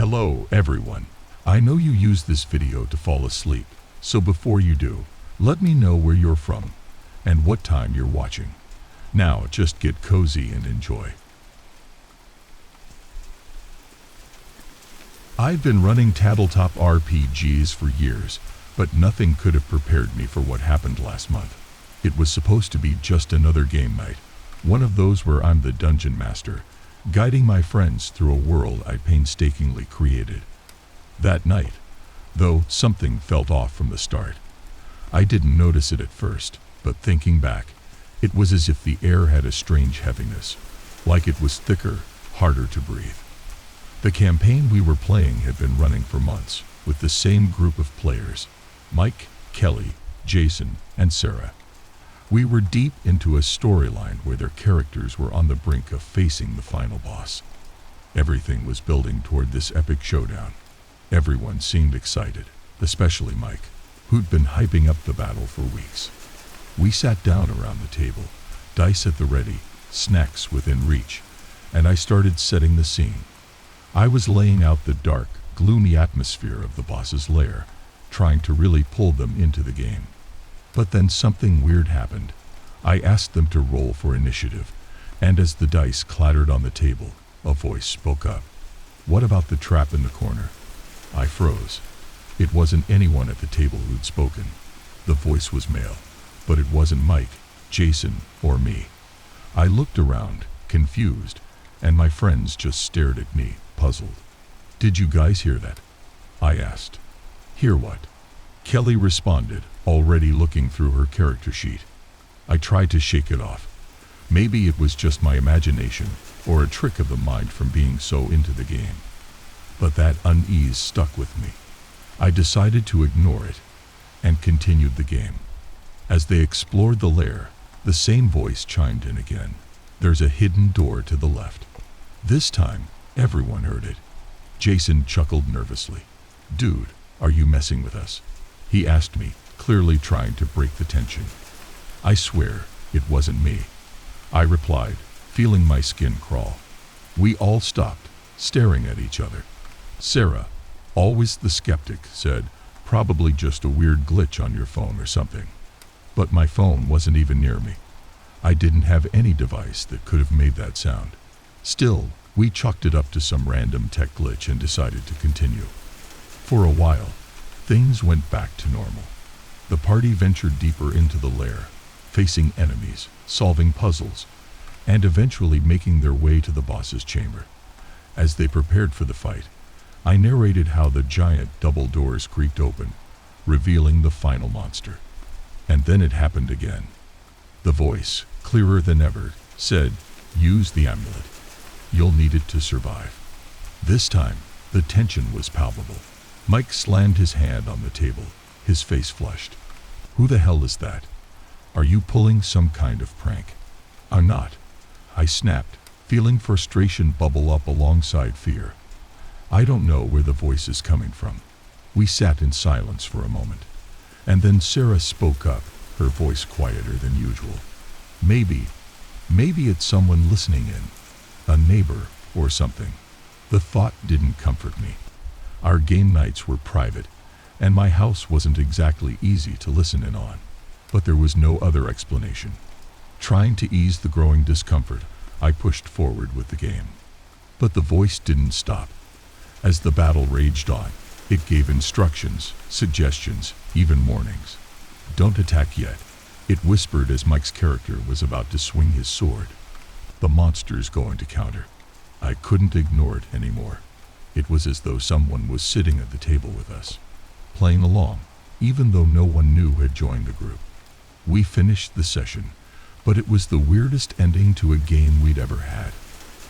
Hello everyone. I know you use this video to fall asleep, so before you do, let me know where you're from and what time you're watching. Now just get cozy and enjoy. I've been running tabletop RPGs for years, but nothing could have prepared me for what happened last month. It was supposed to be just another game night, one of those where I'm the dungeon master, guiding my friends through a world I painstakingly created. That night, though, something felt off from the start. I didn't notice it at first, but thinking back, it was as if the air had a strange heaviness, like it was thicker, harder to breathe. The campaign we were playing had been running for months, with the same group of players: Mike, Kelly, Jason, and Sarah. We were deep into a storyline where their characters were on the brink of facing the final boss. Everything was building toward this epic showdown. Everyone seemed excited, especially Mike, who'd been hyping up the battle for weeks. We sat down around the table, dice at the ready, snacks within reach, and I started setting the scene. I was laying out the dark, gloomy atmosphere of the boss's lair, trying to really pull them into the game. But then something weird happened. I asked them to roll for initiative, and as the dice clattered on the table, a voice spoke up. "What about the trap in the corner?" I froze. It wasn't anyone at the table who'd spoken. The voice was male, but it wasn't Mike, Jason, or me. I looked around, confused, and my friends just stared at me, puzzled. "Did you guys hear that?" I asked. "Hear what?" Kelly responded, already looking through her character sheet. I tried to shake it off. Maybe it was just my imagination, or a trick of the mind from being so into the game. But that unease stuck with me. I decided to ignore it, and continued the game. As they explored the lair, the same voice chimed in again. "There's a hidden door to the left." This time, everyone heard it. Jason chuckled nervously. "Dude, are you messing with us?" he asked me, clearly trying to break the tension. "I swear, it wasn't me," I replied, feeling my skin crawl. We all stopped, staring at each other. Sarah, always the skeptic, said, "Probably just a weird glitch on your phone or something." But my phone wasn't even near me. I didn't have any device that could have made that sound. Still, we chalked it up to some random tech glitch and decided to continue. For a while, things went back to normal. The party ventured deeper into the lair, facing enemies, solving puzzles, and eventually making their way to the boss's chamber. As they prepared for the fight, I narrated how the giant double doors creaked open, revealing the final monster. And then it happened again. The voice, clearer than ever, said, "Use the amulet. You'll need it to survive." This time, the tension was palpable. Mike slammed his hand on the table, his face flushed. "Who the hell is that? Are you pulling some kind of prank?" "I'm not," I snapped, feeling frustration bubble up alongside fear. "I don't know where the voice is coming from." We sat in silence for a moment, and then Sarah spoke up, her voice quieter than usual. Maybe it's someone listening in, a neighbor or something." The thought didn't comfort me. Our game nights were private, and my house wasn't exactly easy to listen in on. But there was no other explanation. Trying to ease the growing discomfort, I pushed forward with the game. But the voice didn't stop. As the battle raged on, it gave instructions, suggestions, even warnings. "Don't attack yet," it whispered as Mike's character was about to swing his sword. "The monster's going to counter." I couldn't ignore it anymore. It was as though someone was sitting at the table with us, playing along, even though no one new had joined the group. We finished the session, but it was the weirdest ending to a game we'd ever had.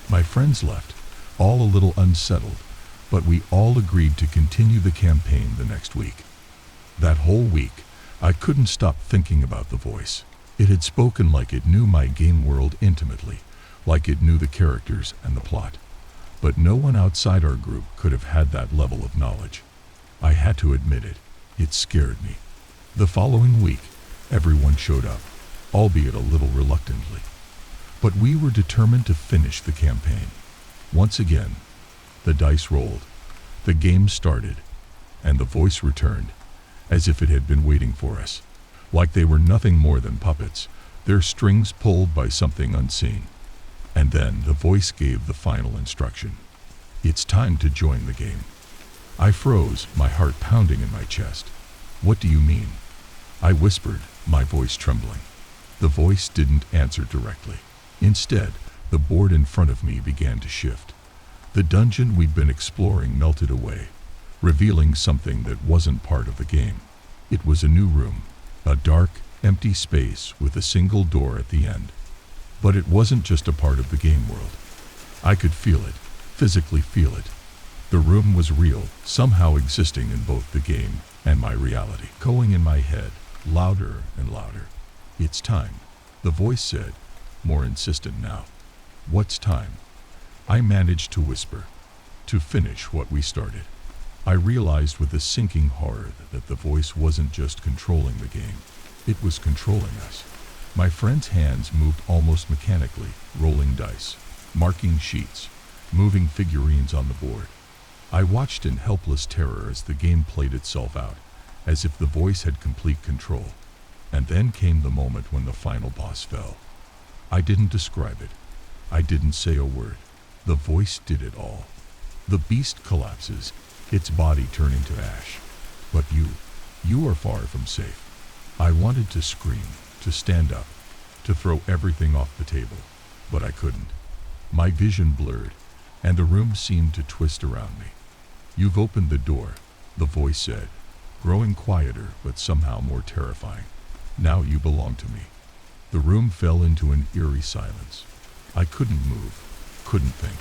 My friends left, all a little unsettled, but we all agreed to continue the campaign the next week. That whole week, I couldn't stop thinking about the voice. It had spoken like it knew my game world intimately, like it knew the characters and the plot. But no one outside our group could have had that level of knowledge. I had to admit it. It scared me. The following week, everyone showed up, albeit a little reluctantly. But we were determined to finish the campaign. Once again, the dice rolled. The game started, and the voice returned, as if it had been waiting for us. Like they were nothing more than puppets, their strings pulled by something unseen. And then the voice gave the final instruction. It's time to join the game. I froze, my heart pounding in my chest. What do you mean? I whispered, my voice trembling. The voice didn't answer directly. Instead, the board in front of me began to shift. The dungeon we'd been exploring melted away, revealing something that wasn't part of the game. It was a new room, a dark, empty space with a single door at the end. But it wasn't just a part of the game world. I could feel it, physically feel it. The room was real, somehow existing in both the game and my reality. Going in my head, louder and louder. It's time, the voice said, more insistent now. What's time? I managed to whisper, to finish what we started. I realized with a sinking horror that the voice wasn't just controlling the game, it was controlling us. My friend's hands moved almost mechanically, rolling dice, marking sheets, moving figurines on the board. I watched in helpless terror as the game played itself out, as if the voice had complete control. And then came the moment when the final boss fell. I didn't describe it. I didn't say a word. The voice did it all. The beast collapses, its body turning to ash. But you are far from safe. I wanted to scream, to stand up, to throw everything off the table, but I couldn't. My vision blurred, and the room seemed to twist around me. You've opened the door, the voice said, growing quieter but somehow more terrifying. Now you belong to me. The room fell into an eerie silence. I couldn't move, couldn't think.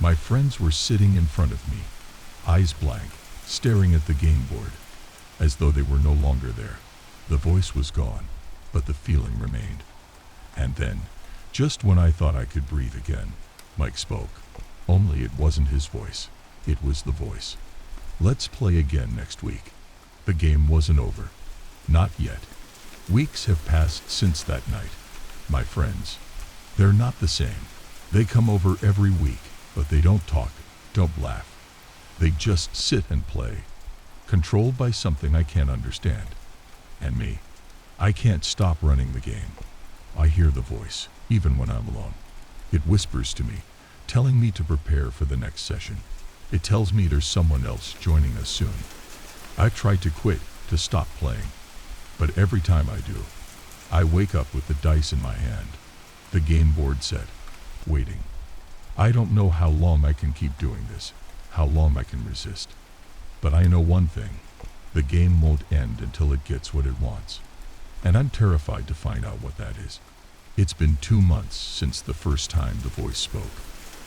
My friends were sitting in front of me, eyes blank, staring at the game board, as though they were no longer there. The voice was gone, but the feeling remained. And then, just when I thought I could breathe again, Mike spoke. Only it wasn't his voice. It was the voice. Let's play again next week. The game wasn't over. Not yet. Weeks have passed since that night. My friends, they're not the same. They come over every week, but they don't talk, don't laugh. They just sit and play, controlled by something I can't understand. And me, I can't stop running the game. I hear the voice, even when I'm alone. It whispers to me, telling me to prepare for the next session. It tells me there's someone else joining us soon. I've tried to quit, to stop playing. But every time I do, I wake up with the dice in my hand. The game board said, waiting. I don't know how long I can keep doing this, how long I can resist. But I know one thing, the game won't end until it gets what it wants. And I'm terrified to find out what that is. It's been 2 months since the first time the voice spoke.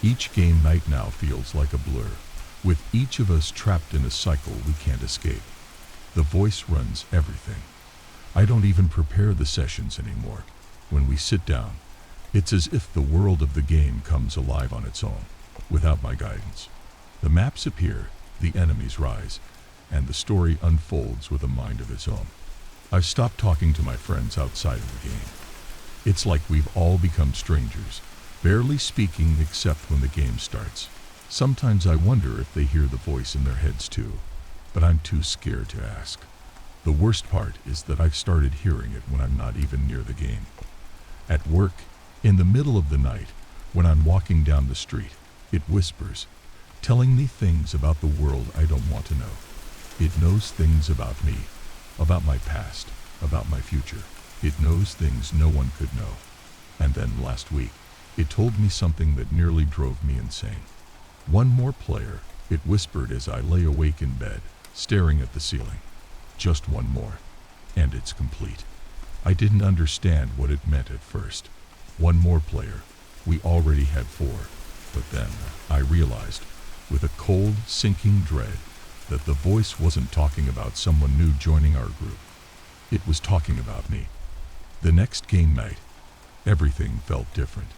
Each game night now feels like a blur, with each of us trapped in a cycle we can't escape. The voice runs everything. I don't even prepare the sessions anymore. When we sit down, it's as if the world of the game comes alive on its own, without my guidance. The maps appear, the enemies rise, and the story unfolds with a mind of its own. I've stopped talking to my friends outside of the game. It's like we've all become strangers, barely speaking except when the game starts. Sometimes I wonder if they hear the voice in their heads too, but I'm too scared to ask. The worst part is that I've started hearing it when I'm not even near the game. At work, in the middle of the night, when I'm walking down the street, it whispers, telling me things about the world I don't want to know. It knows things about me, about my past, about my future. It knows things no one could know. And then last week, it told me something that nearly drove me insane. One more player, it whispered as I lay awake in bed, staring at the ceiling. Just one more, and it's complete. I didn't understand what it meant at first. One more player. We already had 4. But then I realized, with a cold, sinking dread, that the voice wasn't talking about someone new joining our group. It was talking about me. The next game night, everything felt different.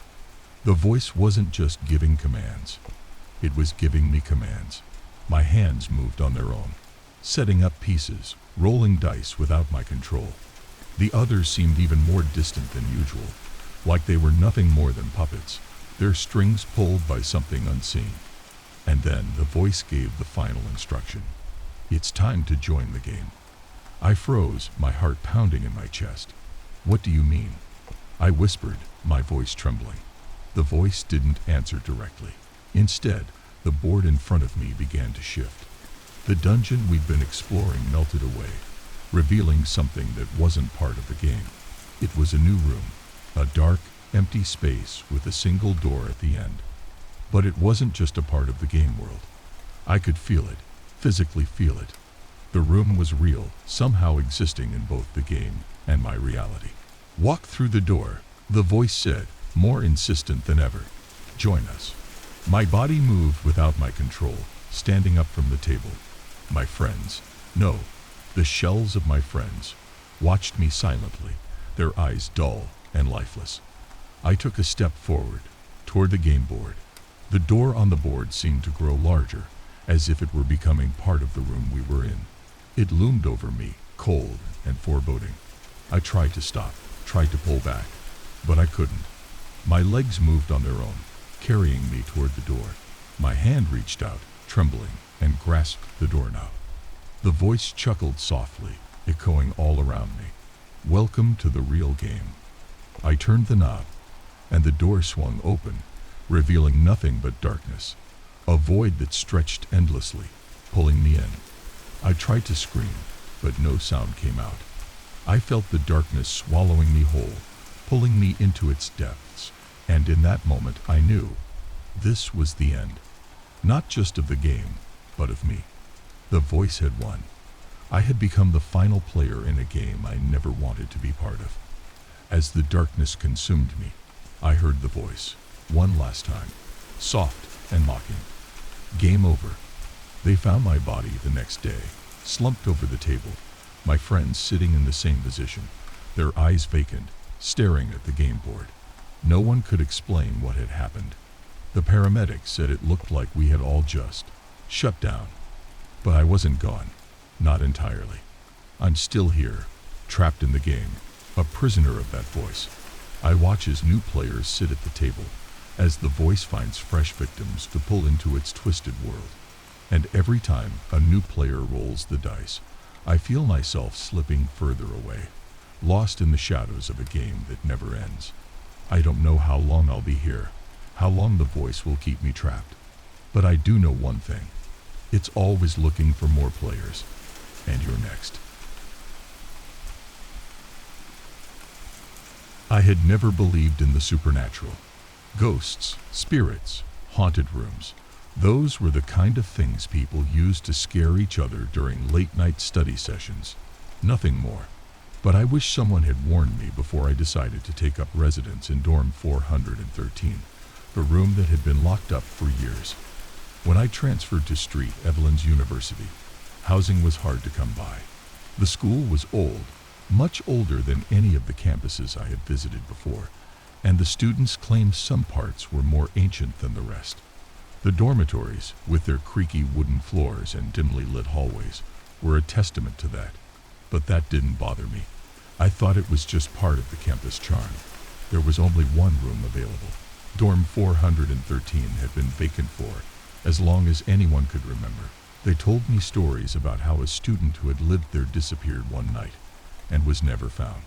The voice wasn't just giving commands. It was giving me commands. My hands moved on their own, setting up pieces, rolling dice without my control. The others seemed even more distant than usual, like they were nothing more than puppets, their strings pulled by something unseen. And then the voice gave the final instruction. It's time to join the game. I froze, my heart pounding in my chest. What do you mean? I whispered, my voice trembling. The voice didn't answer directly. Instead, the board in front of me began to shift. The dungeon we'd been exploring melted away, revealing something that wasn't part of the game. It was a new room, a dark, empty space with a single door at the end. But it wasn't just a part of the game world. I could feel it, physically feel it. The room was real, somehow existing in both the game and my reality. Walk through the door, the voice said, more insistent than ever. Join us. My body moved without my control, standing up from the table. My friends, no, the shells of my friends, watched me silently, their eyes dull and lifeless. I took a step forward, toward the game board. The door on the board seemed to grow larger, as if it were becoming part of the room we were in. It loomed over me, cold and foreboding. I tried to stop, tried to pull back, but I couldn't. My legs moved on their own, carrying me toward the door. My hand reached out, trembling, and grasped the doorknob. The voice chuckled softly, echoing all around me. Welcome to the real game. I turned the knob, and the door swung open, revealing nothing but darkness, a void that stretched endlessly, pulling me in. I tried to scream, but no sound came out. I felt the darkness swallowing me whole, pulling me into its depths, and in that moment I knew this was the end, not just of the game, but of me. The voice had won. I had become the final player in a game I never wanted to be part of. As the darkness consumed me, I heard the voice, one last time, soft and mocking. Game over. They found my body the next day, slumped over the table, my friends sitting in the same position, their eyes vacant, staring at the game board. No one could explain what had happened. The paramedics said it looked like we had all just shut down. But I wasn't gone, not entirely. I'm still here, trapped in the game, a prisoner of that voice. I watch as new players sit at the table, as the voice finds fresh victims to pull into its twisted world. And every time a new player rolls the dice, I feel myself slipping further away, lost in the shadows of a game that never ends. I don't know how long I'll be here, how long the voice will keep me trapped. But I do know one thing. It's always looking for more players. And you're next. I had never believed in the supernatural. Ghosts, spirits, haunted rooms. Those were the kind of things people used to scare each other during late-night study sessions. Nothing more. But I wish someone had warned me before I decided to take up residence in dorm 413, the room that had been locked up for years. When I transferred to St. Evelyn's University, housing was hard to come by. The school was old, much older than any of the campuses I had visited before, and the students claimed some parts were more ancient than the rest. The dormitories, with their creaky wooden floors and dimly lit hallways, were a testament to that. But that didn't bother me. I thought it was just part of the campus charm. There was only one room available. Dorm 413 had been vacant for as long as anyone could remember. They told me stories about how a student who had lived there disappeared one night and was never found.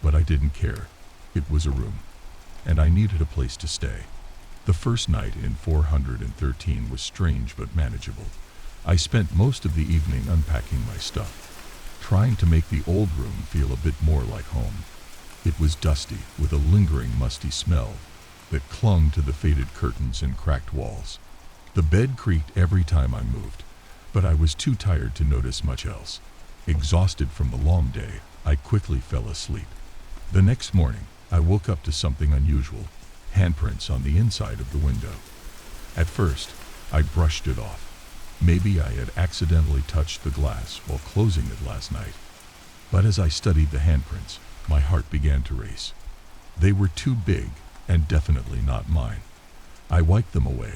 But I didn't care. It was a room, and I needed a place to stay. The first night in 413 was strange but manageable. I spent most of the evening unpacking my stuff, trying to make the old room feel a bit more like home. It was dusty, with a lingering musty smell that clung to the faded curtains and cracked walls. The bed creaked every time I moved, but I was too tired to notice much else. Exhausted from the long day, I quickly fell asleep. The next morning, I woke up to something unusual, handprints on the inside of the window. At first, I brushed it off. Maybe I had accidentally touched the glass while closing it last night. But as I studied the handprints, my heart began to race. They were too big and definitely not mine. I wiped them away,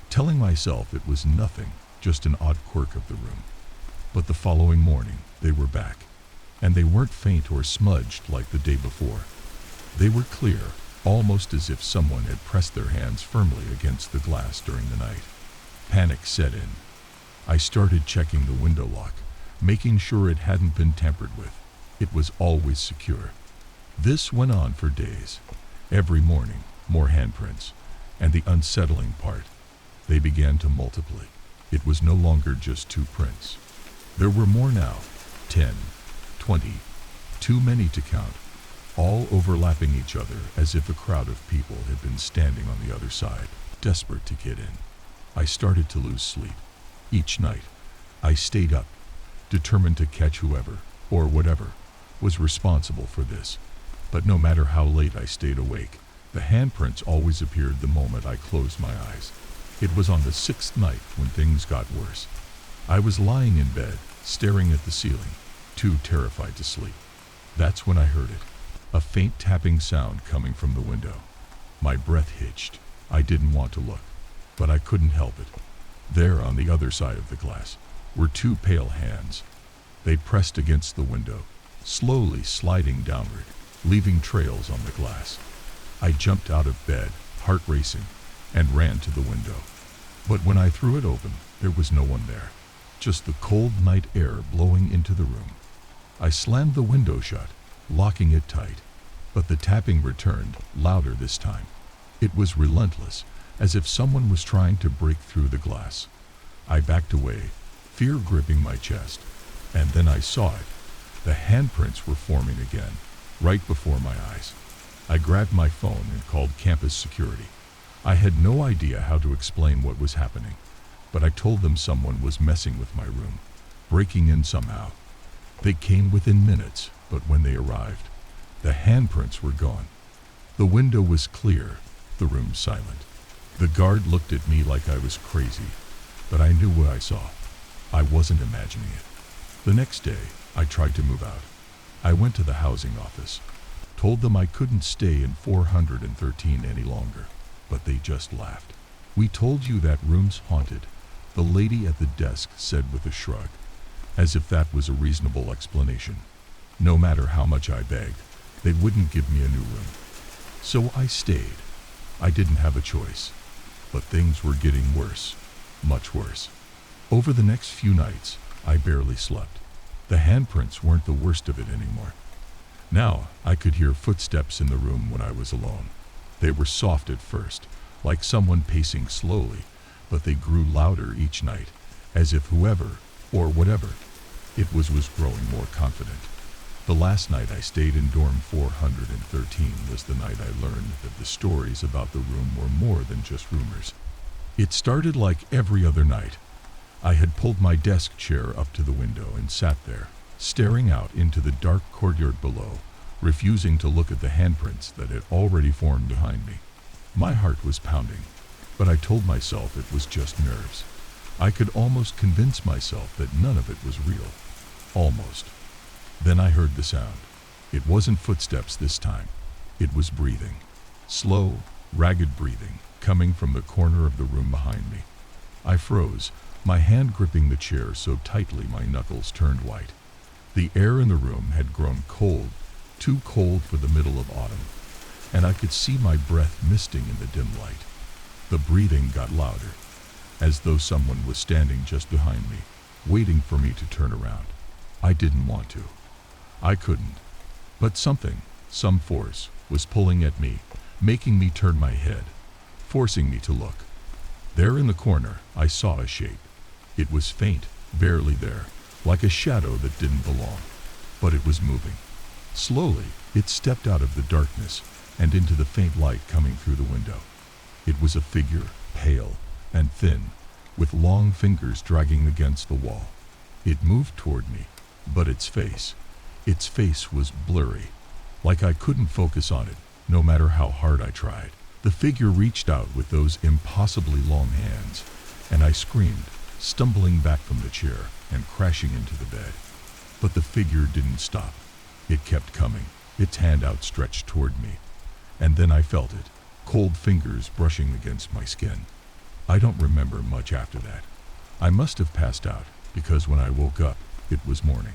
telling myself it was nothing, just an odd quirk of the room. But the following morning, they were back, and they weren't faint or smudged like the day before. They were clear, almost as if someone had pressed their hands firmly against the glass during the night. Panic set in. I started checking the window lock, making sure it hadn't been tampered with. It was always secure. This went on for days. Every morning, more handprints. And the unsettling part, they began to multiply. It was no longer just 2 prints. There were more now, 10, 20, too many to count, all overlapping each other as if a crowd of people had been standing on the other side, desperate to get in. I started to lose sleep. Each night, I stayed up, determined to catch whoever, or whatever, was responsible for this. But no matter how late I stayed awake, the handprints always appeared the moment I closed my eyes. It was on the 6th night when things got worse. I was lying in bed, staring at the ceiling, too terrified to sleep. That's when I heard it, a faint tapping sound coming from the window. My breath hitched. I didn't want to look, but I couldn't help it. There on the other side of the glass were 2 pale hands. They pressed against the window, slowly sliding downward, leaving trails on the glass. I jumped out of bed, heart racing, and ran to the window. But when I threw it open, there was no one there, just the cold night air blowing into the room. I slammed the window shut, locking it tight, but the tapping returned, louder this time. It was relentless, as if someone was trying to break through the glass. I backed away, fear gripping my chest, and then I saw it. The handprints were forming again, right before my eyes. I grabbed my phone and called campus security. I had no idea how to explain what was happening, but I told them someone was messing with my room, breaking in somehow. They came within minutes, but when they arrived, the handprints were gone. The window was clear, the room silent. The guard looked at me like I was crazy, but I knew what I saw. I wasn't imagining it. The next day, I tried to move out. I went to the housing office, told them I couldn't stay in 413 any longer, but they just laughed. "We told you that room's haunted," the lady at the desk said with a shrug, as if that was a reasonable explanation. No matter how much I begged, they wouldn't give me a new room. So I stayed. I didn't have a choice. But things were getting worse, much worse. Over the next few nights, I barely slept. The handprints weren't the worst of it anymore. Now, I could hear footsteps in the room when I was alone. They were soft at first, like someone pacing slowly, but they grew louder each night, as if whoever, or whatever it was growing more confident. The last night I stayed in dorm 413 was the night I learned that the stories about the room were more than just rumors. It started like every other night. I had pulled my desk chair up to the window and sat there, staring out into the dark courtyard below, refusing to look at the handprints that had already formed behind me. My heart was pounding, but I told myself it was just nerves. I could almost convince myself that none of it was real. Almost. Then I heard the sound. It wasn't footsteps this time. It was breathing. Slow, ragged breathing, coming from the corner of the room behind me. I froze, my hand gripping the chair so tightly my knuckles turned white. The air in the room had grown cold, too cold for the middle of autumn, and I could see my breath misting in the dim light. The breathing got louder, as though someone was standing just behind me, waiting for me to turn around. I didn't want to. I couldn't. But something, some force, was pulling at me, making me turn my head, forcing me to look. There in the corner, I saw a shape. It was faint, barely there, like a shadow that didn't belong. But it was moving. Slowly, it stepped out of the darkness and into the faint light coming through the window. It was a figure, pale and thin, with long fingers dragging against the wall. It moved toward me, but its face was blurry, like I couldn't focus on it, no matter how hard I tried. The figure reached out with those impossibly long hands, and I screamed, stumbling back from the chair and crashing into the bed. But the figure didn't stop. It kept coming, its hand outstretched toward me. And then I felt it, cold fingers brushing against my skin. I don't remember much after that. I must have passed out, because when I woke up, it was morning.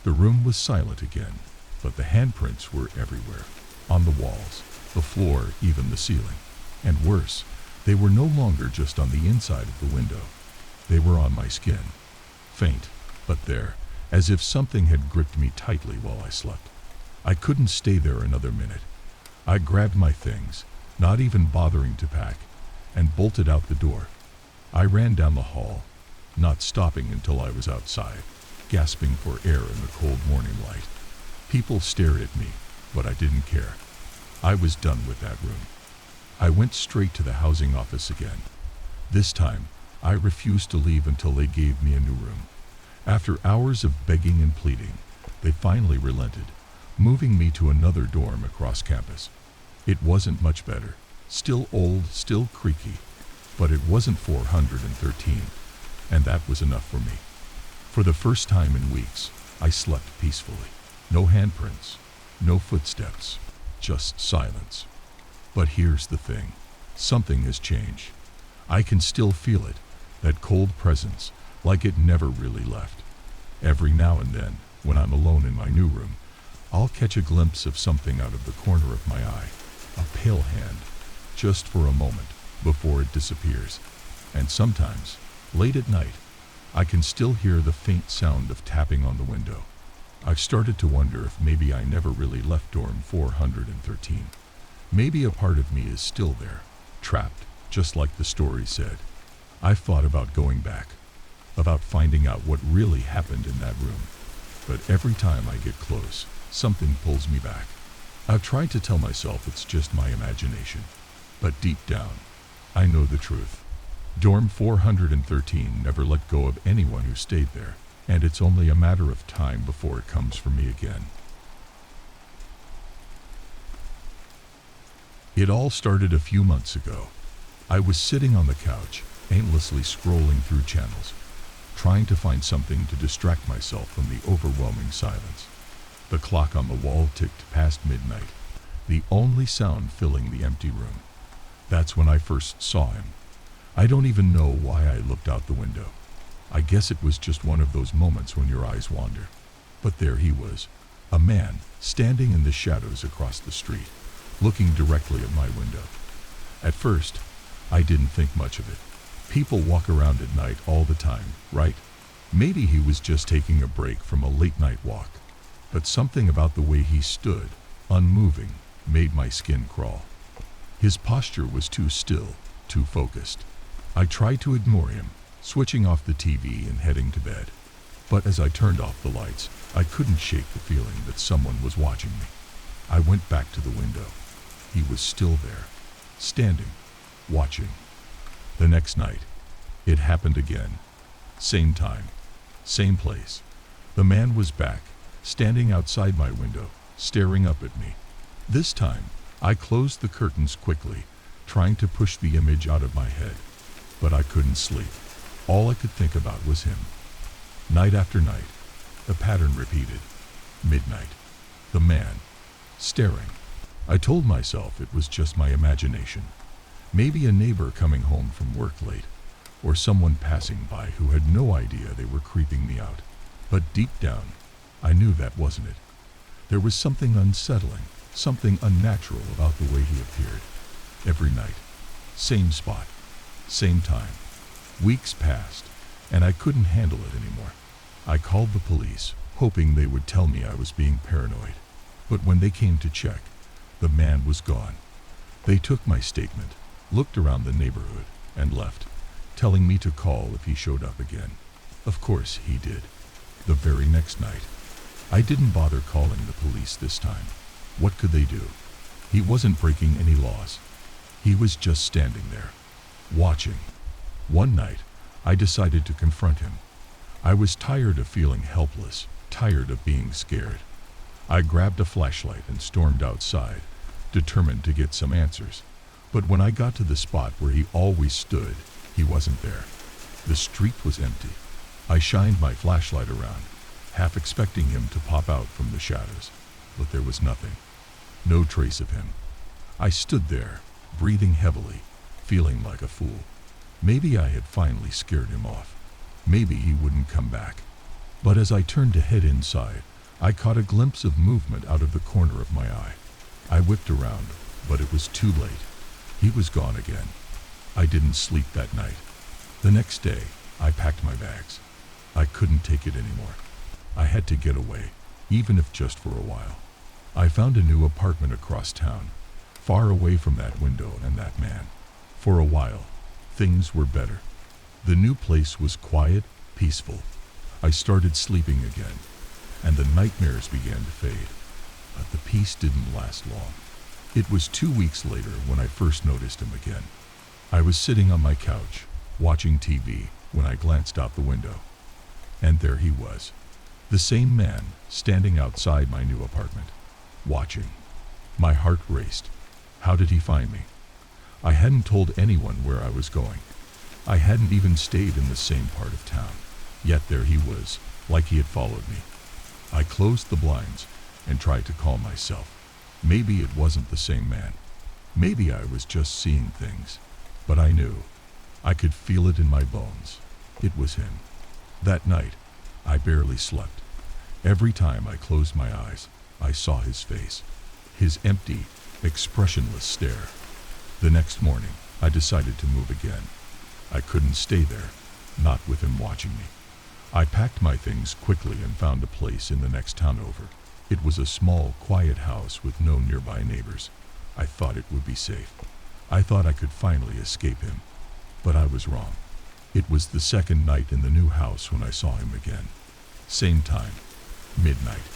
The room was silent again, but the handprints were everywhere, on the walls, the floor, even the ceiling. And worse, they were no longer just on the inside of the window. They were on my skin. Faint, but there, as if something had gripped me tightly while I slept. I couldn't stay there another minute. I grabbed my things, not even bothering to pack, and bolted out the door. I ran down the hall, not stopping until I was outside, gasping for air in the cold morning light. People stared at me, but I didn't care. I was done with that room. I went straight to the housing office again. This time, I refused to leave until they gave me a new room. After hours of begging and pleading, they finally relented, moving me to another dorm across campus. It wasn't much better. Still old, still creaky, but it wasn't 413, and that was enough for me. For the first time in weeks, I slept peacefully. No handprints, no footsteps, just silence. But here's the thing. Something has changed. I can still feel it, that cold presence, like it never really left. Every now and then, when I'm alone in my new room, I'll catch a glimpse of something out of the corner of my eye, a pale hand, just for a moment, before it disappears. And sometimes, late at night, I can still hear the faint sound of tapping on the window. I've started to wonder if maybe I never really left dorm 413. Maybe a part of me is still there, trapped, just like the story said. I've thought about going back, about finding out what really happened in that room. But every time I get close, something pulls me back. I've tried to tell myself it's just my imagination, but deep down, I know the truth. Dorm 413 never let go of anyone who stayed there, and it's only a matter of time before it comes for me again. It all started a few months ago. I was sitting on the couch, aimlessly scrolling through channels, trying to find something to distract myself from the overwhelming silence. The clock on the wall ticked past midnight, the only sound filling the empty room. That's when I first saw him. I don't even know why I looked out the window. I guess it was just one of those moments when your eyes wander. But there he was, a man standing in the shadows across the street, looking directly at my window. At first, I didn't think much of it. People walk around at night all the time, right? Maybe he was just taking a break from a late night walk. But something about the way he stood, unmoving, made my skin crawl. His posture was too still, too focused. I tried to ignore him, switching off the TV and heading to bed. But as I turned off the lights, I couldn't shake the feeling that someone was watching me. I went back to the window. He was still there, standing, watching. The next night, it happened again. Same time, same place. The man was back, standing outside my window, staring up at me. This time, I closed the curtains quickly, trying to push the image out of my head. But I couldn't sleep. All I could think about was him. Night after night, the pattern repeated. Midnight, the man, staring. I told myself it was just my imagination. Maybe a neighbor coming home from work late, or someone passing by who had no idea they were creeping me out. But deep down, I knew that wasn't it. There was something unsettling, something unnatural about the way he appeared. Every night, same spot, same time. Weeks passed, and I couldn't handle it anymore. I called the police, hoping they would tell me I was being paranoid. But when they came to check, the man was gone. They took my statement, looked around the neighborhood, and left, telling me to call if he showed up again. Of course he did. The very next night. I didn't bother calling the police this time. What could they do? He wasn't breaking any laws. He was just standing there, watching. One night, I decided to confront him. I was tired of feeling helpless, tired of being scared. I grabbed a flashlight and stormed outside, determined to get some answers. But when I got to the spot where he always stood, he wasn't there. The street was empty. I shined my flashlight around, half expecting him to pop out from the shadows, but there was nothing. No trace of him. I stood there, breathing heavily, feeling like a fool. Maybe I had finally scared him off. Maybe he wouldn't come back. But as I turned to head inside, I caught a glimpse of movement out of the corner of my eye. I whipped around, but it was too late. He was gone again. I didn't sleep that night. The next day, I packed my bags. I couldn't take it anymore. I had to get away, even if just for a while. I found a new apartment across town, far away from that window and that man. For a while, things were better. The new place was quiet, peaceful. I started sleeping again, and the nightmares began to fade. But the peace didn't last long. It was 2 weeks later when I first noticed him again. I was sitting on my couch, watching TV, when I glanced out the window. And there he was, the same man, standing outside my new apartment, watching. My heart raced. How did he find me? I hadn't told anyone where I was going. I hadn't even stayed in the same part of town. Yet there he was, like he had followed me. I closed the blinds and tried to calm myself. Maybe it wasn't the same man. Maybe I was just seeing things. But I knew. I could feel it in my bones. It was him. That night, I barely slept. Every time I closed my eyes, I saw his face. His empty, expressionless stare. The next morning, I decided to move again. I couldn't stay there, not with him watching me. I packed my things quickly and found a place in the next town over. It was a small, quiet house with no nearby neighbors. I thought it would be safe. I thought I could finally escape him. But I was wrong. It was the second night in the new house when I saw him again. Same time, midnight.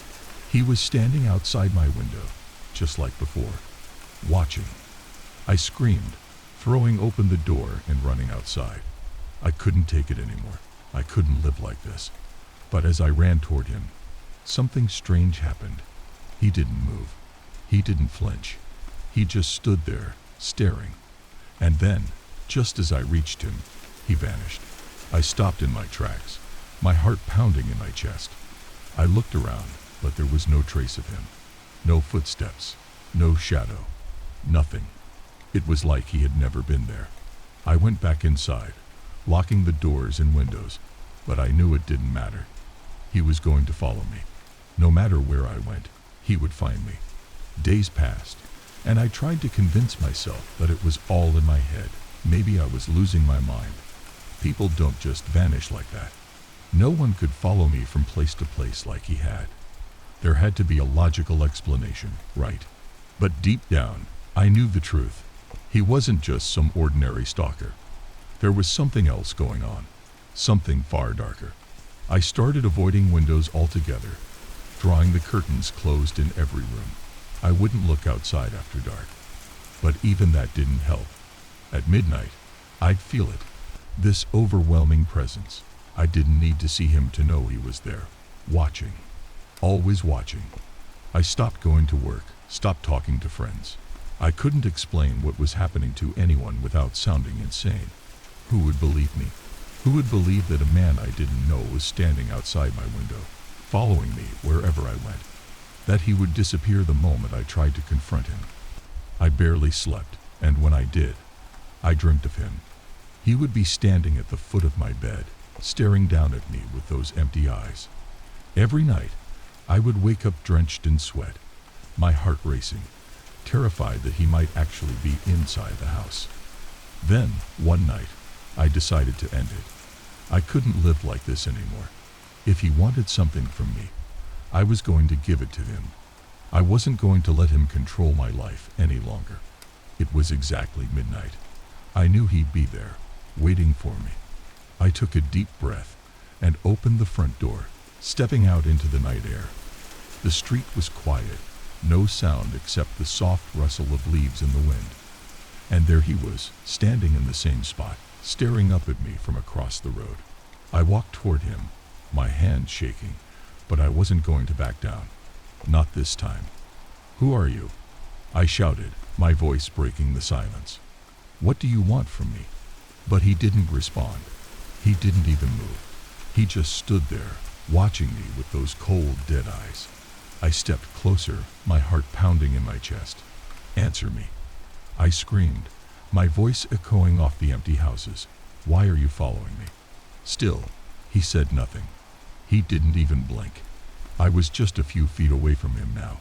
He was standing outside my window, just like before, watching. I screamed, throwing open the door and running outside. I couldn't take it anymore. I couldn't live like this. But as I ran toward him, something strange happened. He didn't move. He didn't flinch. He just stood there, staring. And then, just as I reached him, he vanished. I stopped in my tracks, my heart pounding in my chest. I looked around, but there was no trace of him. No footsteps, no shadow, nothing. It was like he had never been there. I went back inside, locking the doors and windows, but I knew it didn't matter. He was going to follow me. No matter where I went, he would find me. Days passed, and I tried to convince myself that it was all in my head. Maybe I was losing my mind. People don't just vanish like that. No one could follow me from place to place like he had. There had to be a logical explanation, right? But deep down, I knew the truth. He wasn't just some ordinary stalker. There was something else going on, something far darker. I started avoiding windows altogether, drawing the curtains closed in every room. I wouldn't look outside after dark. But even that didn't help. At midnight, I'd feel it, this overwhelming presence. I didn't need to see him to know he was there, watching, always watching. I stopped going to work, stopped talking to friends. I couldn't explain what was happening to anyone without sounding insane. Who would believe me? Who would believe that a man I didn't know was standing outside my window, following me wherever I went? That he would disappear the moment I tried to confront him? I barely slept, and when I did, I dreamt of him. He would be standing at the foot of my bed, staring down at me with those empty eyes. Every night, I would wake up drenched in sweat, my heart racing, terrified that he might actually be inside the house. Then, one night, I decided to end it. I couldn't live like this anymore. If he wanted something from me, I was going to give it to him. I wasn't going to let him control my life any longer. It was exactly midnight. I knew he'd be there, waiting for me. I took a deep breath and opened the front door, stepping out into the night air. The street was quiet, no sound except the soft rustle of leaves in the wind. And there he was, standing in the same spot, staring up at me from across the road. I walked toward him, my hand shaking, but I wasn't going to back down. Not this time. "Who are you?" I shouted, my voice breaking the silence. "What do you want from me?" But he didn't respond. He didn't even move. He just stood there, watching me with those cold, dead eyes. I stepped closer, my heart pounding in my chest. "Answer me," I screamed, my voice echoing off the empty houses. "Why are you following me?" Still, he said nothing. He didn't even blink. I was just a few feet away from him now.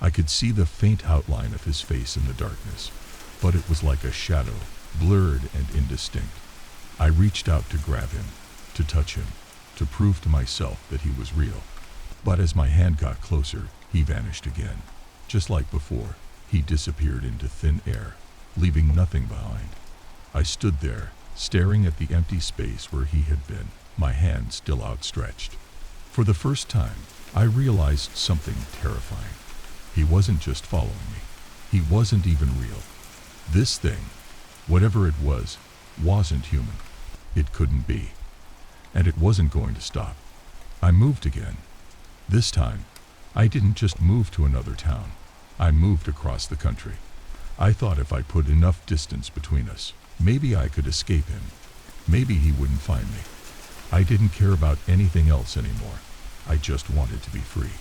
I could see the faint outline of his face in the darkness, but it was like a shadow, blurred and indistinct. I reached out to grab him, to touch him, to prove to myself that he was real. But as my hand got closer, he vanished again. Just like before, he disappeared into thin air, leaving nothing behind. I stood there, staring at the empty space where he had been, my hand still outstretched. For the first time, I realized something terrifying. He wasn't just following me. He wasn't even real. This thing, whatever it was, wasn't human. It couldn't be. And it wasn't going to stop. I moved again. This time, I didn't just move to another town. I moved across the country. I thought if I put enough distance between us, maybe I could escape him. Maybe he wouldn't find me. I didn't care about anything else anymore. I just wanted to be free.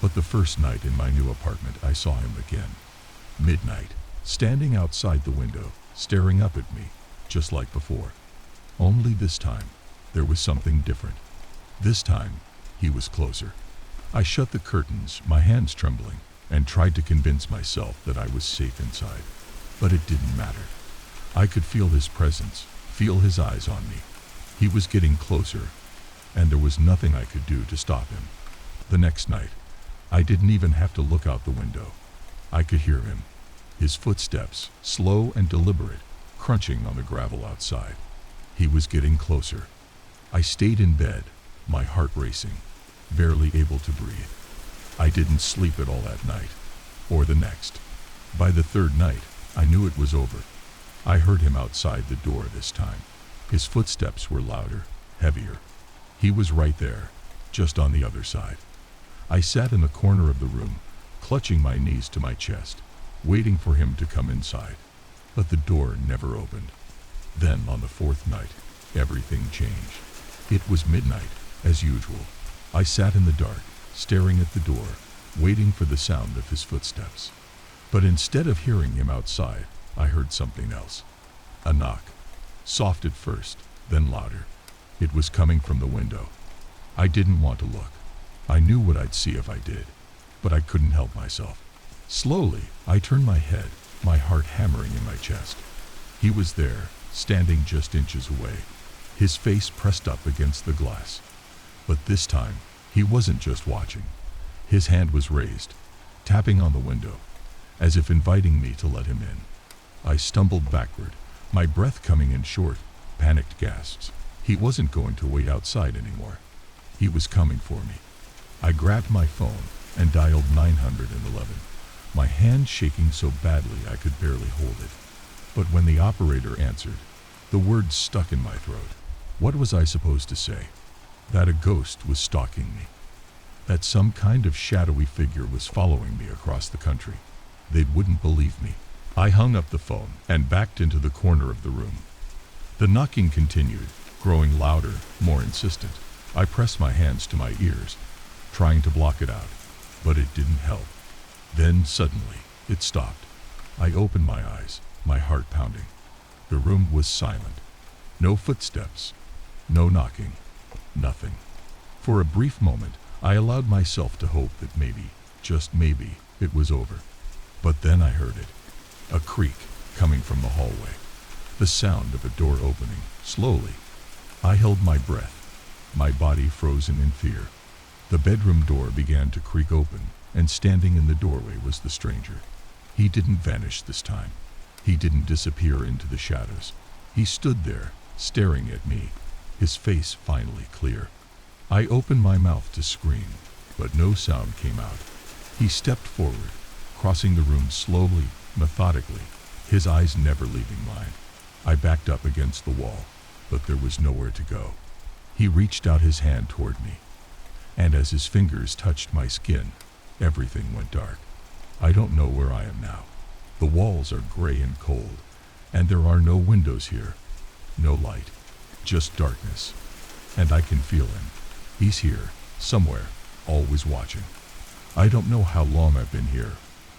But the first night in my new apartment, I saw him again. Midnight, standing outside the window, staring up at me, just like before. Only this time, there was something different. This time, he was closer. I shut the curtains, my hands trembling, and tried to convince myself that I was safe inside. But it didn't matter. I could feel his presence, feel his eyes on me. He was getting closer, and there was nothing I could do to stop him. The next night, I didn't even have to look out the window. I could hear him, his footsteps, slow and deliberate, crunching on the gravel outside. He was getting closer. I stayed in bed, my heart racing, barely able to breathe. I didn't sleep at all that night, or the next. By the third night, I knew it was over. I heard him outside the door this time. His footsteps were louder, heavier. He was right there, just on the other side. I sat in the corner of the room, clutching my knees to my chest, waiting for him to come inside. But the door never opened. Then, on the fourth night, everything changed. It was midnight, as usual. I sat in the dark, staring at the door, waiting for the sound of his footsteps. But instead of hearing him outside, I heard something else. A knock. Soft at first, then louder. It was coming from the window. I didn't want to look. I knew what I'd see if I did, but I couldn't help myself. Slowly, I turned my head, my heart hammering in my chest. He was there, standing just inches away, his face pressed up against the glass. But this time, he wasn't just watching. His hand was raised, tapping on the window, as if inviting me to let him in. I stumbled backward, my breath coming in short, panicked gasps. He wasn't going to wait outside anymore. He was coming for me. I grabbed my phone and dialed 911, my hand shaking so badly I could barely hold it. But when the operator answered, the words stuck in my throat. What was I supposed to say? That a ghost was stalking me. That some kind of shadowy figure was following me across the country. They wouldn't believe me. I hung up the phone and backed into the corner of the room. The knocking continued, growing louder, more insistent. I pressed my hands to my ears, trying to block it out, but it didn't help. Then suddenly, it stopped. I opened my eyes, my heart pounding. The room was silent. No footsteps, no knocking, nothing. For a brief moment, I allowed myself to hope that maybe, just maybe, it was over. But then I heard it. A creak coming from the hallway. The sound of a door opening, slowly. I held my breath, my body frozen in fear. The bedroom door began to creak open, and standing in the doorway was the stranger. He didn't vanish this time. He didn't disappear into the shadows. He stood there, staring at me, his face finally clear. I opened my mouth to scream, but no sound came out. He stepped forward, crossing the room slowly, methodically, his eyes never leaving mine. I backed up against the wall, but there was nowhere to go. He reached out his hand toward me, and as his fingers touched my skin, everything went dark. I don't know where I am now. The walls are gray and cold, and there are no windows here. No light, just darkness. And I can feel him. He's here, somewhere, always watching. I don't know how long I've been here,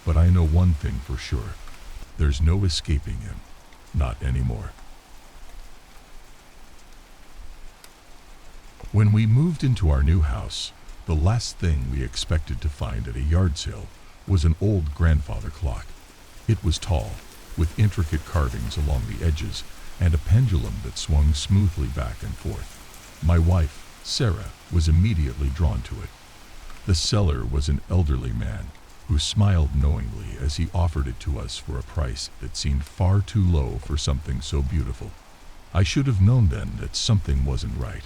but I know one thing for sure. There's no escaping him. Not anymore. When we moved into our new house, the last thing we expected to find at a yard sale was an old grandfather clock. It was tall, with intricate carvings along the edges and a pendulum that swung smoothly back and forth. My wife, Sarah, was immediately drawn to it. The seller was an elderly man who smiled knowingly as he offered it to us for a price that seemed far too low for something so beautiful. I should have known then that something wasn't right.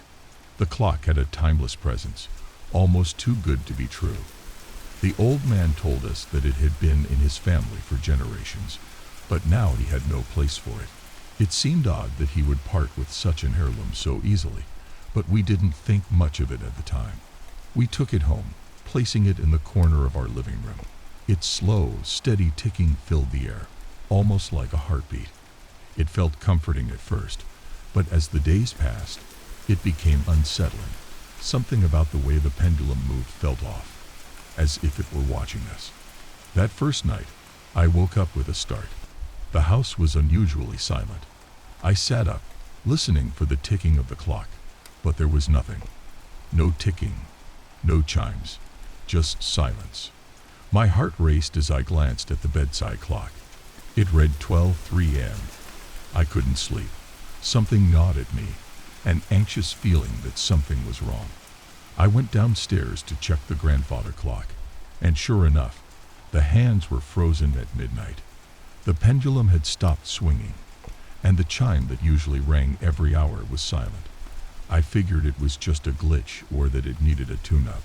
The clock had a timeless presence, almost too good to be true. The old man told us that it had been in his family for generations, but now he had no place for it. It seemed odd that he would part with such an heirloom so easily, but we didn't think much of it at the time. We took it home, placing it in the corner of our living room. Its slow, steady ticking filled the air, almost like a heartbeat. It felt comforting at first, but as the days passed, it became unsettling. Something about the way the pendulum moved felt off, as if it were watching us. That first night, I woke up with a start. The house was unusually silent. I sat up, listening for the ticking of the clock, but there was nothing. No ticking, no chimes, just silence. My heart raced as I glanced at the bedside clock. It read 12:03 a.m. I couldn't sleep. Something gnawed at me, an anxious feeling that something was wrong. I went downstairs to check the grandfather clock, and sure enough, the hands were frozen at midnight. The pendulum had stopped swinging, and the chime that usually rang every hour was silent. I figured it was just a glitch or that it needed a tune-up.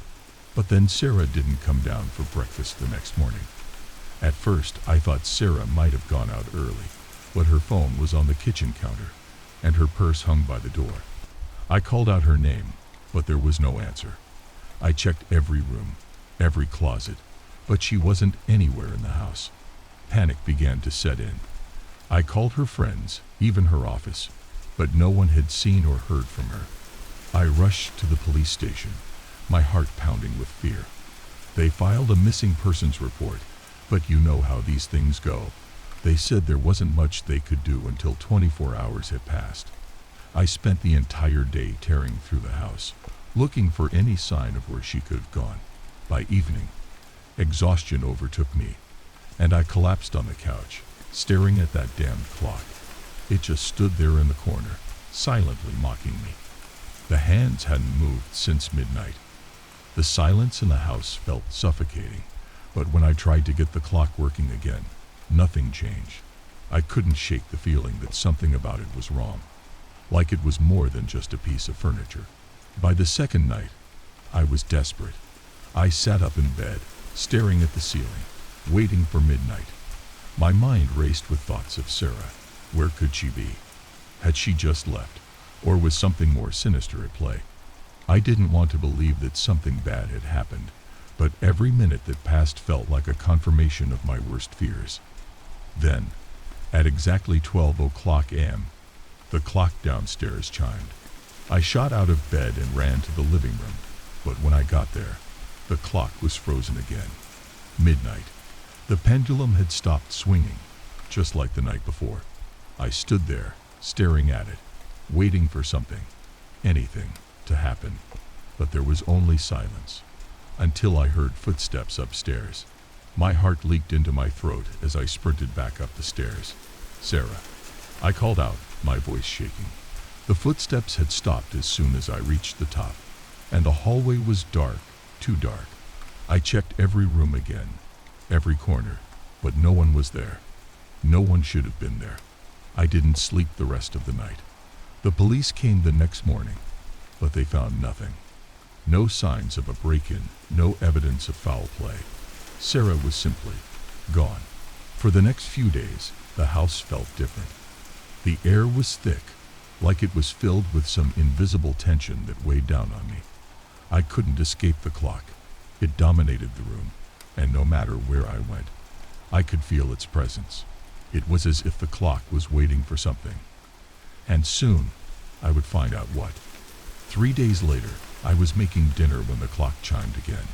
But then Sarah didn't come down for breakfast the next morning. At first, I thought Sarah might have gone out early, but her phone was on the kitchen counter, and her purse hung by the door. I called out her name, but there was no answer. I checked every room, every closet, but she wasn't anywhere in the house. Panic began to set in. I called her friends, even her office, but no one had seen or heard from her. I rushed to the police station, my heart pounding with fear. They filed a missing persons report, but you know how these things go. They said there wasn't much they could do until 24 hours had passed. I spent the entire day tearing through the house, looking for any sign of where she could have gone. By evening, exhaustion overtook me, and I collapsed on the couch, staring at that damned clock. It just stood there in the corner, silently mocking me. The hands hadn't moved since midnight. The silence in the house felt suffocating, but when I tried to get the clock working again, nothing changed. I couldn't shake the feeling that something about it was wrong, like it was more than just a piece of furniture. By the second night, I was desperate. I sat up in bed, staring at the ceiling, waiting for midnight. My mind raced with thoughts of Sarah. Where could she be? Had she just left, or was something more sinister at play? I didn't want to believe that something bad had happened, but every minute that passed felt like a confirmation of my worst fears. Then, at exactly 12 o'clock a.m., the clock downstairs chimed. I shot out of bed and ran to the living room, but when I got there, the clock was frozen again. Midnight. The pendulum had stopped swinging, just like the night before. I stood there, staring at it, waiting for something, anything, to happen, but there was only silence, until I heard footsteps upstairs. My heart leaked into my throat as I sprinted back up the stairs. Sarah. I called out, my voice shaking. The footsteps had stopped as soon as I reached the top, and the hallway was dark, too dark. I checked every room again, every corner, but no one was there. No one should have been there. I didn't sleep the rest of the night. The police came the next morning, but they found nothing. No signs of a break-in, no evidence of foul play. Sarah was simply gone. For the next few days, the house felt different. The air was thick, like it was filled with some invisible tension that weighed down on me. I couldn't escape the clock. It dominated the room, and no matter where I went, I could feel its presence. It was as if the clock was waiting for something. And soon, I would find out what. 3 days later, I was making dinner when the clock chimed again.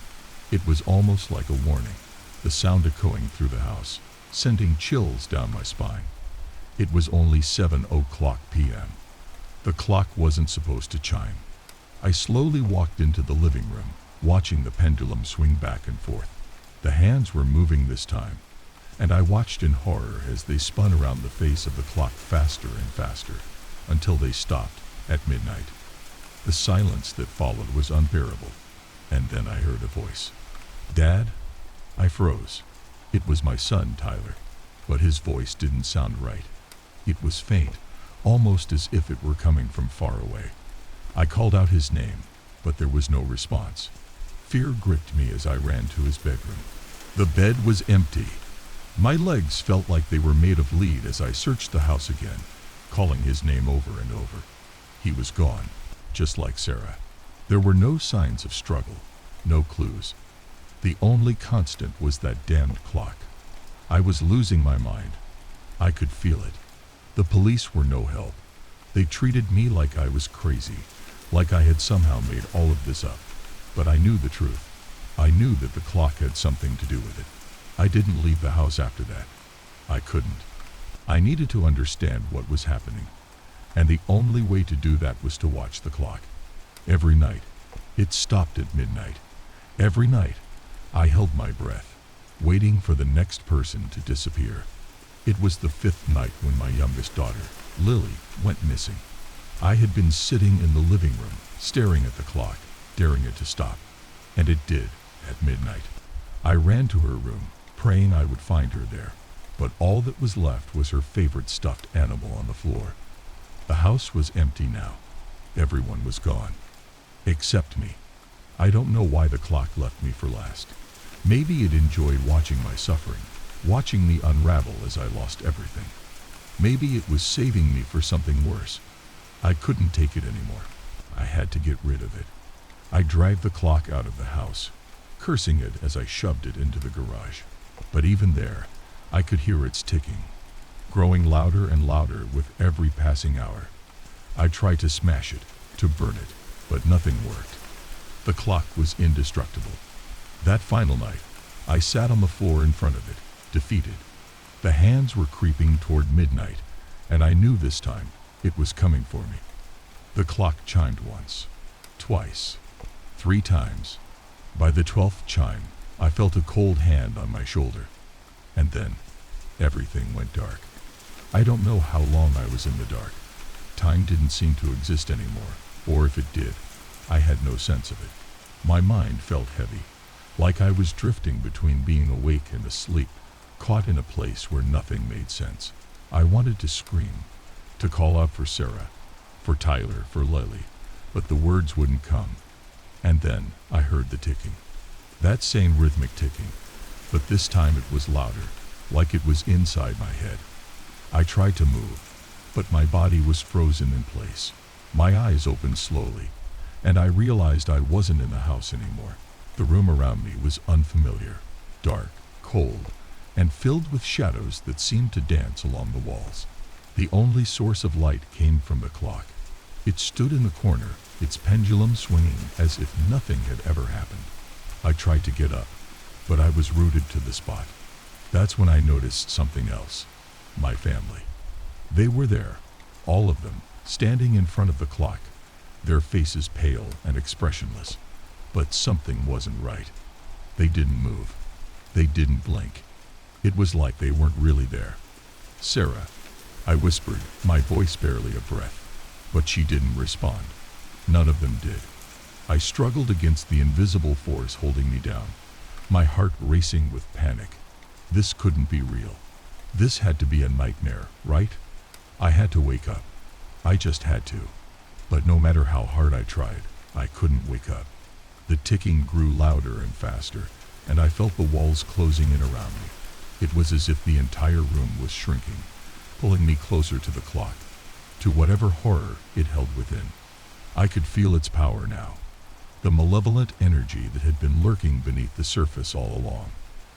It was almost like a warning, the sound echoing through the house, sending chills down my spine. It was only 7 o'clock p.m. The clock wasn't supposed to chime. I slowly walked into the living room, watching the pendulum swing back and forth. The hands were moving this time, and I watched in horror as they spun around the face of the clock faster and faster, until they stopped at midnight. The silence that followed was unbearable, and then I heard a voice. "Dad?" I froze. It was my son, Tyler, but his voice didn't sound right. It was faint, almost as if it were coming from far away. I called out his name, but there was no response. Fear gripped me as I ran to his bedroom. The bed was empty. My legs felt like they were made of lead as I searched the house again, calling his name over and over. He was gone, just like Sarah. There were no signs of struggle, no clues. The only constant was that damned clock. I was losing my mind. I could feel it. The police were no help. They treated me like I was crazy, like I had somehow made all of this up. But I knew the truth. I knew that the clock had something to do with it. I didn't leave the house after that. I couldn't. I needed to understand what was happening. And the only way to do that was to watch the clock. Every night, it stopped at midnight. Every night, I held my breath, waiting for the next person to disappear. It was the fifth night when my youngest daughter, Lily, went missing. I had been sitting in the living room, staring at the clock, daring it to stop. And it did, at midnight. I ran to her room, praying I would find her there. But all that was left was her favorite stuffed animal on the floor. The house was empty now. Everyone was gone. Except me. I don't know why the clock left me for last. Maybe it enjoyed watching my suffering, watching me unravel as I lost everything. Maybe it was saving me for something worse. I couldn't take it anymore. I had to get rid of it. I dragged the clock out of the house, cursing it as I shoved it into the garage. But even there, I could hear its ticking, growing louder and louder with every passing hour. I tried to smash it, to burn it, but nothing worked. The clock was indestructible. That final night, I sat on the floor in front of it, defeated. The hands were creeping toward midnight, and I knew this time it was coming for me. The clock chimed once, twice, 3 times. By the 12th chime, I felt a cold hand on my shoulder. And then, everything went dark. I don't know how long I was in the dark. Time didn't seem to exist anymore, or if it did, I had no sense of it. My mind felt heavy, like I was drifting between being awake and asleep, caught in a place where nothing made sense. I wanted to scream, to call out for Sarah, for Tyler, for Lily, but the words wouldn't come. And then I heard the ticking. That same rhythmic ticking, but this time it was louder, like it was inside my head. I tried to move, but my body was frozen in place. My eyes opened slowly, and I realized I wasn't in the house anymore. The room around me was unfamiliar, dark, cold, and filled with shadows that seemed to dance along the walls. The only source of light came from the clock. It stood in the corner, its pendulum swinging as if nothing had ever happened. I tried to get up, but I was rooted to the spot. That's when I noticed something else. My family. They were there, all of them, standing in front of the clock, their faces pale and expressionless. But something wasn't right. They didn't move. They didn't blink. It was like they weren't really there. "Sarah," I whispered, my voice barely a breath. But she didn't respond. None of them did. I struggled against the invisible force holding me down, my heart racing with panic. This couldn't be real. This had to be a nightmare, right? I had to wake up. I just had to. But no matter how hard I tried, I couldn't wake up. The ticking grew louder and faster, and I felt the walls closing in around me. It was as if the entire room was shrinking, pulling me closer to the clock, to whatever horror it held within. I could feel its power now, the malevolent energy that had been lurking beneath the surface all along.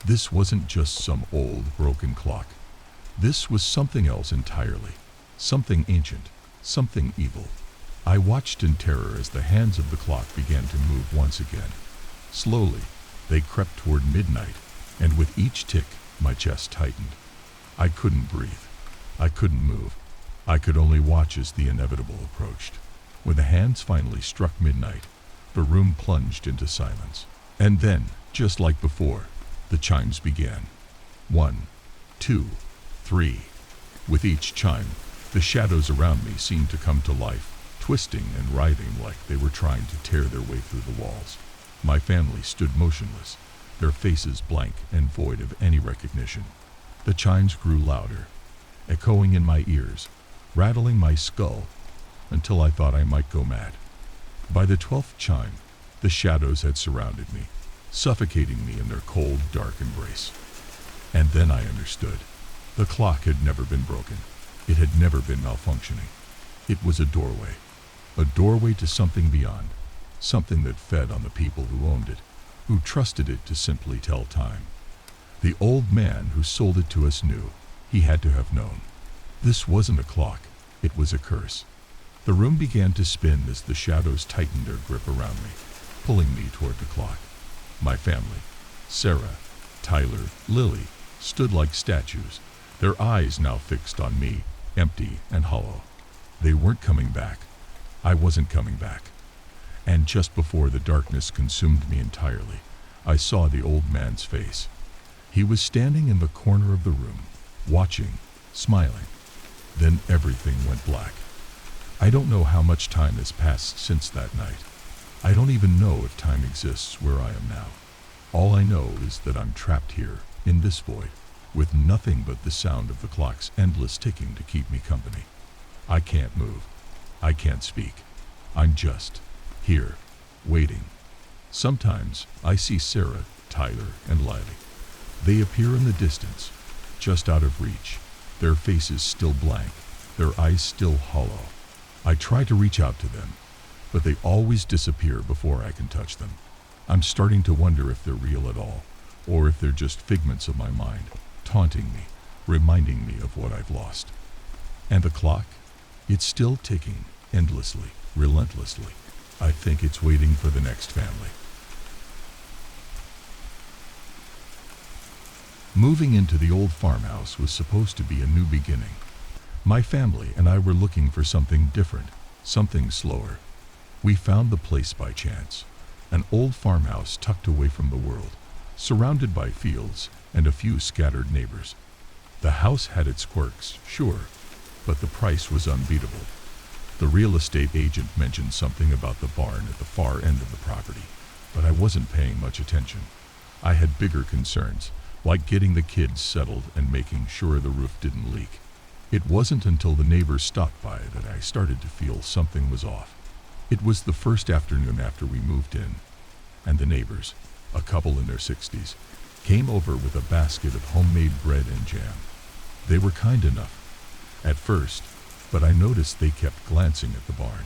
This wasn't just some old, broken clock. This was something else entirely, something ancient, something evil. I watched in terror as the hands of the clock began to move once again. Slowly, they crept toward midnight, and with each tick, my chest tightened. I couldn't breathe. I couldn't move. I could only watch as the inevitable approached. When the hands finally struck midnight, the room plunged into silence. And then, just like before, the chimes began. 1, 2, 3. With each chime, the shadows around me seemed to come to life, twisting and writhing like they were trying to tear their way through the walls. My family stood motionless, their faces blank and void of any recognition. The chimes grew louder, echoing in my ears, rattling my skull, until I thought I might go mad. By the 12th chime, the shadows had surrounded me, suffocating me in their cold, dark embrace. And then I understood. The clock had never been broken. It had never been malfunctioning. It was a doorway to something beyond, something that fed on the people who owned it, who trusted it to simply tell time. The old man who sold it to us knew. He had to have known. This wasn't a clock. It was a curse. The room began to spin as the shadows tightened their grip around me, pulling me toward the clock. My family, Sarah, Tyler, Lily, stood like statues, their eyes now fixed on me, empty and hollow. They weren't coming back. I wasn't coming back. And just before the darkness consumed me entirely, I saw the old man's face. He was standing in the corner of the room, watching, smiling. Then everything went black. I don't know how much time has passed since that night. I don't even know if time exists where I am now. All I know is that I'm trapped here, in this void, with nothing but the sound of the clock's endless ticking to keep me company. I can't move. I can't speak. I'm just here, waiting. Sometimes I see Sarah, Tyler, and Lily. They appear in the distance, just out of reach, their faces still blank, their eyes still hollow. I try to reach out to them, but they always disappear before I can touch them. I'm starting to wonder if they're real at all, or if they're just figments of my mind, taunting me, reminding me of what I've lost. And the clock? It's still ticking, endlessly, relentlessly. I think it's waiting for the next family. Moving into the old farmhouse was supposed to be a new beginning. My family and I were looking for something different, something slower. We found the place by chance, an old farmhouse tucked away from the world, surrounded by fields and a few scattered neighbors. The house had its quirks, sure, but the price was unbeatable. The real estate agent mentioned something about the barn at the far end of the property, but I wasn't paying much attention. I had bigger concerns, like getting the kids settled and making sure the roof didn't leak. It wasn't until the neighbors stopped by that I started to feel something was off. It was the first afternoon after we moved in, and the neighbors, a couple in their 60s, came over with a basket of homemade bread and jam. They were kind enough at first, but I noticed they kept glancing at the barn.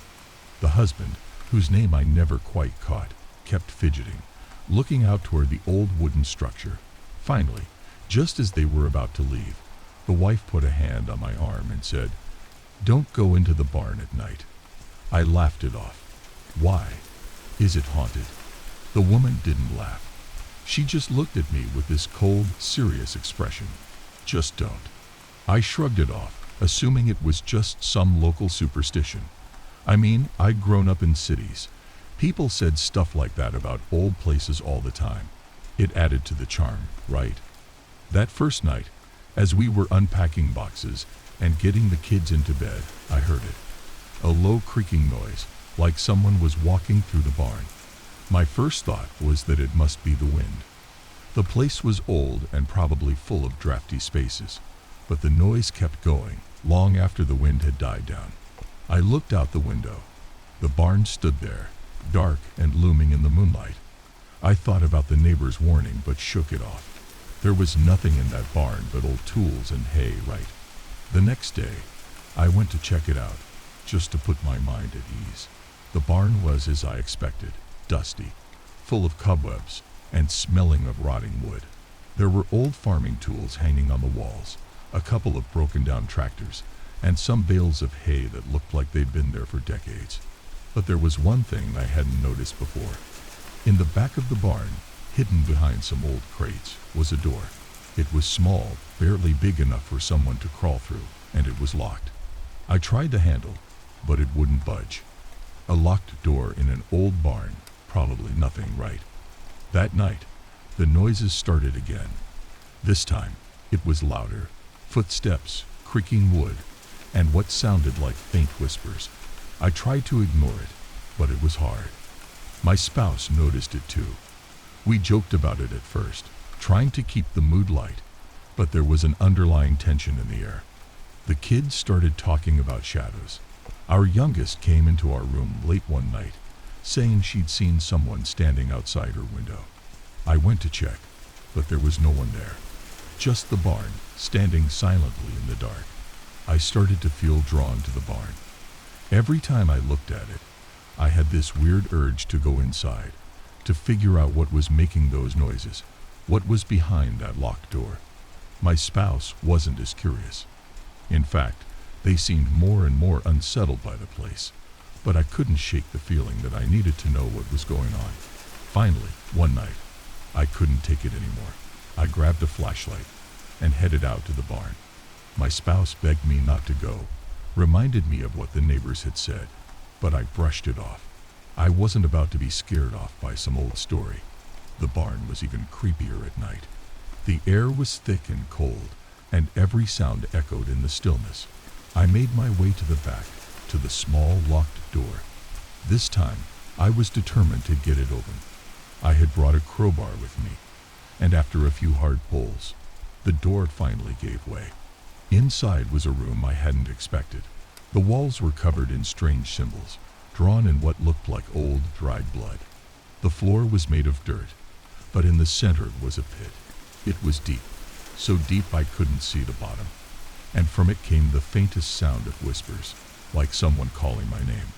The husband, whose name I never quite caught, kept fidgeting, looking out toward the old wooden structure. Finally, just as they were about to leave, the wife put a hand on my arm and said, "Don't go into the barn at night." I laughed it off. Why? Is it haunted? The woman didn't laugh. She just looked at me with this cold, serious expression. Just don't. I shrugged it off, assuming it was just some local superstition. I mean, I'd grown up in cities. People said stuff like that about old places all the time. It added to the charm, right? That first night, as we were unpacking boxes and getting the kids into bed, I heard it. A low creaking noise, like someone was walking through the barn. My first thought was that it must be the wind. The place was old and probably full of drafty spaces, but the noise kept going long after the wind had died down. I looked out the window. The barn stood there, dark and looming in the moonlight. I thought about the neighbor's warning but shook it off. There was nothing in that barn but old tools and hay, right? The next day, I went to check it out, just to put my mind at ease. The barn was as I expected, dusty, full of cobwebs, and smelling of rotting wood. There were old farming tools hanging on the walls, a couple of broken down tractors, and some bales of hay that looked like they'd been there for decades. But there was one thing I hadn't noticed before. In the back of the barn, hidden behind some old crates, was a door. It was small, barely big enough for someone to crawl through, and it was locked. I tried the handle, but it wouldn't budge. A locked door in an old barn, probably nothing right. That night, the noises started again. This time, it was louder. Footsteps, creaking wood, and what sounded like faint whispers. I tried to ignore it, but it was hard. My spouse noticed it too. We joked about it at first, trying to keep the mood light, but there was an underlying tension in the air. The kids started talking about shadows. Our youngest came into our room late one night, saying she'd seen someone standing outside her window. I went to check, but there was no one there. Just the barn, standing silently in the dark. I started to feel drawn to the barn. Every time I looked at it, I had this weird urge to go inside, to figure out what was making those noises, what was behind that locked door. My spouse wasn't as curious. In fact, they seemed more and more unsettled by the place, but I couldn't shake the feeling that I needed to know what was going on. Finally, one night, I couldn't take it anymore. I grabbed a flashlight and headed out to the barn. My spouse begged me not to go, reminded me of what the neighbors had said, but I brushed it off. I wasn't about to be scared off by some old story. The barn was even creepier at night. The air was thick and cold, and every sound echoed in the stillness. I made my way to the back, to the small locked door. This time, I was determined to get it open. I had brought a crowbar with me, and after a few hard pulls, the door finally gave way. Inside was a room I hadn't expected. The walls were covered in strange symbols, drawn in what looked like old, dried blood. The floor was made of dirt, but in the center was a pit. It was deep, so deep I couldn't see the bottom, and from it came the faintest sound of whispers, like someone calling my name.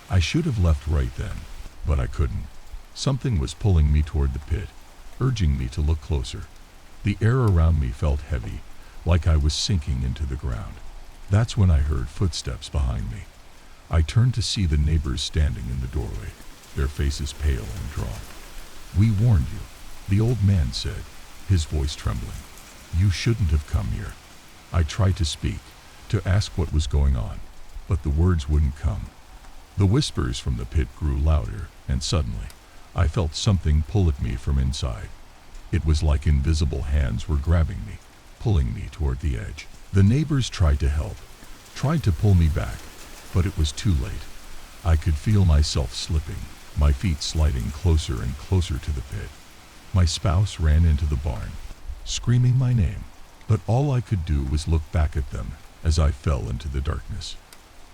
I should have left right then, but I couldn't. Something was pulling me toward the pit, urging me to look closer. The air around me felt heavy, like I was sinking into the ground. That's when I heard footsteps behind me. I turned to see the neighbors standing in the doorway, their faces pale and drawn. "We warned you," the old man said, his voice trembling. "You shouldn't have come here." I tried to speak, to ask what was going on, but the words wouldn't come. The whispers from the pit grew louder, and suddenly, I felt something pull at me from inside. It was like invisible hands were grabbing me, pulling me toward the edge. The neighbors tried to help, tried to pull me back, but it was too late. I could feel myself slipping, my feet sliding closer and closer to the pit. My spouse ran into the barn, screaming my name, but all I could do was look back at them as I fell into the darkness.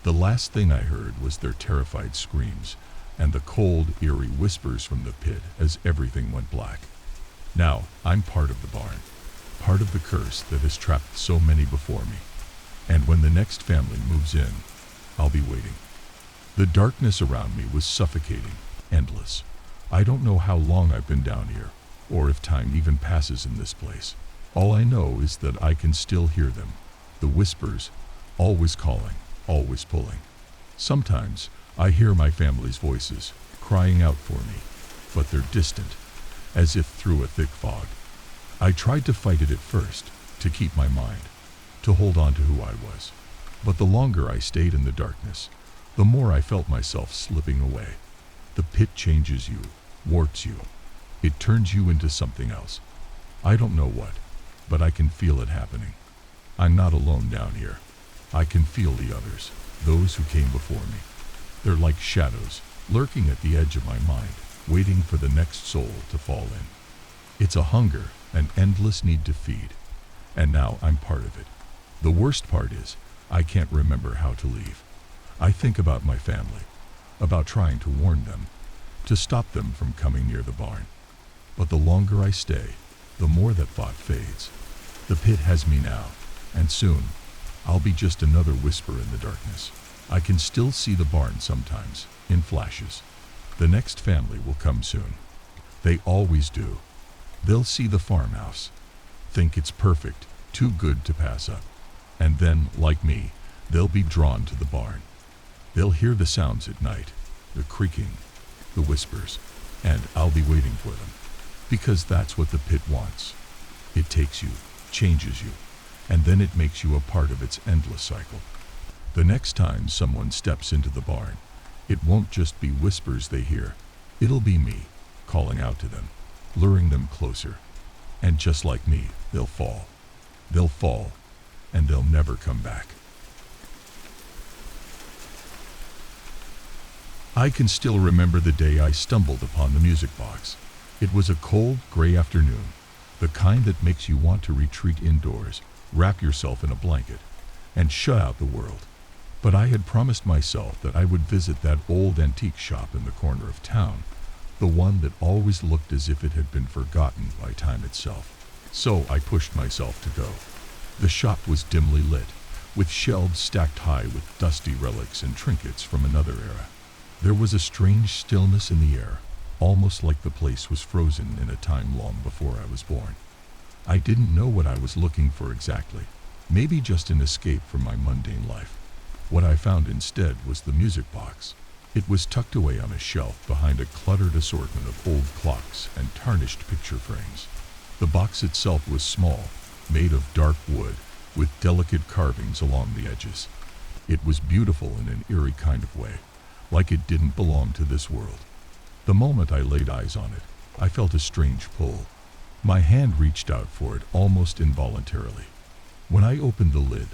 The last thing I heard was their terrified screams and the cold, eerie whispers from the pit as everything went black. Now, I'm part of the barn, part of the curse that has trapped so many before me. And when the next family moves in, I'll be waiting. The darkness around me was suffocating, endless. I don't know how long I've been down here, or if time even passes in this place. All I know is that I can still hear them, the whispers, always calling, always pulling. Sometimes I hear my family's voices, crying out for me, but they're distant, as if through a thick fog. I tried to fight it at first, to keep my mind, to hold on to who I was. But the longer I stayed in the darkness, the more I felt myself slipping away. The pit changes you, warps you. It turns you into something else. I don't know what, but I can feel it happening. I'm not alone down here. I can feel the others, those who came before me. They're like shadows, lurking at the edge of my mind, waiting for the next soul to fall in. It's a hunger, an endless need to feed, and now I'm part of it. The worst part is, I can't remember how to leave. I think about my family, about trying to warn them, to stop them from coming near the barn. But the longer I stay, the more that thought fades. The pit has me now, and soon, I'll be just another whisper in the darkness. I can still see the barn sometimes, in flashes. The next family will come soon. They always do. They'll see the farmhouse, think it's perfect, too good to pass up. And then, like me, they'll be drawn to the barn. They'll hear the sounds at night, the creaking, the whispers, and I'll be waiting for them. Because that's what the pit wants. It takes you, changes you, and then it makes you a part of its endless cycle. The next time someone steps into the barn, it won't just be whispers they hear. It'll be me, calling out to them, luring them closer. And just like me, they'll fall. They'll fall, and they'll never come back. I can still remember the day I stumbled upon the music box. It was a cold, gray afternoon, the kind that makes you want to retreat indoors, wrap yourself in a blanket, and shut out the world. But I had promised myself that I would visit that old antique shop in the corner of town, the one that always looked as if it had been forgotten by time itself. So I pushed myself to go. The shop was dimly lit, with shelves stacked high with dusty relics and trinkets from another era. There was a strange stillness in the air, almost like the place was frozen in a time long before I was born. I didn't know what I was looking for exactly, maybe just an escape from my mundane life. What I found instead was the music box. It was tucked away on a shelf behind a cluttered assortment of old clocks and tarnished picture frames. The box itself was small, made of dark wood, with delicate carvings along the edges. It was beautiful in an eerie kind of way, like it didn't belong to this world. The moment I laid eyes on it, I felt a strange pull. My hand reached out for it almost involuntarily. When I opened the lid,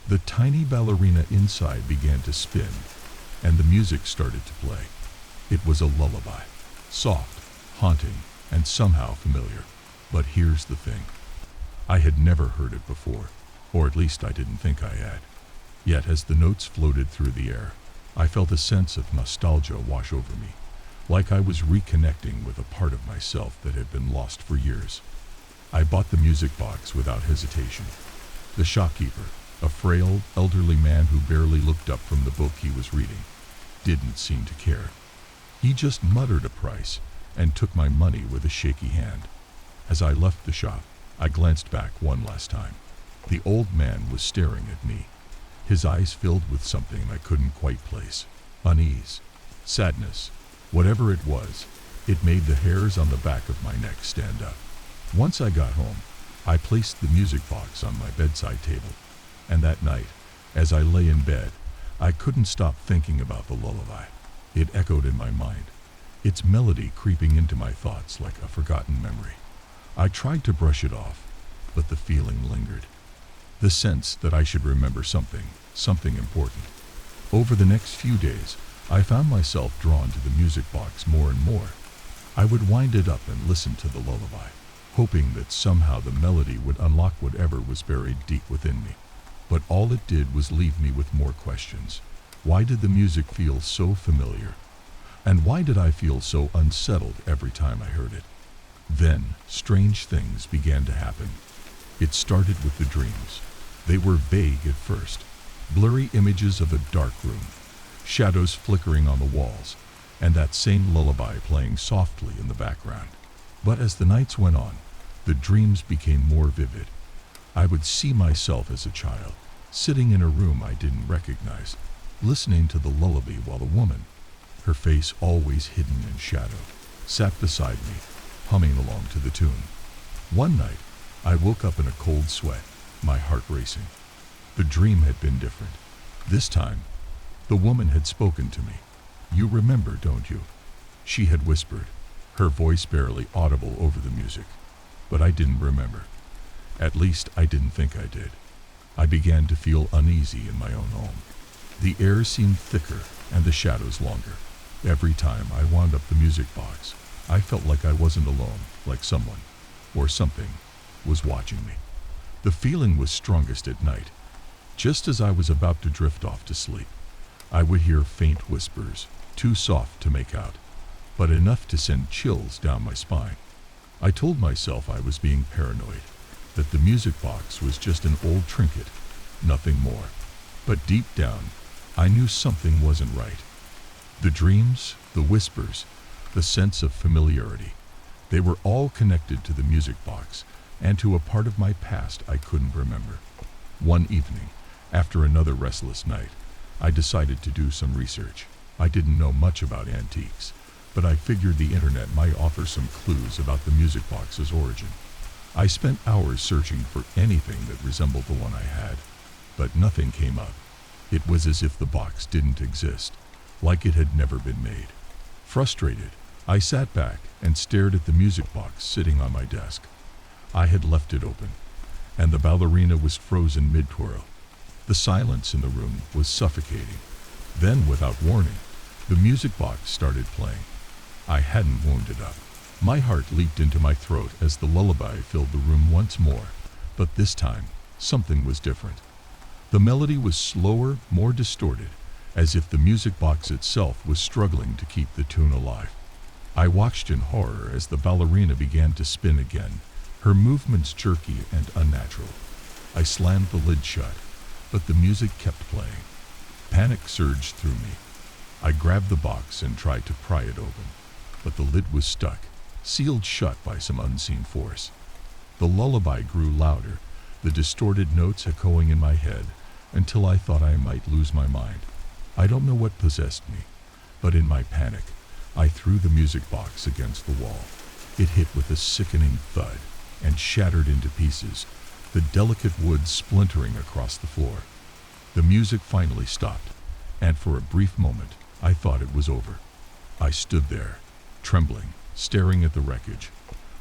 the tiny ballerina inside began to spin, and the music started to play. It was a lullaby, soft, haunting, and somehow familiar. But here's the thing. I had never heard it before, or at least I didn't think I had. Yet as the notes floated through the air, I felt a sense of nostalgia wash over me, like I was reconnecting with a part of myself that had been lost for years. I bought the music box without hesitation. The shopkeeper, a frail, elderly man who barely looked up from the book he was reading, didn't seem to care. He just muttered a price and took my money with a shaky hand. As I left the shop, I glanced back one last time. The old man was staring at me, his eyes filled with something I couldn't quite place. Unease, sadness, whatever it was, it made the hairs on the back of my neck stand up. Once I got home, I placed the music box on my bedside table, and that night, as I lay in bed, I couldn't stop thinking about the lullaby. It echoed in my mind, its melody creeping into my thoughts like a forgotten memory. I tried to brush it off, but the feeling lingered. The sense that I should remember something important. Over the next few days, I found myself drawn to the music box more and more. I would wind it up and listen to the lullaby, hoping that somehow the melody would unlock whatever was buried deep within me. But all it did was leave me with more questions. Why did the music feel so familiar? And why did I feel so unsettled every time I heard it? Then, strange things began to happen. It started with the dreams. They were vague at first, blurry images of a dark room, shadows flickering on the walls, and that same lullaby playing softly in the background. But as the nights went on, the dreams became more vivid. I would see myself as a child, sitting in a room I didn't recognize, listening to the lullaby while a woman, her face always hidden in shadow, sat beside me, humming along to the tune. One night, I woke up in a cold sweat, my heart racing. The dream had been different. This time, the woman had spoken to me. "You remember, don't you?" She had whispered, her voice barely audible over the music. But I didn't remember. At least I didn't think I did. I began to feel uneasy in my own home. The air seemed thicker and the shadows longer. Every time I wound up the music box, I felt like I wasn't alone, like someone, or something, was watching me. The feeling was strongest at night. Just as I was about to drift off to sleep, I would hear faint whispers, too soft to make out, but enough to send chills down my spine. I told myself I was being paranoid, that the music box was just an old trinket, nothing more. But deep down, I knew something wasn't right. The dreams, the whispers, the sense of familiarity, they were all connected to the music box and to a part of my past I couldn't remember. One evening, after another restless night, I decided to do some research. I didn't know much about antiques, but I figured the internet might offer some clues about the music box's origin. I spent hours searching for anything that resembled the one I had, but nothing came up. It was as if the box didn't exist, like it had never been made. Frustrated, I sat back and stared at the music box sitting on my desk. I had left it open, and the ballerina was frozen mid-twirl. The silence in the room was suffocating. Then, without warning, The music box started playing. I hadn't warmed it up. My heart leaped into my throat as the lullaby filled the room once more, but this time, something was different. The melody was slower, more distorted, as if the music box itself was struggling to keep the tune alive. I watched in horror as the ballerina began to spin again, her movements jerky and unnatural. I slammed the lid shut, but the music kept playing. Panic surged through me. I grabbed the box and tried to pry it open, but the lid was stuck, sealed shut by some unseen force. The lullaby grew louder, the distorted notes echoing in my head, until I thought I might lose my mind. I don't know what possessed me, but in my panic, I threw the music box against the wall. It hit with a sickening thud and shattered into pieces, the delicate wood splintering across the floor. The music finally stopped, and for a brief moment, I thought it was over. I stood there, trembling, staring at the wreckage,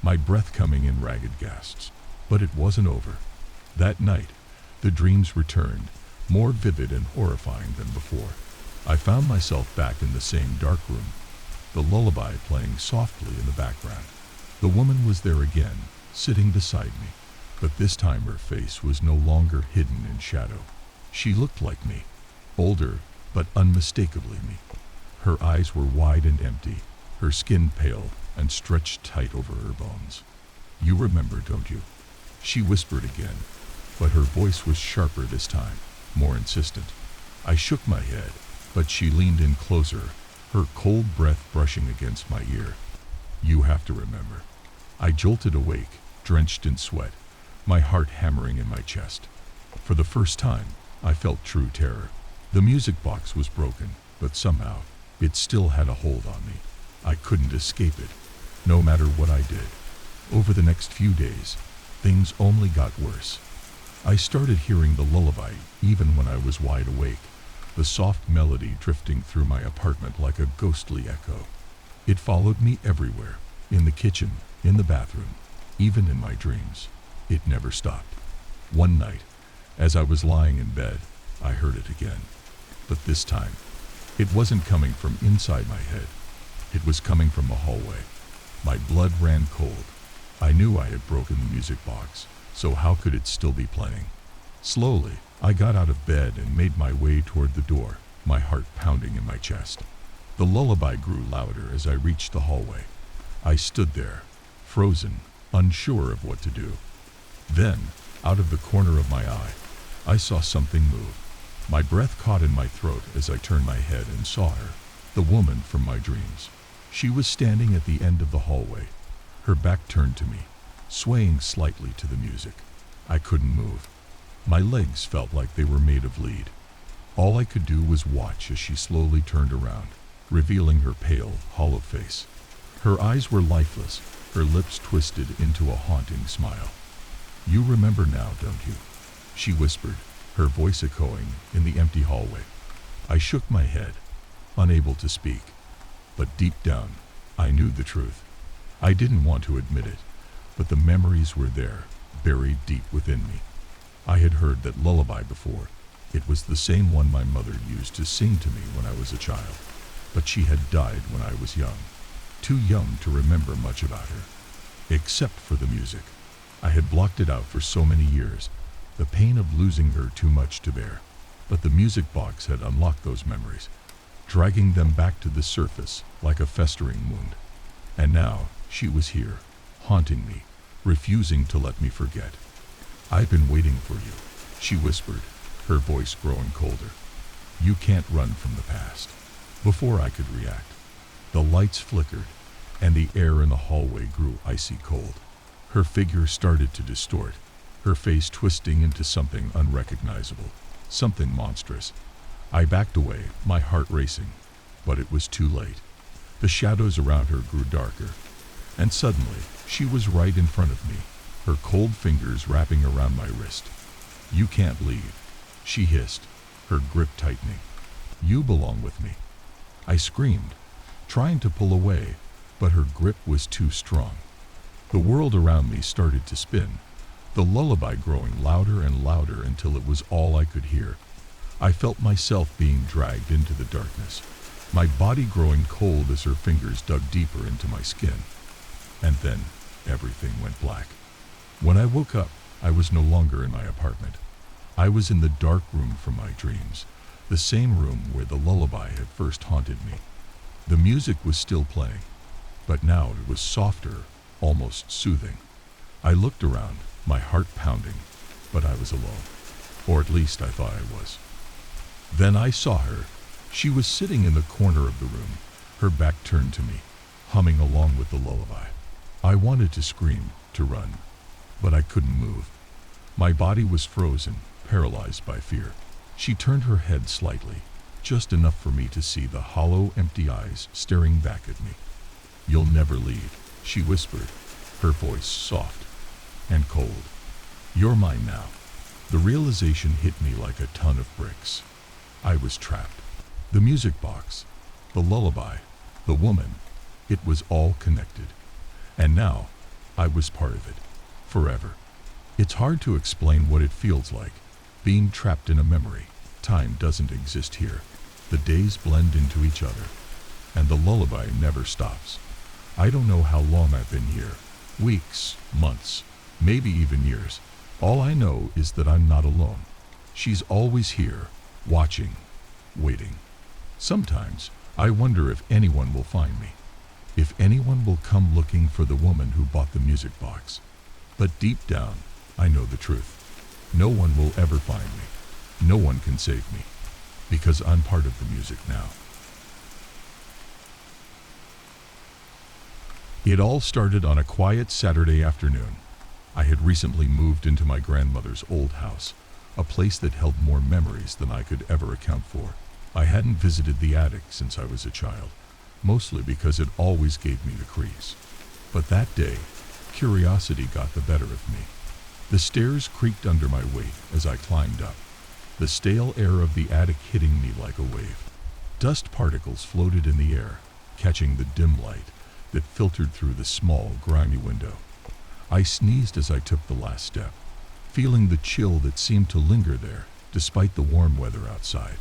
my breath coming in ragged gasps. But it wasn't over. That night, the dreams returned, more vivid and horrifying than before. I found myself back in the same dark room, the lullaby playing softly in the background. The woman was there again, sitting beside me, but this time her face was no longer hidden in shadow. She looked like me, older, but unmistakably me. Her eyes were wide and empty, her skin pale and stretched tight over her bones. "You remember, don't you?" she whispered again, but her voice was sharper this time, more insistent. I shook my head, but she leaned in closer, her cold breath brushing against my ear. "You have to remember." I jolted awake, drenched in sweat, my heart hammering in my chest. For the first time, I felt true terror. The music box was broken, but somehow, it still had a hold on me. I couldn't escape it, no matter what I did. Over the next few days, things only got worse. I started hearing the lullaby even when I was wide awake, the soft melody drifting through my apartment like a ghostly echo. It followed me everywhere, in the kitchen, in the bathroom, even in my dreams. It never stopped. One night, as I was lying in bed, I heard it again. But this time, it wasn't coming from inside my head. It was coming from a hallway. My blood ran cold. I knew I had broken the music box, so how could it still be playing? Slowly, I got out of bed and made my way toward the door, my heart pounding in my chest. The lullaby grew louder as I reached the hallway. I stood there, frozen, unsure of what to do. Then, out of the corner of my eye, I saw something move. My breath caught in my throat as I turned my head and saw her, the woman from my dreams. She was standing at the end of the hallway, her back turned to me, swaying slightly to the music. I couldn't move. My legs felt like they were made of lead. All I could do was watch as she slowly turned around, revealing her pale, hollow face. Her eyes were lifeless, her lips twisted into a haunting smile. "You remember now, don't you?" she whispered, her voice echoing in the empty hallway. I shook my head, unable to speak. But deep down, I knew the truth. I didn't want to admit it, but the memories were there, buried deep within me. I had heard that lullaby before. It was the same one my mother used to sing to me when I was a child. But she had died when I was young, too young to remember much about her. Except for the music. I had blocked it out for so many years, the pain of losing her too much to bear. But the music box had unlocked those memories, dragging them back to the surface like a festering wound. And now she was here, haunting me, refusing to let me forget. "I've been waiting for you," she whispered, her voice growing colder. "You can't run from the past." Before I could react, the lights flickered, and the air in the hallway grew icy cold. Her figure started to distort, her face twisting into something unrecognizable, something monstrous. I backed away, my heart racing, but it was too late. The shadows around her grew darker, and suddenly she was right in front of me, her cold fingers wrapping around my wrist. "You can't leave," she hissed, her grip tightening. "You belong with me." I screamed, trying to pull away, but her grip was too strong. The world around me started to spin, the lullaby growing louder and louder until it was all I could hear. I felt myself being dragged into the darkness, my body growing cold as her fingers dug deeper into my skin. And then everything went black. When I woke up, I was no longer in my apartment. I was in the dark room from my dreams, the same room where the lullaby had first haunted me. The music was still playing, but now it was softer, almost soothing. I looked around, my heart pounding, but I was alone. Or at least I thought I was. Then I saw her. She was sitting in the corner of the room, her back turned to me, humming along with the lullaby. I wanted to scream, to run, but I couldn't move. My body was frozen, paralyzed by fear. She turned her head slightly, just enough for me to see the hollow, empty eyes staring back at me. "You'll never leave," she whispered, her voice soft and cold. "You're mine now." The realization hit me like a ton of bricks. I was trapped. The music box, the lullaby, the woman, it was all connected. And now, I was part of it, forever. It's hard to explain what it feels like, being trapped in a memory. Time doesn't exist here. The days blend into each other, and the lullaby never stops. I don't know how long I've been here. Weeks, months, maybe even years. All I know is that I'm not alone. She's always here, watching, waiting. Sometimes, I wonder if anyone will find me. If anyone will come looking for the woman who bought the music box. But deep down, I know the truth. No one will ever find me. No one can save me. Because I'm part of the music now. It all started on a quiet Saturday afternoon. I had recently moved into my grandmother's old house, a place that held more memories than I could ever account for. I hadn't visited the attic since I was a child, mostly because it always gave me the creeps. But that day, curiosity got the better of me. The stairs creaked under my weight as I climbed up, the stale air of the attic hitting me like a wave. Dust particles floated in the air, catching the dim light that filtered through the small, grimy window. I sneezed as I took the last step, feeling the chill that seemed to linger there despite the warm weather outside.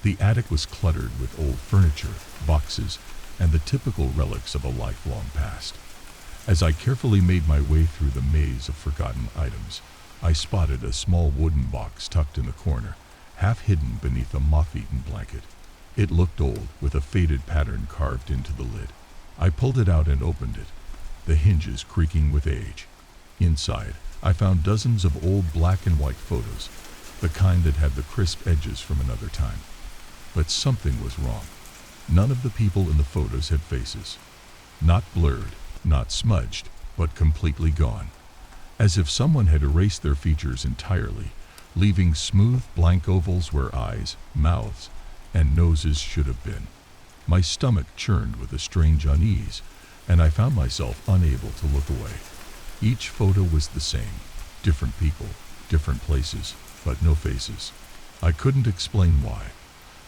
The attic was cluttered with old furniture, boxes, and the typical relics of a lifelong past. As I carefully made my way through the maze of forgotten items, I spotted a small wooden box tucked in the corner, half hidden beneath a moth-eaten blanket. It looked old, with a faded pattern carved into the lid. I pulled it out and opened it, the hinges creaking with age. Inside, I found dozens of old black and white photos, the kind that had the crisp edges from another time. But something was wrong. None of the people in the photos had faces. Not blurred, not smudged, but completely gone. As if someone had erased their features entirely, leaving smooth, blank ovals where eyes, mouths, and noses should have been. My stomach churned with a strange unease, and I found myself unable to look away. Each photo was the same. Different people, different places, but no faces. I couldn't explain why,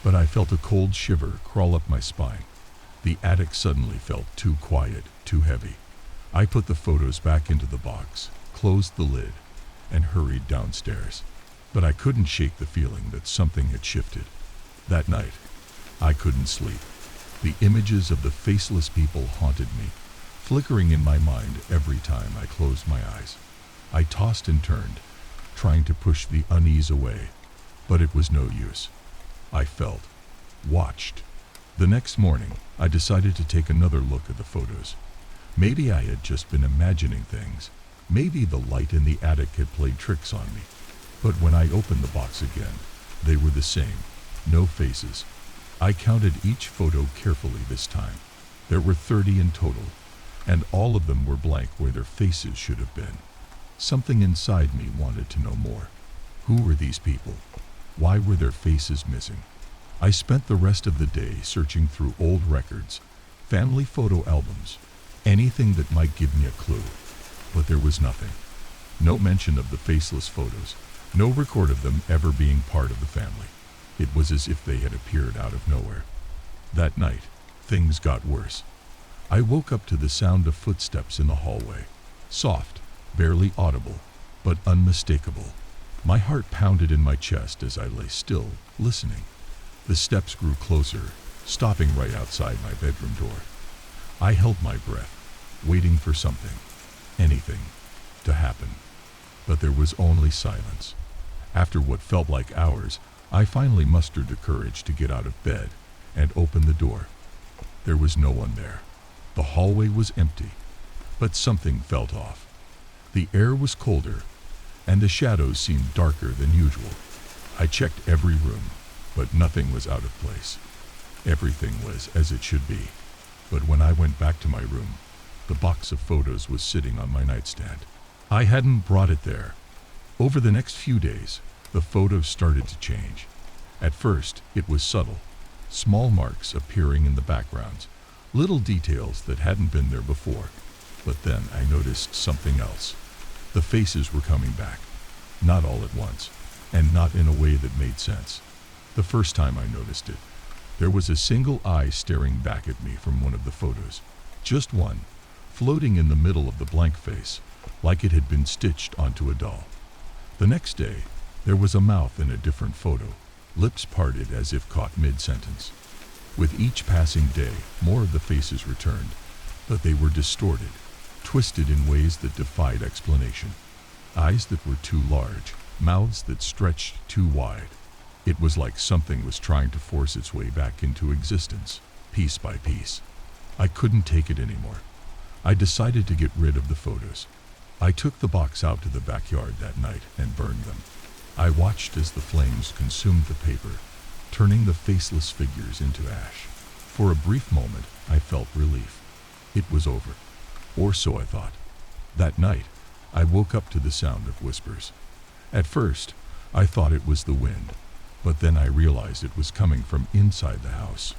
but I felt a cold shiver crawl up my spine. The attic suddenly felt too quiet, too heavy. I put the photos back into the box, closed the lid, and hurried downstairs. But I couldn't shake the feeling that something had shifted. That night, I couldn't sleep. The images of the faceless people haunted me, flickering in my mind every time I closed my eyes. I tossed and turned, trying to push the unease away, but it was no use. I felt watched. The next morning, I decided to take another look at the photos. Maybe I had just been imagining things. Maybe the light in the attic had played tricks on me. But when I opened the box again, they were the same. No faces. I counted each photo carefully this time. There were 30 in total, and all of them were blank where their faces should have been. Something inside me wanted to know more. Who were these people? Why were their faces missing? I spent the rest of the day searching through old records, family photo albums, anything that might give me a clue. But there was nothing. No mention of the faceless photos, no record of them ever being part of the family. It was as if they had appeared out of nowhere. That night, things got worse. I woke up to the sound of footsteps in the hallway. Soft, barely audible, but unmistakable. My heart pounded in my chest as I lay still, listening. The steps grew closer, stopping right outside my bedroom door. I held my breath, waiting for something, anything, to happen. But there was only silence. After what felt like hours, I finally mustered the courage to get out of bed and open the door. There was no one there. The hallway was empty, but something felt off. The air was colder, and the shadows seemed darker than usual. I checked every room, but nothing was out of place. Everything was as it should be. But when I went back to my room, the box of photos was sitting on my nightstand. I hadn't brought it there. Over the next few days, the photos started to change. At first, it was subtle, small marks appearing in the backgrounds, little details that hadn't been there before. But then I noticed something else. The faces were coming back, not all at once, and not in a way that made sense. The first time I noticed it, there was a single eye staring back at me from one of the photos. Just one, floating in the middle of the blank face, like it had been stitched onto a doll. The next day, there was a mouth in a different photo, lips parted as if caught mid-sentence. With each passing day, more of the faces returned, but they were distorted, twisted in ways that defied explanation. Eyes that were too large, mouths that stretched too wide. It was like something was trying to force its way back into existence, piece by piece. I couldn't take it anymore. I decided to get rid of the photos. I took the box out to the backyard that night and burned them. I watched as the flames consumed the paper, turning the faceless figures into ash. For a brief moment, I felt relief. It was over. Or so I thought. That night, I woke up to the sound of whispers. At first, I thought it was the wind, but then I realized it was coming from inside the house.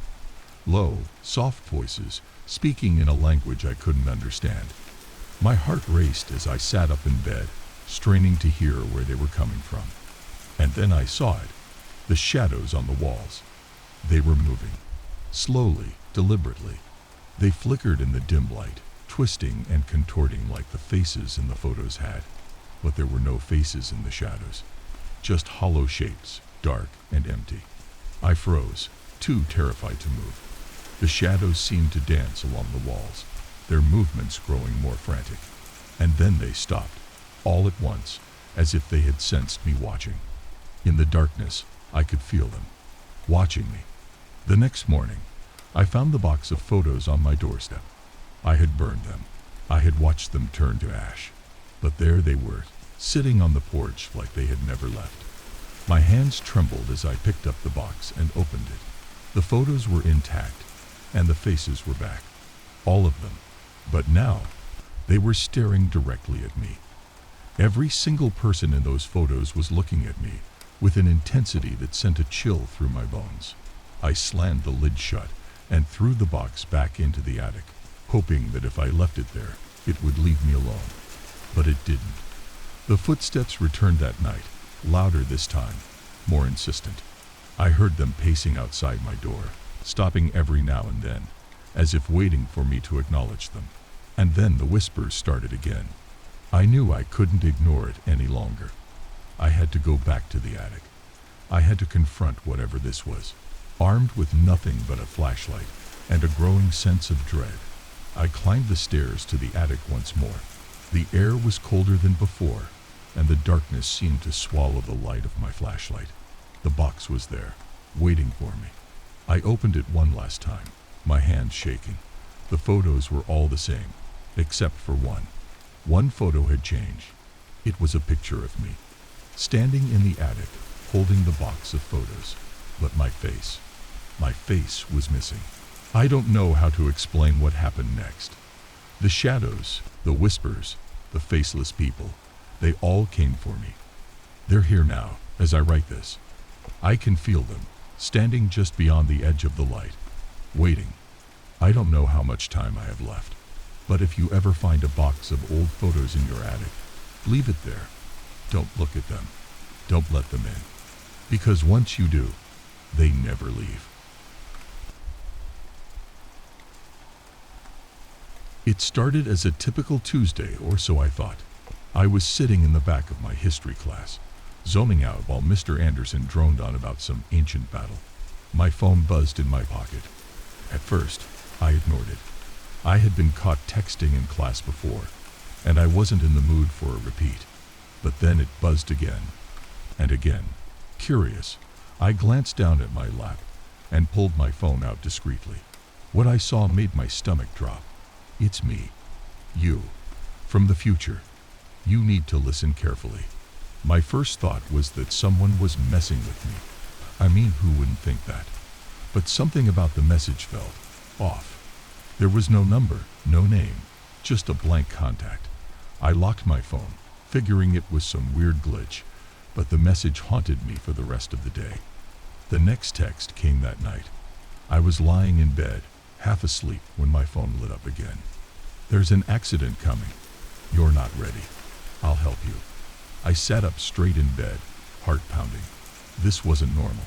Low, soft voices, speaking in a language I couldn't understand. My heart raced as I sat up in bed, straining to hear where they were coming from. And then I saw it, the shadows on the walls. They were moving, slowly, deliberately. They flickered in the dim light, twisting and contorting like the faces in the photos had. But there were no faces in the shadows, just hollow shapes, dark and empty. I froze, too terrified to move. The shadows seemed to dance along the walls, their movements growing more frantic. And then they stopped, all at once, as if they had sensed me watching. In the darkness, I could feel them, watching me. The next morning, I found the box of photos on my doorstep. I had burned them. I had watched them turn to ash. But there they were, sitting on the porch like they had never left. My hands trembled as I picked up the box and opened it. The photos were intact, and the faces were back. All of them. But now, they were staring directly at me. Every single person in those photos was looking at me with an intensity that sent a chill through my bones. I slammed the lid shut and threw the box back into the attic, hoping that if I left it there, it would leave me alone. But it didn't. The footsteps returned that night, louder this time, more insistent. I heard them pacing outside my door, stopping every now and then, as if waiting for me to acknowledge them. And then the whispers started again. I knew I couldn't ignore it any longer. I had to go back to the attic. I had to confront whatever this was. Armed with nothing but a flashlight and a growing sense of dread, I climbed the stairs to the attic once more. The air was colder than before, and the darkness seemed to swallow the light of my flashlight. The box was there, waiting for me. I opened it one last time, my hands shaking. The photos were all the same, except for one. One photo had changed. It was a picture of me, standing in the attic, holding the box of photos. But my face was missing. I don't know how to explain what happened next. The shadows, the whispers, the faceless people, they all came for me. They're here now, as I write this. I can feel them, standing just beyond the edge of the light, waiting. I don't know how much time I have left, but if you ever find a box of old photos in your attic, leave it there. Don't look at them. Don't let them in. Because once you do, they never leave. It started as a typical Tuesday, or so I thought. I was sitting in the back of my history class, zoning out while Mr. Anderson droned on about some ancient battle. My phone buzzed in my pocket. At first, I ignored it. I had been caught texting in class before, and I wasn't in the mood for a repeat. But then it buzzed again, and again. Curious, I glanced down at my lap and pulled my phone out discreetly. What I saw made my stomach drop. It's me. You. From the future. You need to listen carefully. My first thought was that someone was messing with me. I mean, who wouldn't think that? But something about the message felt off. There was no number, no name, just a blank contact. I locked my phone, figuring it was some weird glitch, but the message haunted me for the rest of the day. The next text came that night. I was lying in bed, half asleep, when my phone lit up again. There's an accident coming. You're not ready. I'll help you. I sat up straight in bed, heart pounding. This wasn't normal.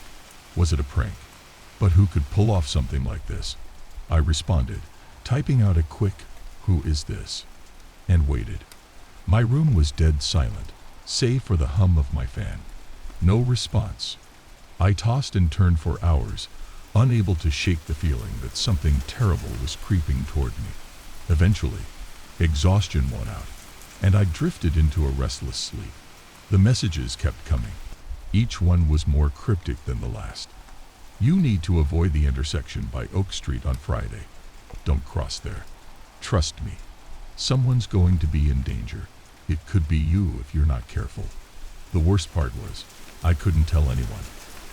Was it a prank? But who could pull off something like this? I responded, typing out a quick, "Who is this?" and waited. My room was dead silent, save for the hum of my fan. No response. I tossed and turned for hours, unable to shake the feeling that something terrible was creeping toward me. Eventually, exhaustion won out, and I drifted into a restless sleep. The messages kept coming. Each one was more cryptic than the last. You need to avoid the intersection by Oak Street on Friday. Don't cross there. Trust me. Someone's going to be in danger. It could be you if you're not careful. The worst part was, I couldn't tell anyone.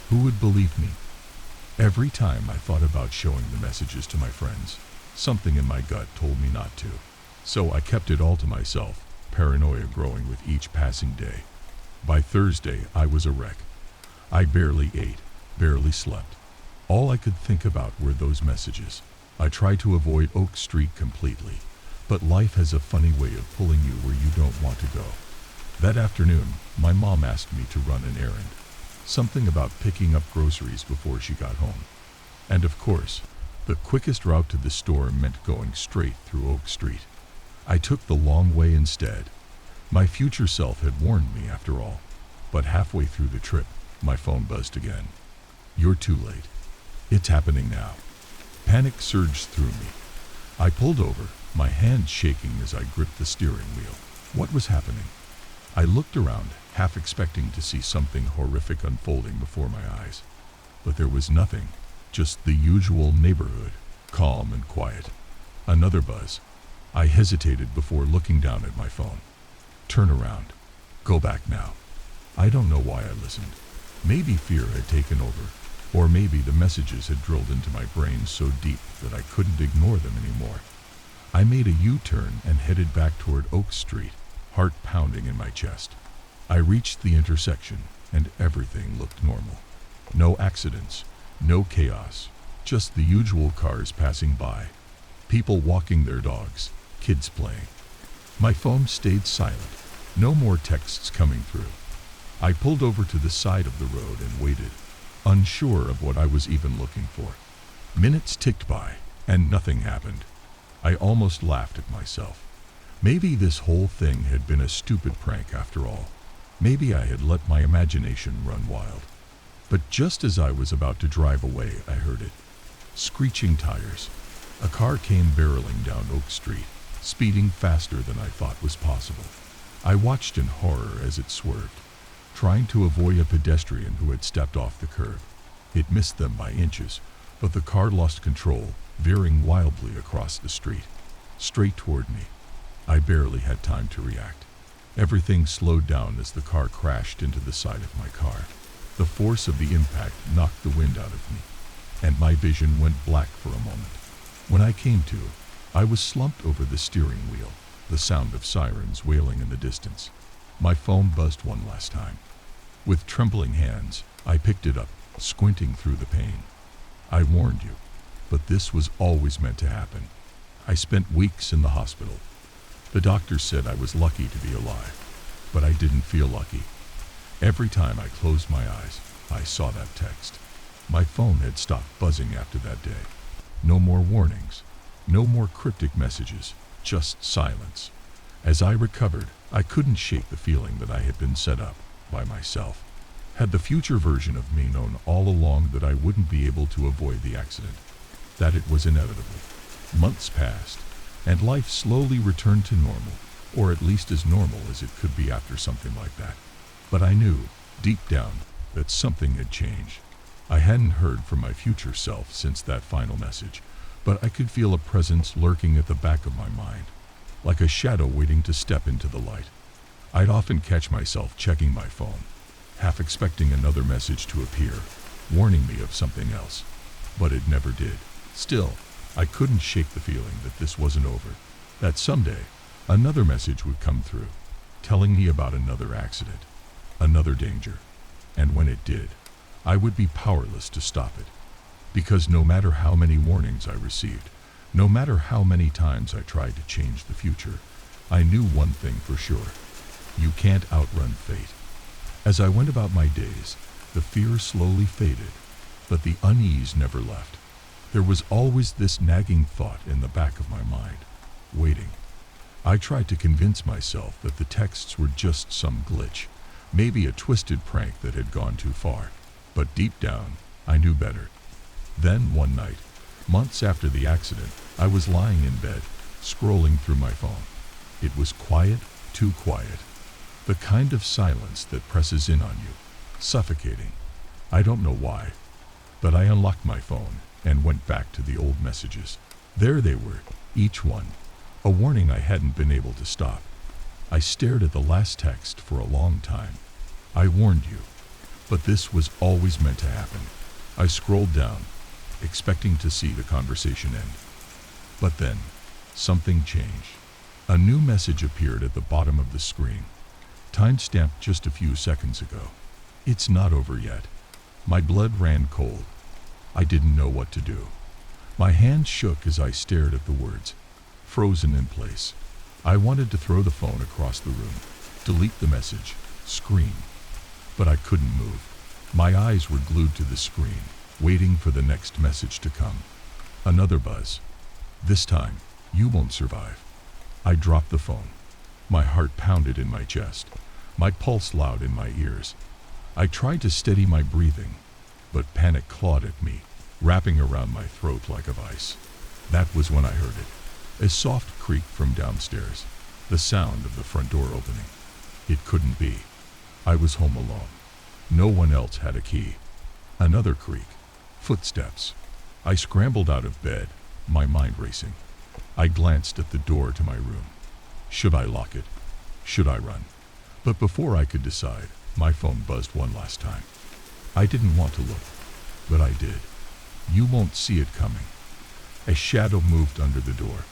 Who would believe me? Every time I thought about showing the messages to my friends, something in my gut told me not to. So I kept it all to myself, paranoia growing with each passing day. By Thursday, I was a wreck. I barely ate, barely slept. All I could think about were those messages. I tried to avoid Oak Street completely, but life has a funny way of pulling you where you don't want to go. That afternoon, my mom asked me to run an errand. Something about picking up groceries before she got home. And of course, the quickest route to the store meant going straight through Oak Street. I took the long way instead. My future self had warned me after all, but halfway through the trip, my phone buzzed again. You're too late. It's happening now. Panic surged through me. I pulled over, my hands shaking as I gripped the steering wheel. What was happening? I looked around, half expecting to see something horrific unfolding before my eyes. But there was nothing, just the usual neighborhood, calm and quiet. Another buzz. I hesitated before looking down at my phone. Turn around. Go back now. I don't know why I listened. Maybe fear had taken over, or maybe the messages had drilled into my brain so deep that I couldn't ignore them anymore. I made a U-turn and headed back toward Oak Street, heart pounding in my chest. I reached the intersection, and everything looked normal. No accidents, no chaos, just the usual cars passing by, people walking their dogs, kids playing. My phone stayed silent, no more texts coming through. I pulled over to the side of the road and waited, unsure of what I was even looking for. Minutes ticked by, and nothing happened. I almost laughed at myself. Maybe this whole thing had been a stupid prank after all. Maybe I had let my imagination run wild. But just as I was about to drive away, I heard it. Screeching tires. A car came barreling down Oak Street, speeding faster than I thought was possible. I watched in horror as it swerved, trying to avoid a pedestrian who had stepped off the curb. It missed them by inches, but the car lost control, veering wildly across the street, straight toward me. I barely had time to react. Everything slowed down as the car crashed into the side of my car. The force of the impact knocked the wind out of me, and my vision went black for a moment. When I came to, I was slumped over the steering wheel, the sound of sirens wailing in the distance. My phone buzzed one last time. With trembling hands, I picked it up, squinting through the pain. I warned you, but this was always meant to happen. I spent weeks in the hospital. The doctor said I was lucky to be alive, but I didn't feel lucky. Every time I closed my eyes, I saw that text. My phone had stopped buzzing after that day. No more warnings, no more cryptic messages, just silence. As I recovered, I couldn't shake the feeling that I had been set up by myself. Had the future version of me known all along that I wouldn't be able to avoid the accident? that it was inevitable. Months passed, and life slowly returned to normal, or at least as normal as it could be after something like that. But I knew, deep down, that something had changed. I hadn't heard from my future self since that final message, but I could feel a presence lurking at the back of my mind, like a shadow waiting to step into the light. I'd often catch myself checking my phone, half expecting another message to appear, warning me of something else. But it never did. Still, I couldn't shake the feeling that this wasn't over, that someday another message would come through, telling me about another accident, another danger. And when it did, I would be powerless to stop it. Because no matter how many warnings I received, no matter how many times I tried to change the future, I knew one thing for sure. You can't outrun fate. As I went about my days, the fear slowly faded, but the unease never left. There was always this nagging thought in the back of my mind, waiting. I tried to convince myself that the texts were just some glitch, maybe a twisted prank that had gone too far. But deep down, I knew better. Then one night, months after the accident, I was lying in bed, scrolling through my phone. It was quiet, too quiet. The kind of silence that presses in on you, suffocating. I don't know why, but I unlocked my phone and went back to the old messages. There they were, each one, a warning I hadn't been able to stop. I stared at the last text for a long time. I warned you, but this was always meant to happen. I scrolled down, expecting to see the conversation end. But then, something changed. A new message appeared at the bottom of the screen, time-stamped just a few seconds ago. It's not over yet. My blood ran cold. I didn't know what to do. My hands shook as I stared at the words, frozen in place. I wanted to throw the phone across the room, delete the message, scream. But I couldn't move. My eyes were glued to the screen, waiting for the next message to come. Another buzz. This time, you won't survive. I dropped the phone. My heart pounded in my chest, my pulse loud in my ears. I tried to steady my breathing, but panic clawed at me, wrapping around my throat like a vice. That was when I heard it, a soft creak from downstairs, the sound of the front door opening. It couldn't be. I was home alone. No one else had a key. Another creak. Footsteps. I scrambled out of bed, my mind racing. I glanced at the door to my room. Should I lock it? Should I run? But before I could decide, my phone buzzed one last time. I didn't want to look, but I did. You won't see it coming. A shadow moved under the door.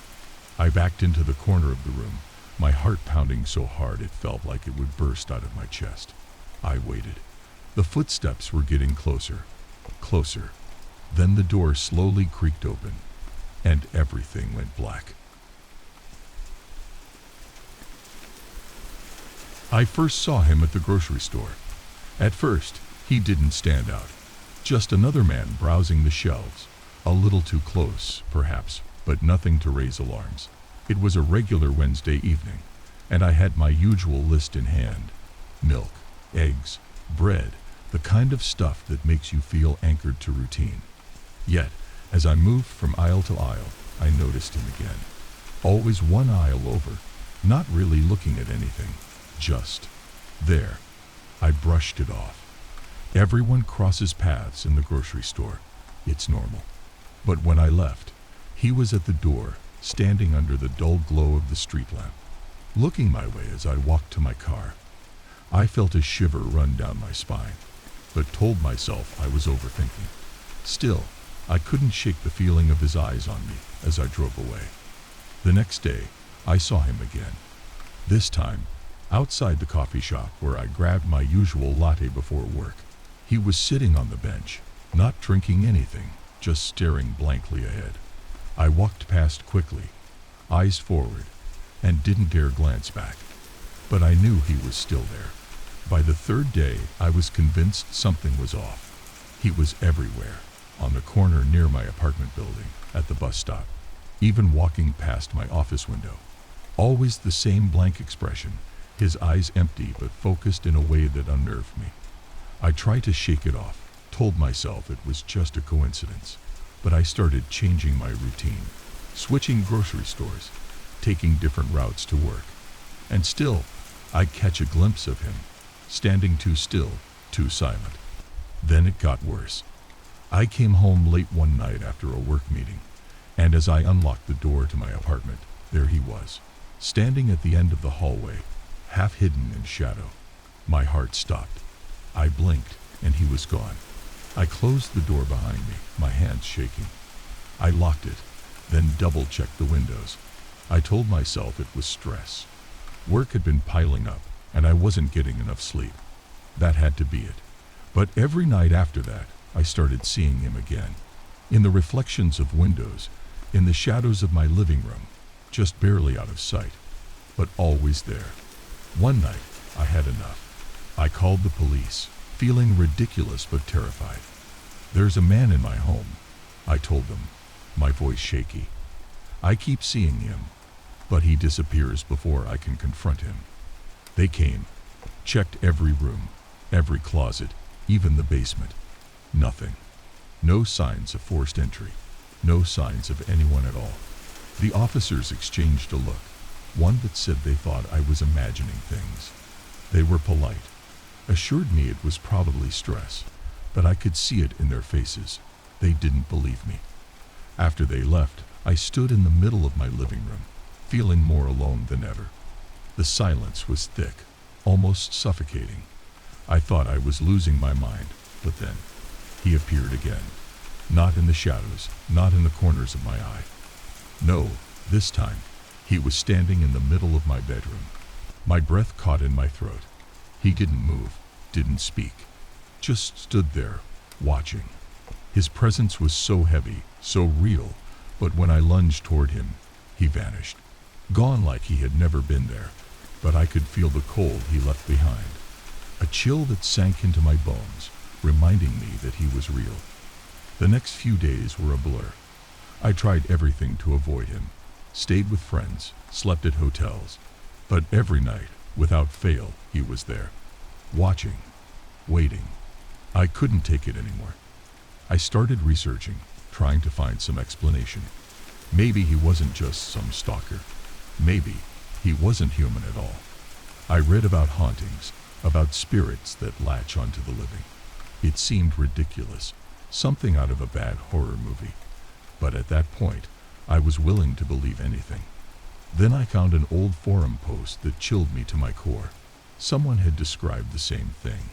I backed into the corner of the room, my heart pounding so hard it felt like it would burst out of my chest. I waited. The footsteps were getting closer, closer. Then the door slowly creaked open, and everything went black. I first saw him at the grocery store. At first, he didn't stand out. Just another man browsing the shelves. A little too close, perhaps, but nothing to raise alarms. It was a regular Wednesday evening, and I had my usual list in hand. Milk, eggs, bread, the kind of stuff that makes you feel anchored to routine. Yet, as I moved from aisle to aisle, I noticed him again. Always one aisle over, not really looking at anything, just there. I brushed it off. Everyone crosses paths in the grocery store. It's normal. But when I left, he was at the door, standing under the dull glow of the street lamp, looking my way as I walked to my car. I felt a shiver run down my spine, but told myself I was overthinking. Still, I couldn't shake the feeling of his eyes on me as I drove away. The next day, I saw him again. This time, outside the coffee shop where I grabbed my usual latte before work. He was sitting on the bench, not drinking anything, just staring blankly ahead. I walked past quickly, eyes forward, and didn't dare glance back. But I knew he was still there. By the third day, I was convinced something was off. He was everywhere, on the corner near my apartment building, at the bus stop, even walking past my office window. Always the same blank expression, his eyes empty but focused in a way that unnerved me. I tried to shake it off, told myself it was just a coincidence. but I started changing my routine, switching grocery stores, taking different routes to work. And still, I'd catch a glimpse of him, standing too still, too silent. Then it got worse. I came home late one night after a work meeting, and as I unlocked the door to my apartment, there he was, standing at the end of the hallway, half hidden in shadow. My heart stopped. I blinked, and he was gone. I closed the door behind me, my hands shaking. I locked it, then double-checked the windows. I told myself it was stress. Work had been piling up, and I wasn't getting enough sleep. That had to be it. But every night after that, I started seeing him again. In the reflections of windows, in the shadows of my living room, just barely out of sight, but always there. One night, I had enough. I called the police, feeling ridiculous but terrified. "There's a man in my home," I told them, my voice shaky. "I keep seeing him, but he disappears before I can confront him." They came, checked every room, every closet, even the basement. Nothing. No signs of forced entry. No signs of anyone at all. The officers exchanged a look, one that said they thought I was imagining things. They were polite, assured me it was probably stress, but I could see it in their faces. They didn't believe me. After they left, I stood in the middle of my living room, feeling more alone than ever. The silence was thick, almost suffocating. I thought I was losing my mind, but then he appeared again. Not in the shadows, not in the corners of my eye. No, this time, he was standing in the middle of my bedroom. My breath caught in my throat. He didn't move, didn't speak, just stood there, watching. His presence was so heavy, so real, but when I lunged toward him, he vanished. Gone like he had never been there, but I could feel the cold he left behind. A chill that sank into my bones, reminding me that he was real. The next few days were a blur. I tried everything to avoid him, stayed with friends, slept at hotels, but every night, without fail, he was there, watching, waiting. I couldn't take it anymore. I started researching, trying to find some explanation. Maybe he wasn't just some stalker. Maybe he wasn't human at all. I read about hauntings, about spirits that latch onto the living. It seemed ridiculous, something out of a bad horror movie. But at that point, I was willing to believe anything. Then I found an old forum post that chilled me to my core. Someone had described the same thing.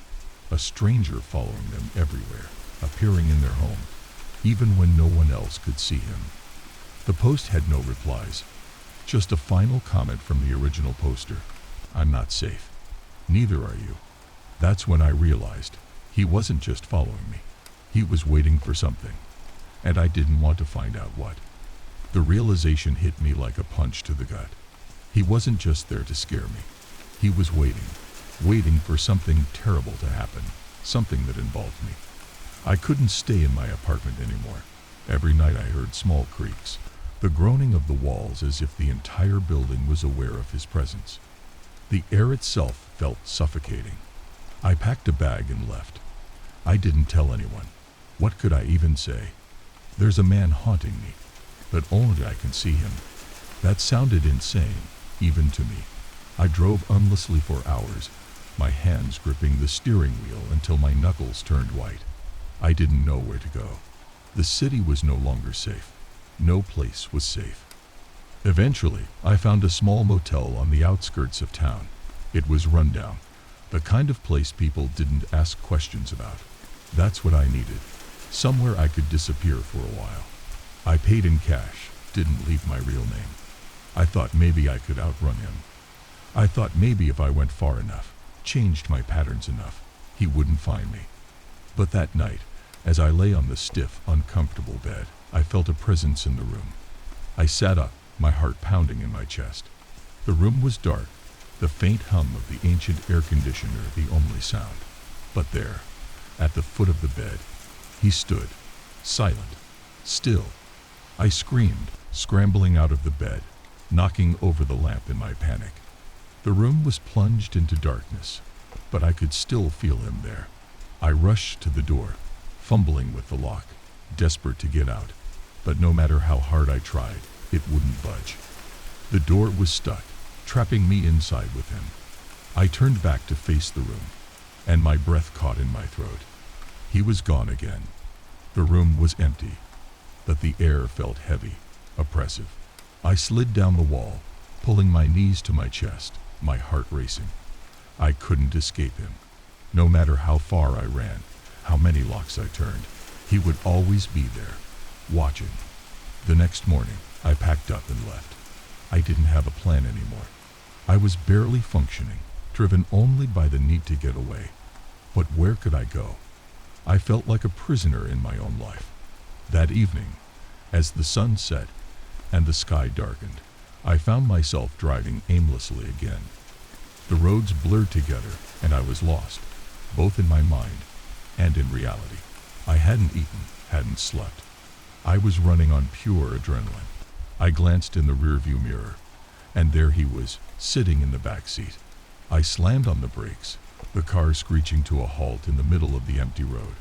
A stranger following them everywhere, appearing in their home, even when no one else could see him. The post had no replies, just a final comment from the original poster. "I'm not safe. Neither are you." That's when I realized he wasn't just following me. He was waiting for something, and I didn't want to find out what. The realization hit me like a punch to the gut. He wasn't just there to scare me. He was waiting for something terrible to happen, something that involved me. I couldn't stay in my apartment anymore. Every night I heard small creaks, the groaning of the walls as if the entire building was aware of his presence. The air itself felt suffocating. I packed a bag and left. I didn't tell anyone. What could I even say? "There's a man haunting me, but only I can see him." That sounded insane, even to me. I drove endlessly for hours, my hands gripping the steering wheel until my knuckles turned white. I didn't know where to go. The city was no longer safe. No place was safe. Eventually, I found a small motel on the outskirts of town. It was rundown, the kind of place people didn't ask questions about. That's what I needed. Somewhere I could disappear for a while. I paid in cash, didn't leave my real name. I thought maybe I could outrun him. I thought maybe if I went far enough, changed my patterns enough, he wouldn't find me. But that night, as I lay on the stiff, uncomfortable bed, I felt a presence in the room. I sat up, my heart pounding in my chest. The room was dark, the faint hum of the ancient air conditioner the only sound. But there, at the foot of the bed, he stood, silent, still. I screamed, scrambling out of the bed, knocking over the lamp in my panic. The room was plunged into darkness, but I could still feel him there. I rushed to the door, fumbling with the lock. desperate to get out, but no matter how hard I tried, it wouldn't budge. The door was stuck, trapping me inside with him. I turned back to face the room, and my breath caught in my throat. He was gone again. The room was empty, but the air felt heavy, oppressive. I slid down the wall, pulling my knees to my chest, my heart racing. I couldn't escape him. No matter how far I ran, how many locks I turned, he would always be there, watching. The next morning, I packed up and left. I didn't have a plan anymore. I was barely functioning, driven only by the need to get away. But where could I go? I felt like a prisoner in my own life. That evening, as the sun set and the sky darkened, I found myself driving aimlessly again. The roads blurred together and I was lost, both in my mind and in reality. I hadn't eaten, hadn't slept. I was running on pure adrenaline. I glanced in the rearview mirror, and there he was, sitting in the back seat. I slammed on the brakes, the car screeching to a halt in the middle of the empty road.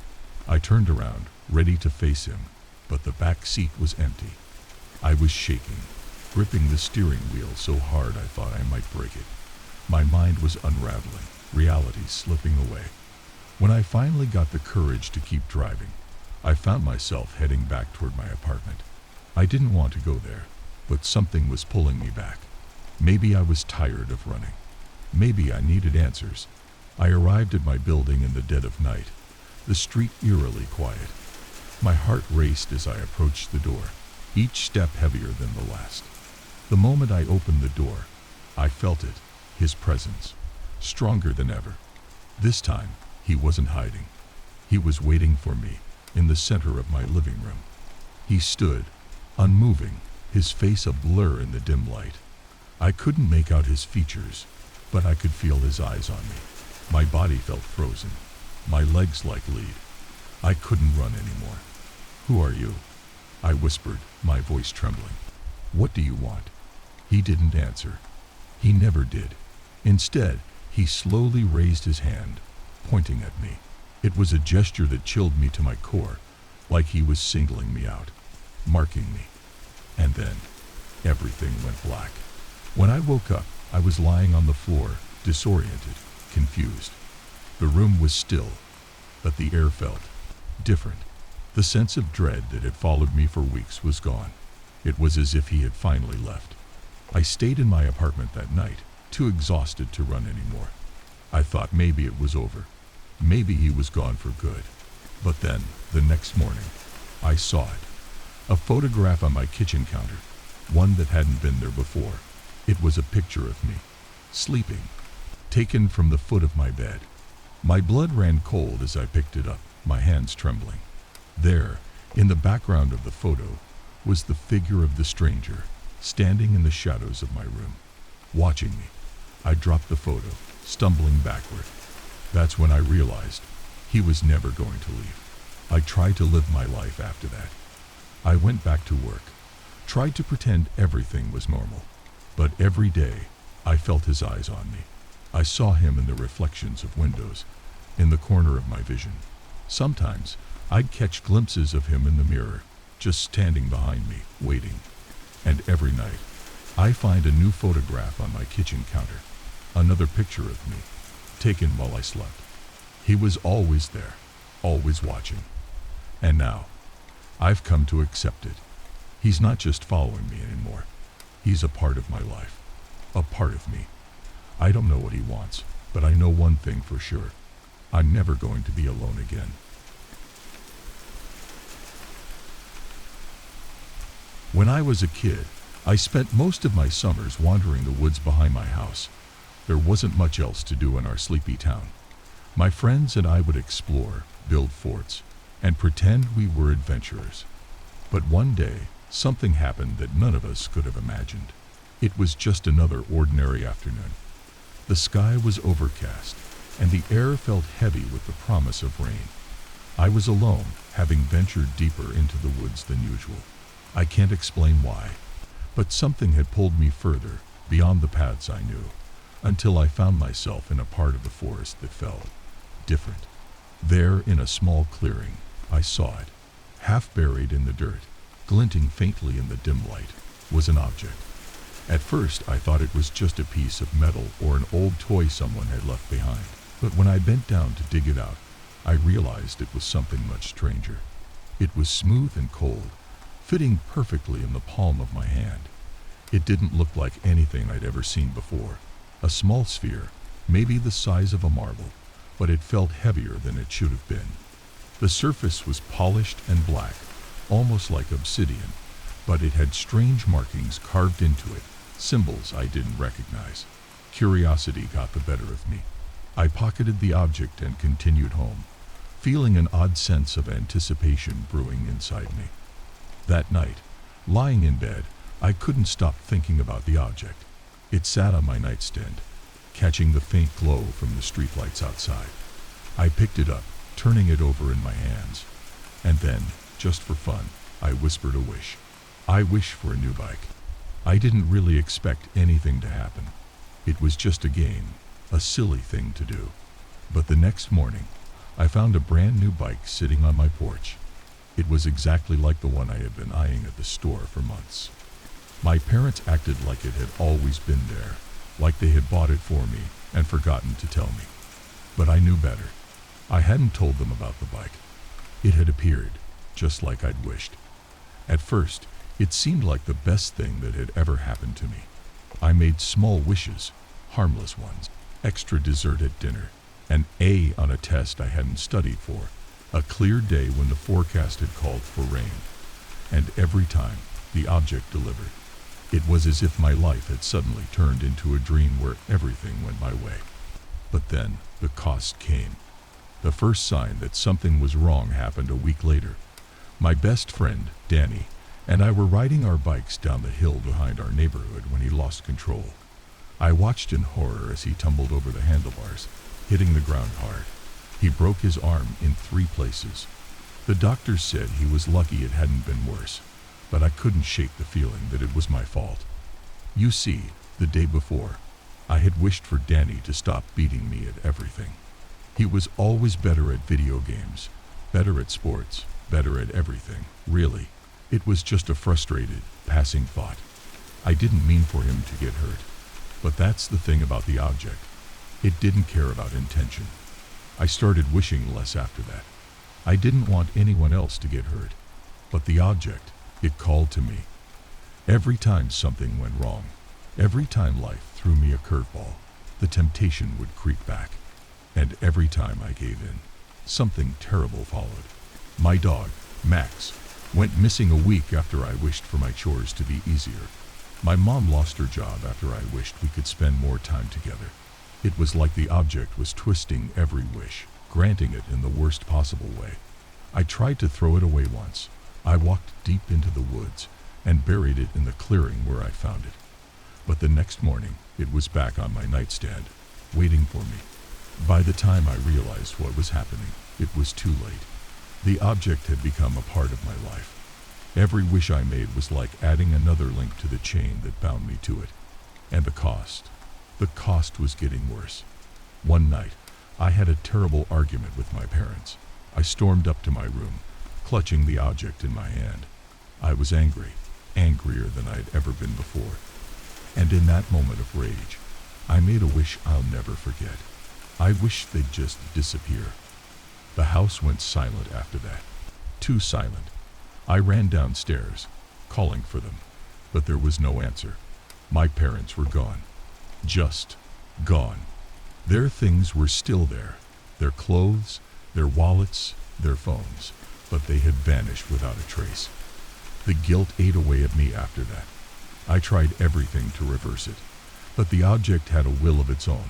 I turned around, ready to face him, but the back seat was empty. I was shaking, gripping the steering wheel so hard I thought I might break it. My mind was unraveling, reality slipping away. When I finally got the courage to keep driving, I found myself heading back toward my apartment. I didn't want to go there, but something was pulling me back. Maybe I was tired of running. Maybe I needed answers. I arrived at my building in the dead of night, the street eerily quiet. My heart raced as I approached the door, each step heavier than the last. The moment I opened the door, I felt it, his presence, stronger than ever. This time, he wasn't hiding. He was waiting for me in the center of my living room. He stood, unmoving, his face a blur in the dim light. I couldn't make out his features, but I could feel his eyes on me. My body felt frozen, my legs like lead. I couldn't run anymore. "Who are you?" I whispered, my voice trembling. "What do you want?" He didn't answer. He never did. Instead, he slowly raised his hand, pointing at me. It was a gesture that chilled me to my core, like he was singling me out, marking me. And then, everything went black. When I woke up, I was lying on the floor, disoriented, confused. The room was still, but the air felt different. The sense of dread that had followed me for weeks was gone. It was as if he had finally left. I stayed in my apartment that night, too exhausted to run anymore. I thought maybe it was over. Maybe he was gone for good. But then, the next morning, I saw it. A photograph on my kitchen counter, one that hadn't been there before. It was a picture of me, sleeping, taken from the foot of my bed. My blood ran cold as I picked it up, my hands trembling. There, in the background of the photo, was the figure of the stranger, standing in the shadows of my room, watching me. I dropped the photo, stumbling backward. That's when I realized he was never going to leave. I tried to live my life after that. I went back to work, tried to pretend everything was normal. But every day, I felt his eyes on me. I saw him in the reflections of windows, in the corner of my vision. Sometimes, I'd catch glimpses of him in the mirror, just standing behind me, waiting. And every night, I find a new photograph on my kitchen counter, another picture of me, taken while I slept. He was always there, always watching. And now, I've come to accept it. He's not just following me anymore. He's a part of my life, a part of me. I don't know what he wants, but I know one thing for sure. I'm never going to be alone again. When I was a kid, I spent most of my summers wandering the woods behind my house. There wasn't much else to do in our sleepy town. My friends and I would explore, build forts, and pretend we were adventurers. But one day, something happened that none of us could have imagined. It was just another ordinary afternoon. The sky was overcast, and the air felt heavy with the promise of rain. I was alone, having ventured deeper into the woods than usual. I can't explain why, but something had pulled me further, beyond the paths I knew, until I found myself in a part of the forest that felt different. There, in a small clearing, I saw it, Half buried in the dirt, glinting faintly in the dim light, was an object. At first I thought it was just a piece of metal or an old toy someone had left behind. But when I bent down to dig it out, I realized it was something much stranger. It was smooth and cold, fitting perfectly in the palm of my hand. It didn't look like anything I'd ever seen before. A small sphere, maybe the size of a marble, but it felt heavier than it should have been. The surface was polished and black, almost like obsidian, but it had strange markings carved into it, symbols I didn't recognize. Curiosity got the better of me. I pocketed the object and continued home, feeling an odd sense of anticipation brewing inside me. That night, lying in bed, I couldn't stop thinking about the object. It sat on my nightstand, catching the faint glow from the streetlights outside. I picked it up, turning it over in my hands. And then, just for fun, I whispered a wish. I wish for a new bike. I didn't really expect anything to happen. It was just a game, a silly thing to do. But the next morning, I found a brand new bike sitting on my porch. It was exactly like the one I had been eyeing at the store for months. My parents acted like it had always been there, like they had bought it for me and forgotten to tell me. But I knew better. I hadn't told them about the bike. It had appeared, just like I'd wished. At first, it seemed like the best thing that had ever happened to me. I made small wishes, harmless ones, extra dessert at dinner, an A on a test I hadn't studied for, a clear day when the forecast had called for rain. And every time, the object delivered. It was as if my life had suddenly turned into a dream where everything went my way. But then, the cost came. The first sign that something was wrong happened a week later. My best friend, Danny, and I were riding our bikes down the hill behind our neighborhood when he lost control. I watched in horror as he tumbled over the handlebars, hitting the ground hard. He broke his arm in 3 places. The doctors said he was lucky it hadn't been worse, but I couldn't shake the feeling that it was my fault. You see, the day before, I had wished for Danny to stop beating me at everything. He was always better at video games, better at sports, better at everything, really. It was just a frustrated, passing thought. I didn't mean for him to get hurt. But that's the thing about the object. It didn't care about intention. I started wishing less after that. I didn't want anyone else to get hurt. But the object, it called to me. Every time something went wrong, every time life threw me a curveball, the temptation would creep back. And every time I gave in, something terrible followed. My dog, Max, went missing a week after I wished for my chores to be easier. My mom lost her job after I wished we could spend more time together. It was like the object was twisting every wish, granting it in the worst possible way. I tried to throw it away once. I walked deep into the woods and buried it in the clearing where I found it. But the next morning, it was back on my nightstand, waiting for me. By the time I realized what was happening, it was too late. The object had become a part of my life. Every wish I made was like adding another link to the chain that bound me to it. And the cost was getting worse. One night, I had a terrible argument with my parents. I stormed up to my room, clutching the object in my hand. I was angry, angrier than I had ever been before. And in that moment of rage, I made a wish I'll never forget. I wished they'd just disappear. The house went silent after that. Too silent. I ran downstairs, calling for them, but there was no answer. My parents were gone. Just gone. Their things were still there. Their clothes, their wallets, their phones, but they had vanished without a trace. The guilt ate away at me after that. I tried everything to reverse it, but the object had a will of its own.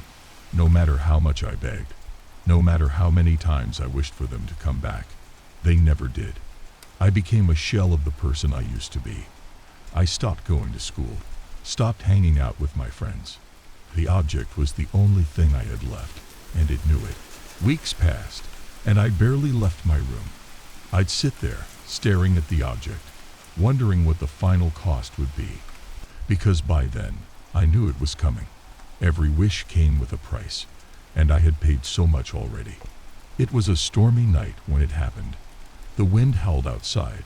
No matter how much I begged, no matter how many times I wished for them to come back, they never did. I became a shell of the person I used to be. I stopped going to school, stopped hanging out with my friends. The object was the only thing I had left, and it knew it. Weeks passed, and I barely left my room. I'd sit there, staring at the object, wondering what the final cost would be. Because by then, I knew it was coming. Every wish came with a price, and I had paid so much already. It was a stormy night when it happened. The wind howled outside,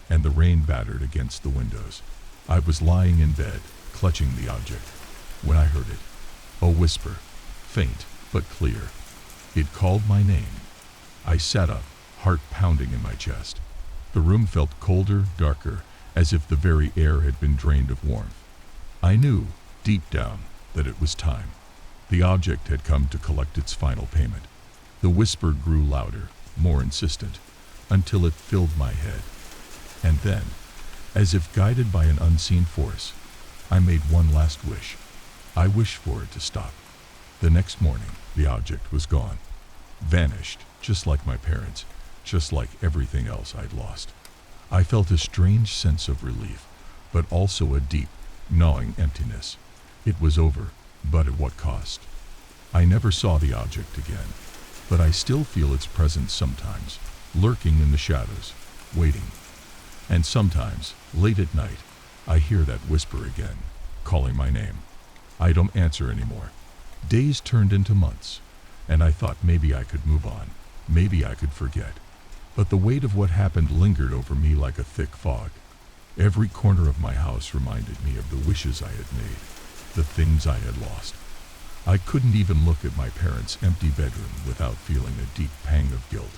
and the rain battered against the windows. I was lying in bed, clutching the object, when I heard it. A whisper, faint but clear. It called my name. I sat up, heart pounding in my chest. The room felt colder, darker, as if the very air had been drained of warmth. I knew, deep down, that it was time. The object had come to collect its final payment. The whisper grew louder, more insistent, until it filled my head. And then, as if guided by an unseen force, I made one last wish. I wished for it to stop. The next morning, the object was gone. Vanished, just like my parents, just like everything else I'd lost. I felt a strange sense of relief, but also a deep, gnawing emptiness. It was over, but at what cost? I never saw the object again, but I still feel its presence sometimes, lurking in the shadows, waiting. And sometimes, late at night, I hear that whisper again, calling my name. I don't answer anymore. Days turned into months, and I thought maybe I could move on, maybe I could forget. But the weight of what happened lingered over me like a thick fog. Every corner of my house reminded me of the wishes I had made, the things I had lost. I couldn't even look at my parents' empty bedroom without feeling a deep pang of guilt.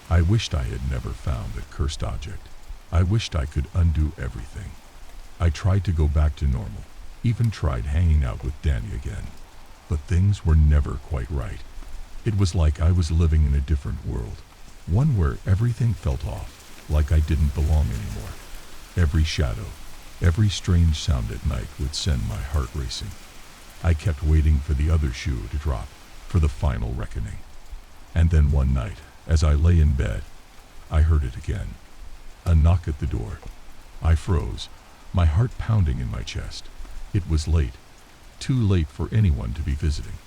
I wished I had never found that cursed object. I wished I could undo everything. I tried to go back to normal, even tried hanging out with Danny again. But things were never quite right. It was like I was living in a different world, one where everything felt off, like I didn't belong anymore. Every shadow, every strange sound at night would send my heart racing. I kept waiting for the other shoe to drop, for the final reckoning. And then one night, as I lay in bed, I heard it again. A knock at the door. I froze, my heart pounding in my chest. It was late, too late for anyone to be visiting.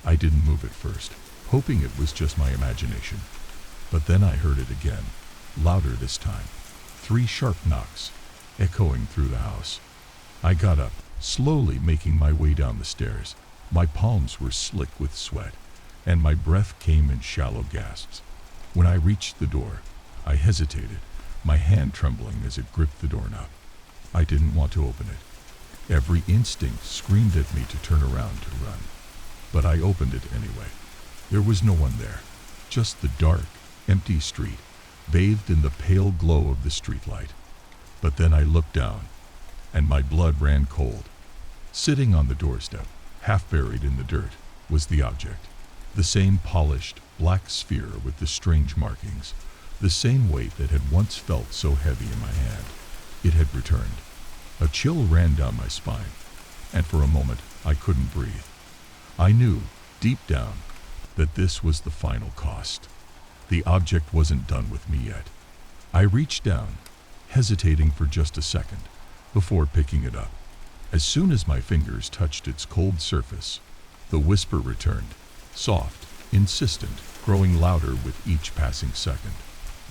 I didn't move at first, hoping it was just my imagination. But then I heard it again, louder this time. 3 sharp knocks, echoing through the house. I got up, slowly making my way down the stairs. My palms were slick with sweat, and my breath came in shallow gasps. When I reached the door, I hesitated, my hand trembling as it gripped the doorknob. I didn't want to open it. Every instinct screamed at me to turn around to run. But I opened it anyway. There was no one there, just the dark, empty street, bathed in the pale glow of the streetlight. But then I looked down, and my blood ran cold. Sitting on the doorstep, half buried in the dirt, was the object. The same polished, black sphere with the strange markings, the same weight that had once felt so heavy in my hand. It had returned. A chill ran down my spine, and for a moment I couldn't breathe. I knew, deep down, that this was the final cost. The object wasn't done with me yet. I reached down, hesitating for just a second, before picking it up. As soon as my fingers touched its cold surface, the whisper returned, soft, insistent, growing louder with each passing second.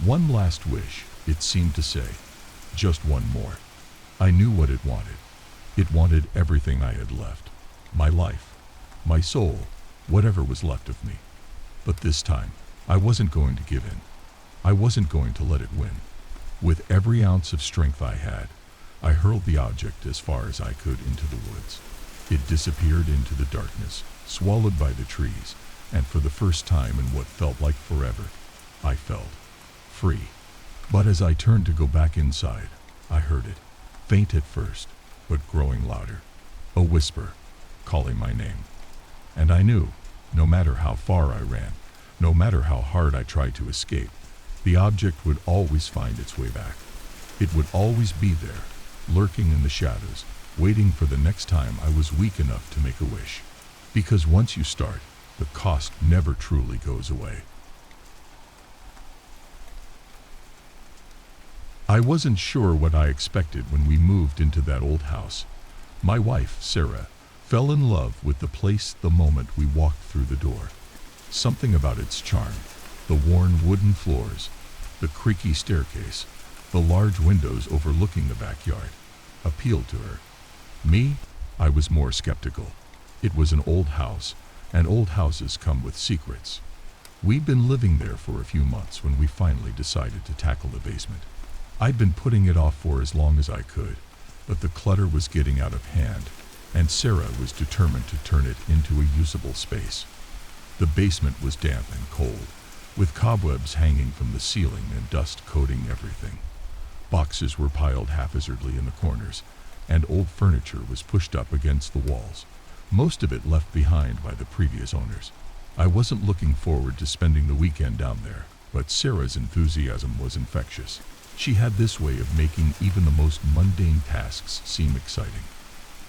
One last wish, it seemed to say. Just one more. I knew what it wanted. It wanted everything I had left. My life, my soul, whatever was left of me. But this time, I wasn't going to give in. I wasn't going to let it win. With every ounce of strength I had, I hurled the object as far as I could into the woods. It disappeared into the darkness, swallowed by the trees, and for the first time in what felt like forever, I felt free. But as I turned to go back inside, I heard it, faint at first, but growing louder. A whisper, calling my name. And I knew, no matter how far I ran, no matter how hard I tried to escape, the object would always find its way back. It would always be there, lurking in the shadows, waiting for the next time I was weak enough to make a wish. Because once you start, the cost never truly goes away. I wasn't sure what I expected when we moved into that old house. My wife, Sarah, fell in love with the place the moment we walked through the door. Something about its charm, the worn wooden floors, the creaky staircase, the large windows overlooking the backyard, appealed to her. Me, I was more skeptical. It was an old house, and old houses come with secrets. We'd been living there for a few months when we finally decided to tackle the basement. I'd been putting it off for as long as I could, but the clutter was getting out of hand, and Sarah was determined to turn it into a usable space. The basement was damp and cold, with cobwebs hanging from the ceiling and dust coating everything. Boxes were piled haphazardly in the corners, and old furniture was pushed up against the walls, most of it left behind by the previous owners. I wasn't looking forward to spending the weekend down there, but Sarah's enthusiasm was infectious. She had this way of making even the most mundane tasks seem exciting.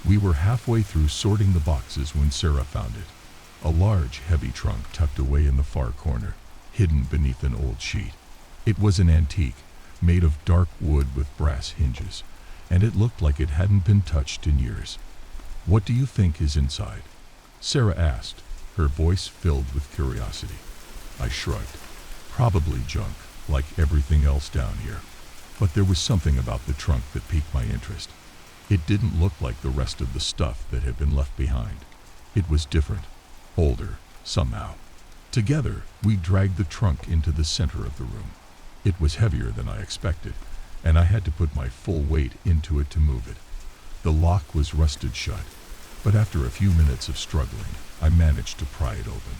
We were halfway through sorting the boxes when Sarah found it. A large, heavy trunk tucked away in the far corner, hidden beneath an old sheet. It was an antique, made of dark wood with brass hinges, and it looked like it hadn't been touched in years. "What do you think is inside?" Sarah asked, her voice filled with curiosity. I shrugged. Probably junk, like everything else down here. But there was something about the trunk that piqued my interest. It didn't look like the rest of the stuff that had been left behind. It was different, older, somehow. Together, we dragged the trunk into the center of the room. It was heavier than I expected, and I had to put my full weight into it to move it. The lock was rusted shut, but after a few minutes of struggling, I managed to pry it open.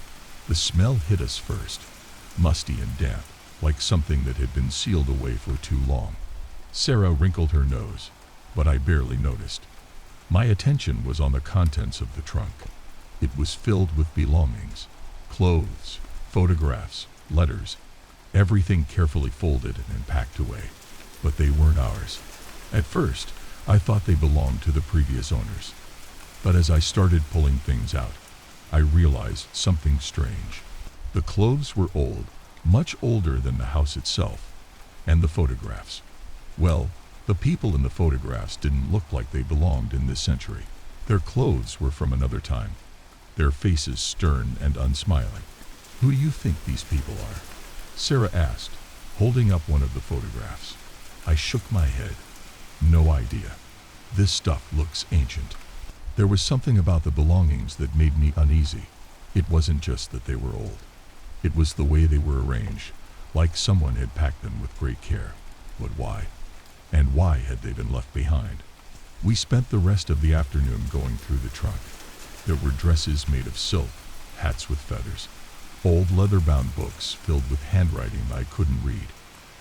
The smell hit us first, musty and damp, like something that had been sealed away for too long. Sarah wrinkled her nose, but I barely noticed. My attention was on the contents of the trunk. It was filled with belongings, clothes, photographs, letters, everything carefully folded and packed away. But they weren't ours. At first, I thought they belonged to the previous owners. But as I started pulling things out, I realized something strange. The clothes were old, much older than the house itself, and the photographs. Well, the people in the photographs didn't look like they belonged in this century. Their clothes were from another time, their faces stern and unsmiling. "Who do you think these people are?" Sarah asked, holding up one of the photographs. I shook my head. No idea. This stuff looks ancient. There was something about the belongings that made me uneasy. It wasn't just that they were old. It was the way they were arranged, like someone had packed them with great care. But why? And why had they been left behind? We spent the rest of the afternoon going through the trunk. There were dresses made of silk, hats with feathers, old leather-bound books filled with handwriting I couldn't read,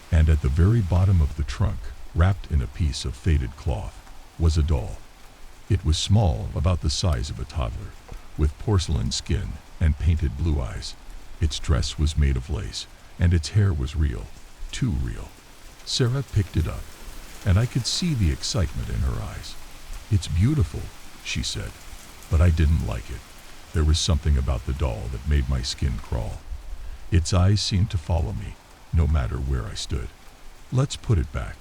and at the very bottom of the trunk, wrapped in a piece of faded cloth, was a doll. It was small, about the size of a toddler, with porcelain skin and painted blue eyes. Its dress was made of lace, and its hair was real, too real. Sarah picked it up, and I could see the excitement in her eyes. "It's beautiful," she said, but I didn't like it. There was something about the doll that made my skin crawl. Its eyes seemed to follow me, no matter where I stood. "Let's put it back,"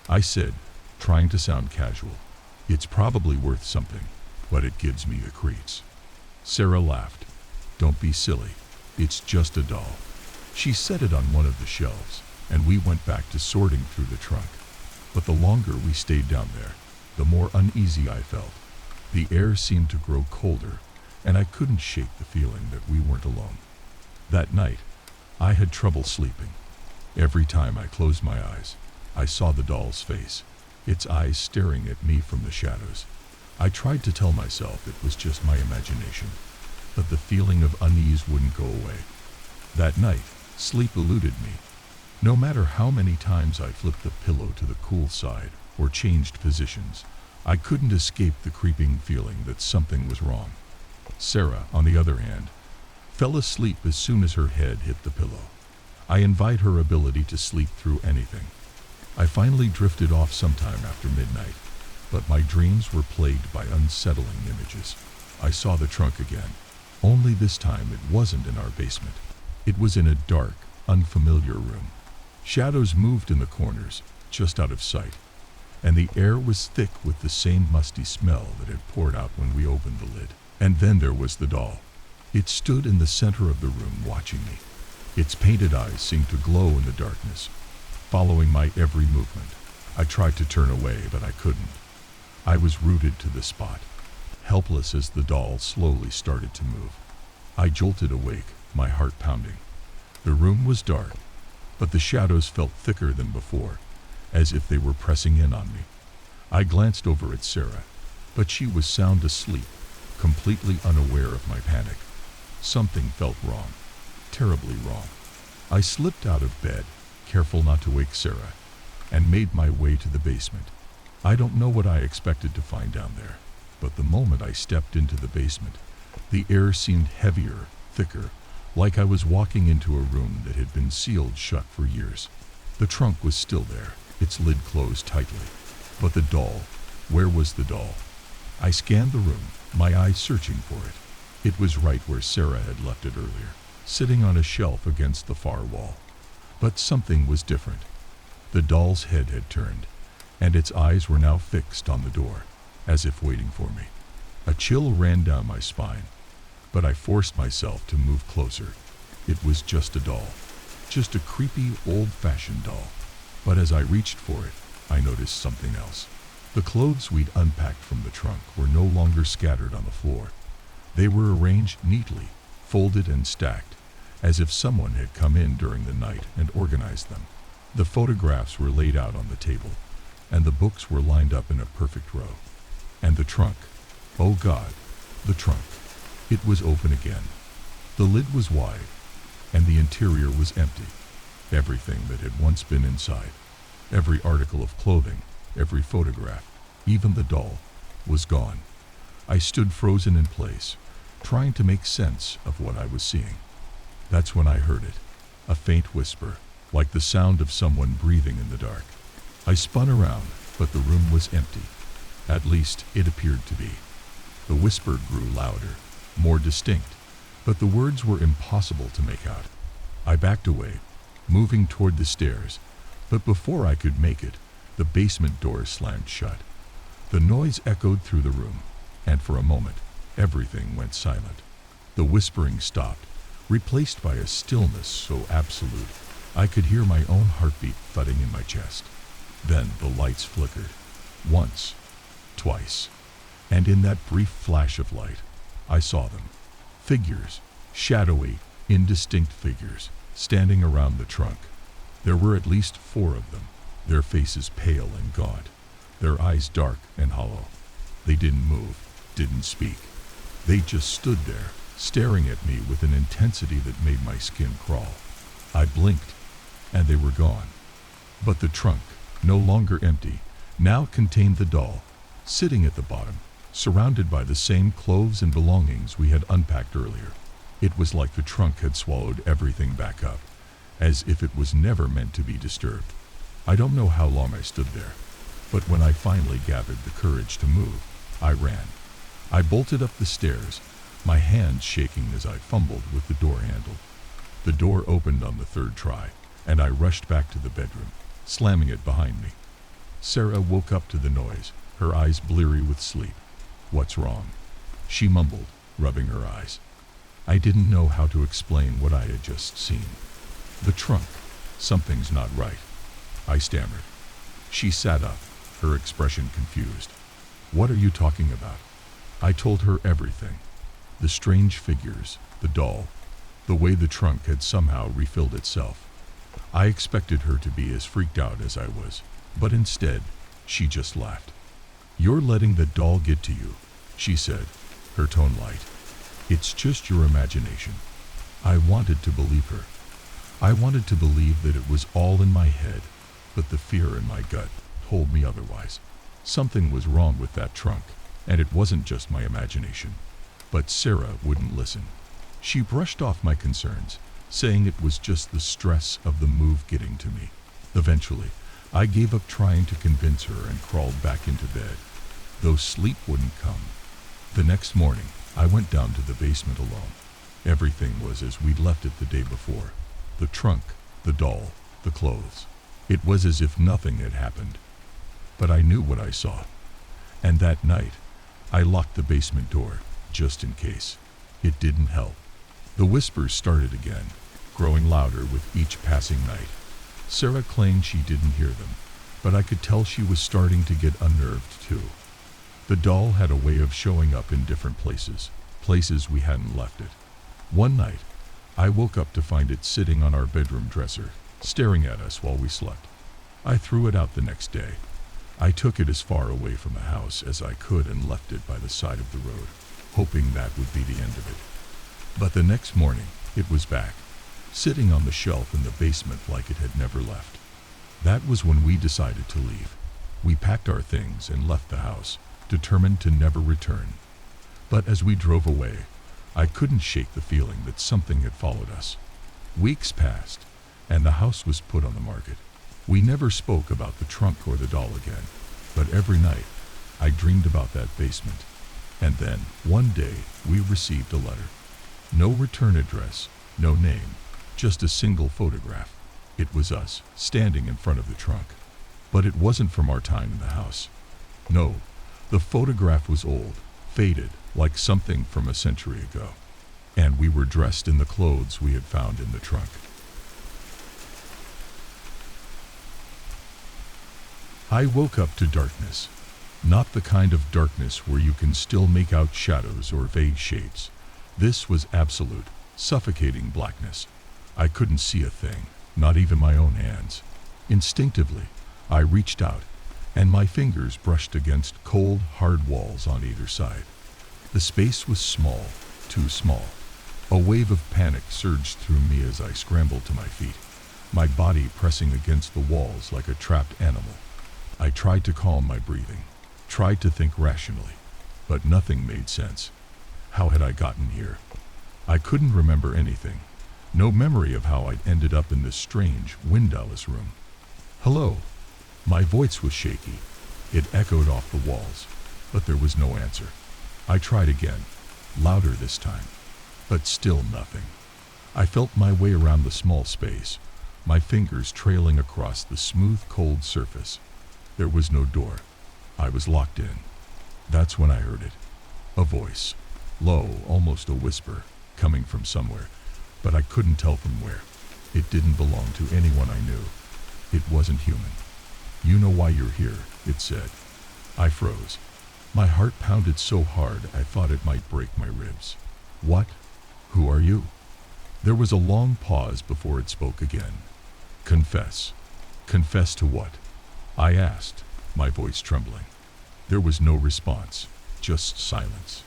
I said, trying to sound casual. "It's probably worth something, but it gives me the creeps." Sarah laughed. "Don't be silly. It's just a doll." She set it on one of the shelves, and we went back to sorting through the trunk. But the longer we stayed down there, the more uneasy I felt. The air seemed to grow colder, and I couldn't shake the feeling that we weren't alone. That night, I had trouble sleeping. Every time I closed my eyes, I saw the doll's face, its eyes staring at me from the shadows. I tried to tell myself it was just my imagination, but the feeling of unease wouldn't go away. That night, sleep eluded me. No matter how many times I flipped the pillow to the cool side or changed positions, I couldn't escape the creeping feeling that something was wrong. Sarah, on the other hand, fell asleep as soon as her head hit the pillow. I envied her ability to sleep through anything. I finally drifted off sometime after midnight, but my dreams were plagued by unsettling images. I saw the trunk again, only this time it wasn't in our basement. It was in a dark, unfamiliar room. Shadows moved in the corners, just out of sight, and the air was thick with the same musty smell that had poured out when we opened the lid. And then there was the doll. It stood in the center of the room watching me. Its painted eyes seemed to glow in the darkness, following my every movement. I tried to turn away, but I couldn't. I was rooted to the spot, helpless as the doll slowly started to move. I jolted awake, my heart pounding. The room was dark, but the shadows felt thicker than before, as if they were pressing in on me. I glanced over at Sarah, but she was sound asleep, completely unaware of my panic. Something felt wrong, terribly wrong. I slipped out of bed, careful not to wake Sarah, and made my way to the basement. I don't know what I expected to find down there, but the moment I stepped into the basement, the air seemed heavier, thicker, like I was walking into a room that had been sealed shut for years. The trunk was still there, its lid closed tightly. But the doll, where was the doll? I scanned the room, my eyes searching for it. It was right where Sarah had left it earlier, sitting on a shelf against the far wall. But something was different. The doll's head had turned, and its eyes were now fixed on the door, as if waiting for me. A chill ran down my spine, but I forced myself to move closer. It was just a doll, just a creepy, old-fashioned doll. But as I reached for it, I noticed something else. The clothes we'd unpacked from the trunk were no longer scattered on the floor. They were arranged neatly, folded and stacked, as if someone had come in during the night and organized them. The photographs were laid out on the table, and the books were lined up in a perfect row. And the trunk, oh God, the trunk. It was open again. The lid was wide, and the interior was empty. Everything that had once been inside, every article of clothing, every photograph, even the doll, was gone. I stood frozen in place, trying to make sense of what I was seeing. That's when I heard it, a faint whisper, like the sound of someone breathing in the dark. I spun around, but the room was empty. At least, it appeared to be. The whisper grew louder, more distinct, but the words were impossible to make out. I backed away, moving toward the stairs, but before I could make it, the basement door slammed shut. The noise echoed through the room, and for a moment, everything went silent. The whispering stopped, replaced by a stillness so absolute, I could hear my own heartbeat thudding in my chest. Then the lights flickered, once, twice, and in that brief flash of light, I saw them. Figures, shadowy, indistinct figures, standing around the trunk. There were at least 4 of them, their faces pale and gaunt, their eyes dark and hollow. They didn't move, didn't speak. They just stood there, staring at me with an intensity that made my skin crawl. I blinked, and they were gone. But the trunk, no longer empty, now contained the doll, sitting at the bottom, surrounded by the same clothes and belongings we had unpacked earlier. It was like the trunk had swallowed everything back up, as if it was never meant to be disturbed. I don't know how long I stood there, but when I finally gathered the courage to move, I ran. I bolted up the stairs, my hands shaking as I fumbled with the door handle. The door opened on the 3rd try, and I rushed back to the bedroom, slamming it behind me. Sarah woke up to the noise, her eyes bleary with sleep. "What's wrong?" she mumbled, rubbing her eyes. I didn't know how to explain what I had just seen. "The trunk. Something's not right," I stammered. She sat up, her expression confused. "What are you talking about?" I told her everything. The strange figures, the doll, the way the trunk had somehow refilled itself. I expected her to be as freaked out as I was, but instead, she just laughed. "You're letting the doll get to you," she said, her tone light. "It's just your imagination." I wanted to believe her. I wanted to believe that it was all in my head, but the fear in my gut told me otherwise. Something was wrong with that trunk, and it wasn't just my imagination. But Sarah wouldn't listen. She brushed off my concerns, saying it was just the stress of the move getting to me. Eventually, I gave up trying to convince her and crawled back into bed, though sleep wouldn't come. The next morning, I went down to the basement alone. Everything was as we'd left it the day before. The trunk, the doll, the clothes. It was as if nothing had happened. But I knew what I saw. And that night, I locked the basement door, just in case. It didn't help. The whispers started again, growing louder with each passing night. Sarah claimed she didn't hear them, but I could tell she was starting to get unnerved too. The doll had a way of showing up in different places we hadn't left it. One night, I woke up to find it sitting on our bedroom dresser, staring at us while we slept. I threw it out the next day. I took it as far away from the house as I could and left it by the side of the road, hoping that would be the end of it. But the next morning, it was back, sitting on the shelf in the basement like it had never left. That was when we decided to leave. We packed our things and left the house, determined to never return. But as we drove away, I couldn't shake the feeling that something had followed us. Weeks passed, and the house was put on the market. We never spoke about the trunk or the doll again, but every night, I dreamed about that basement. And then, one day, we received a letter. No return address, no name, just a single photograph. It was us, standing in front of the trunk. But it wasn't from our time in the house. No, the photograph was old, faded, like something from a century ago. And we were dressed in the clothes we had found in the trunk. I woke up to darkness. Not the kind of darkness where you can still make out shadows or vague shapes. This was absolute, suffocating blackness. I couldn't see a thing, not even my own hands. Instinctively, I reached out, and my fingers brushed against cold, hard walls on either side. The space was small, too small. A wave of panic surged through me as I scrambled to my feet, my body pressing against the walls like a trapped animal. I tried to calm my breathing, tried to think rationally, but nothing made sense. How had I gotten here? I couldn't remember anything. No memory of how I'd ended up in this strange, windowless room. Hello? My voice was shaky. It echoed off the walls, but there was no answer. I tried again, louder this time, but still nothing. I felt my way around the small space, my fingers trailing across the smooth, cold surface. There was no door. I was locked in. That's when I heard it. A voice, low, almost a whisper, coming from somewhere, but I couldn't tell from where. It didn't belong to anyone I knew. It wasn't human. "You know why you're here," it said. I froze. My heart pounded so hard I thought it might break my ribs. "What? Who are you?" There was a long pause before it spoke again. "Confess." "Confess to what?" I asked, my voice trembling. There was no response, just silence.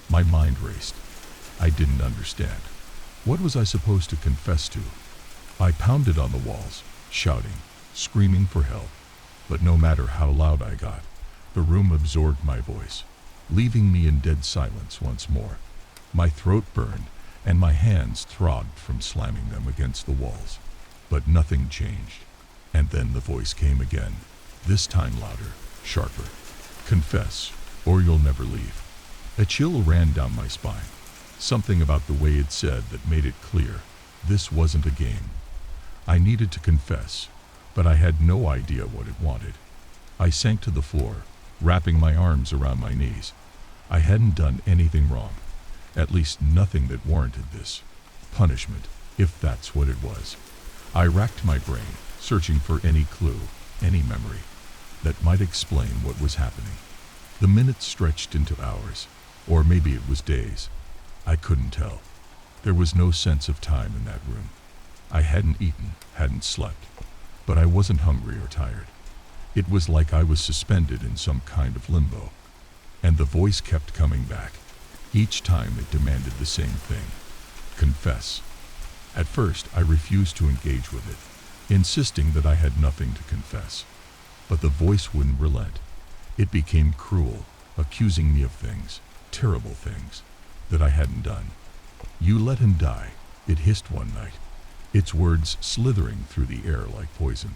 My mind raced. I didn't understand. What was I supposed to confess to? I pounded on the walls, shouting, screaming for help. But no matter how loud I got, the room absorbed my voice, leaving me in dead silence once more. My throat burned, and my hands throbbed from slamming them against the walls. But nothing changed. And then the voice came again, this time louder, sharper. "Confess, or you'll never leave." A chill ran down my spine. Something about the way it said that made it clear. This wasn't a game. I needed to confess, but I had no idea what it wanted. I sank to the floor, wrapping my arms around my knees. I hadn't done anything wrong, at least nothing that warranted this. Punishment, if that's what it was. I racked my brain, searching for any clue, any memory, that might explain what was happening. The minutes stretched into hours, or maybe it was days. I couldn't tell. There was no sense of time in that room. I hadn't eaten, hadn't slept, but I wasn't hungry or tired. It was like I was suspended in some kind of limbo. And the voice kept coming back. Each time it demanded the same thing. Confess. At first, I refused to engage with it, insisting that I had nothing to confess. But the voice wouldn't relent. It became cruel, accusing me of things, terrible things, that I hadn't done. "You let him die," it hissed one night, its words slithering through the air like poison.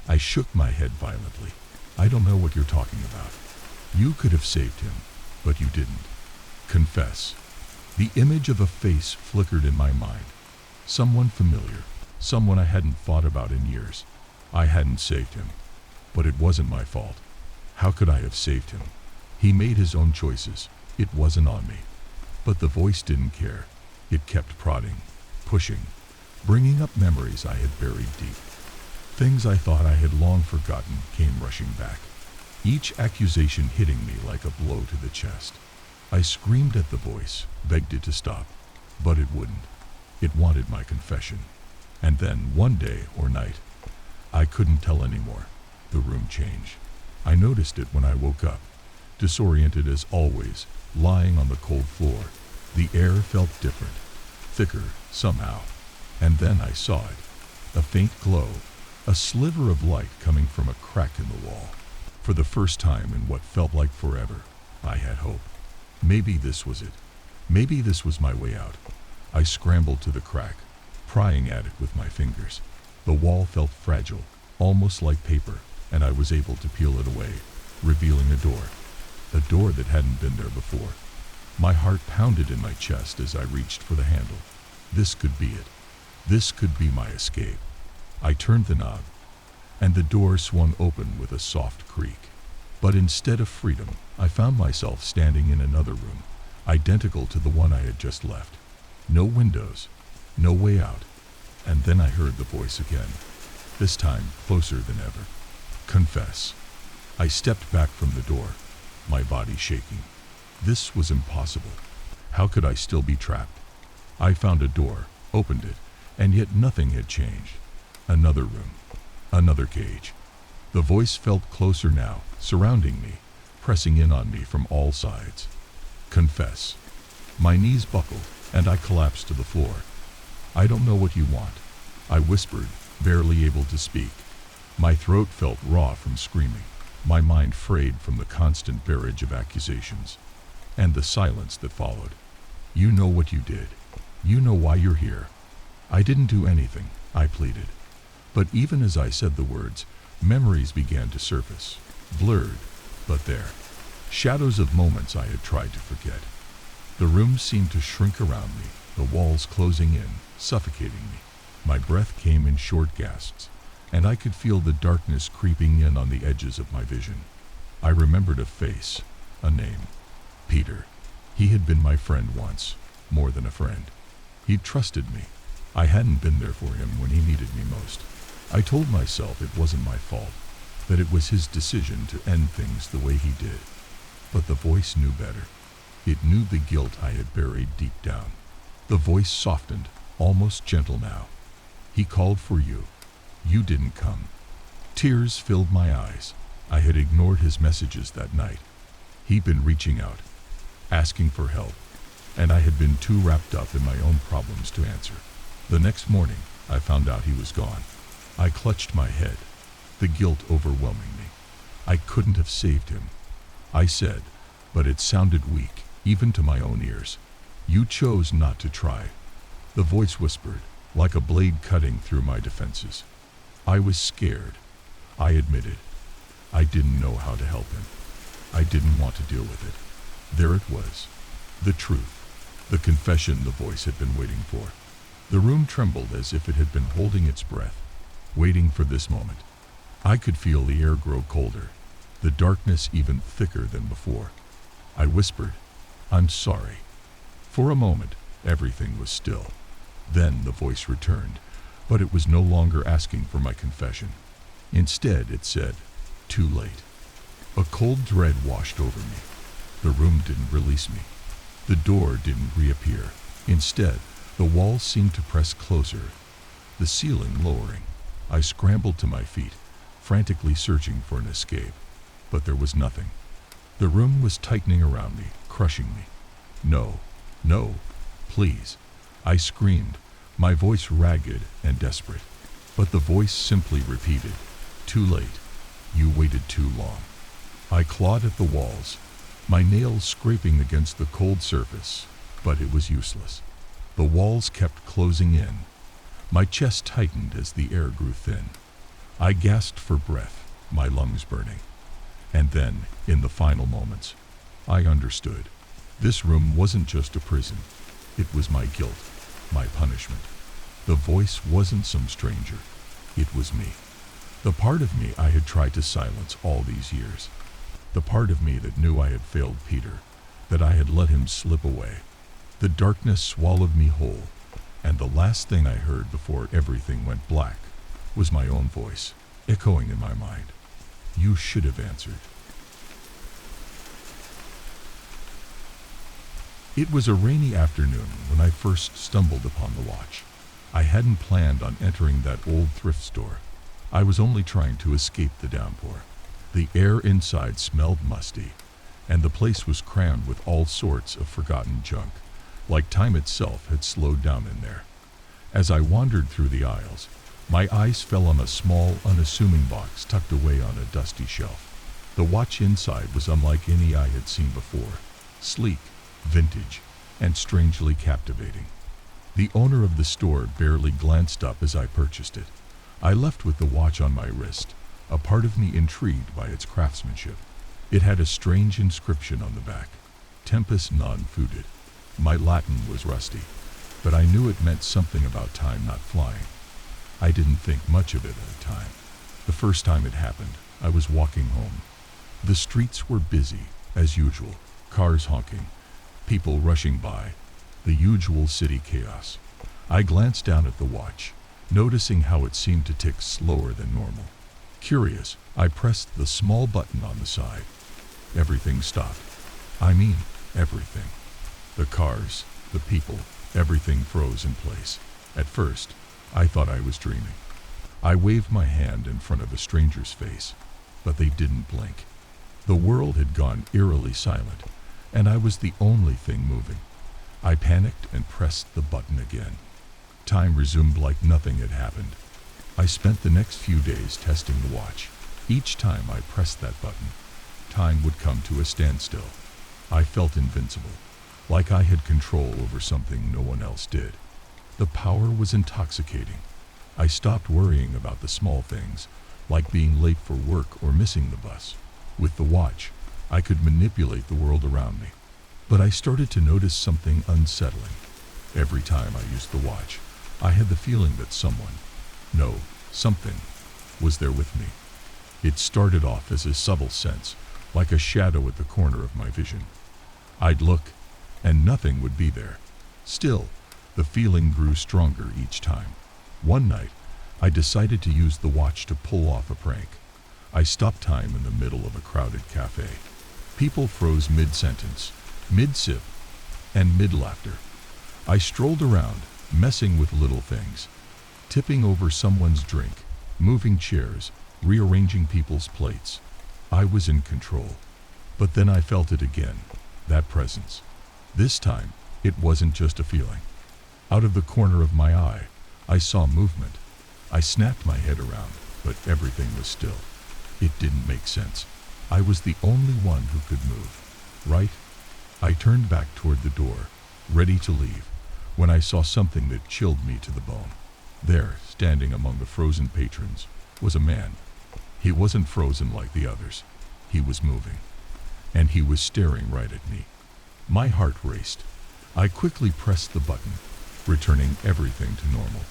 I shook my head violently. "I don't know what you're talking about. You could have saved him, but you didn't. Confess." The image of a face flickered in my mind. Someone familiar, someone I hadn't thought about in years. I hadn't saved him, but it wasn't my fault. How could I have saved him? He made his own choices. It wasn't on me. But the voice didn't care. It kept prodding, pushing, bringing up memories I had buried deep. Things I thought I had long forgotten came rushing back, each accusation hitting me like a blow to the chest. I screamed at the voice, begged it to stop, but it wouldn't. It wanted my confession. And then, one day or night, I couldn't tell anymore. The room changed. I noticed it when I woke up, disoriented as always, lying on the cold floor. The air felt different, thicker, somehow. And then I saw it. A faint glow, a sliver of light coming from a crack in the wall. For the first time in what felt like forever, I had hope. Maybe this was it. Maybe this was my way out. I scrambled to the crack, prying at it with my fingers. The wall felt fragile, almost like paper, and I was able to peel it away, revealing a door that hadn't been there before. My heart pounded in my chest as I reached for the handle. This could be it. This could be my escape. I turned the knob, and the door swung open with a soft creak. But instead of freedom, I found myself standing in another room, identical to the one I had just left. No windows, no way out. And then I heard the voice again, this time closer than ever. Confess. I stepped back from the door, my body shaking. This was impossible. How could I still be trapped? I found a door, opened it, and yet nothing had changed. Another room, another cage. The voice felt closer now, surrounding me, pressing in on me from all sides. Confess. My knees buckled, and I collapsed to the floor. I don't know what you want, I whispered, barely able to speak. My throat felt raw from screaming, my mind frayed from the constant barrage of accusations, and the silence that followed. You know what you did. You know why you're here. I didn't do anything, I pleaded. But even as I said the words, memories began to surface, blurred, but there. Shadows of moments I had tried to forget. The room seemed to shrink around me, the walls closing in, suffocating me. My breath came in short gasps, and I could feel the darkness creeping in on the edges of my vision. I remembered a face, a name. Peter. He had been my friend once, more than a friend. He'd trusted me. I hadn't been there for him when he needed me most. I told myself it wasn't my fault, that it was his decision to end things the way he did. But the voice knew better. It knew the guilt I had buried deep down. The voice softened, almost gentle now. He called for you. You didn't come. Tears filled my eyes. I had ignored his messages that night. He'd been reaching out, asking for help, and I had been too wrapped up in my own problems to answer. The next morning, I found out he was gone. I clutched my head, the guilt overwhelming me. I couldn't have saved him. I said, but it sounded weak, even to my own ears. You chose not to try. The voice whispered, like a blade cutting through my defenses. I was scared, I admitted. I didn't know how to help him. I didn't want to deal with it. There it was, the truth, the confession the voice had been waiting for. The room trembled as if it had been holding its breath, waiting for this moment. I could feel the air grow colder, the darkness even thicker than before. I whispered, I'm sorry. For a moment, everything was still. Then the voice returned, but it was no longer asking for my confession. Instead, it said, too late. A cold dread washed over me. The room didn't release me. The door didn't reappear. Instead, the walls seemed to press closer, the ceiling lowering. I scrambled to my feet, frantically searching for an escape, but there was nothing. The room was tightening around me, crushing me. No, no, please, I screamed, my voice ragged and desperate. But the voice simply repeated, too late, you waited too long. I clawed at the walls, my nails scraping against the cold surface, but it was useless. The walls kept closing in. My chest tightened as the air grew thin. I gasped for breath, my lungs burning. And then, in the final moments, I understood. This room wasn't just a prison. It was my guilt, my punishment. The voice wasn't some stranger. It was me. The part of me I had tried to silence all these years. The part of me that knew I had failed Peter, that I had let him slip away. The darkness swallowed me whole, and the last thing I heard before everything went black was my own voice, echoing in my mind. You should have answered. It was a rainy afternoon when I first stumbled upon the watch. I hadn't planned on entering that old thrift store. I was only trying to escape the downpour. The air inside smelled musty, and the place was crammed with all sorts of forgotten junk, like time itself had slowed down in there. As I wandered through the aisles, my eyes fell on a small, unassuming box tucked away on a dusty shelf. The watch inside was unlike any I had seen before, sleek, vintage, and strangely captivating. The owner of the store barely glanced up as I purchased it. I left with the watch on my wrist, a part of me intrigued by its craftsmanship. It had a strange inscription on the back, Tempus non fuit. My Latin was rusty, but I knew it meant something about time not flying. I didn't think much of it at the time. The first time it happened, I was walking home. The streets were busy, as usual, cars honking, people rushing by, the usual city chaos. I glanced down at the watch, noticing how it seemed to tick slower than normal. Curious, I pressed the small button on the side. Everything stopped. I mean, everything. The cars, the people, everything froze in place. At first, I thought I was dreaming. I waved my hand in front of a stranger's face, but they didn't blink. The world had gone eerily silent, and I was the only thing moving. I panicked and pressed the button again. Time resumed like nothing had happened. I spent the next few days testing the watch. Each time I pressed that button, time would come to a standstill. I felt invincible, like I had control over something no one else did. The power was intoxicating. I stopped worrying about the small things, like being late for work or missing the bus. With the watch, I could manipulate the world around me. But I started to notice something unsettling. Every time I used the watch, I had the feeling that something, was there with me. It started off as a subtle sense, like a shadow at the corner of my vision. I'd look, and nothing would be there. Still, the feeling grew stronger each time. One night, I decided to use the watch to pull off a prank. I stopped time in the middle of a crowded cafe. People froze mid-sentence, mid-sip, and mid-laughter. I strolled around, messing with little things, tipping over someone's drink, moving chairs, rearranging people's plates. I was in control. But then I felt it again, that presence. This time, it wasn't just a feeling. Out of the corner of my eye, I saw movement. I snapped my head around, but everything was still. It didn't make sense. I was the only one who could move, right? I turned back toward the door, ready to leave, when I saw something that chilled me to the bone. There, standing among the frozen patrons, was a man. He wasn't frozen like the others. He was moving, and he was staring right at me. My heart raced. I quickly pressed the button, returning everything to normal.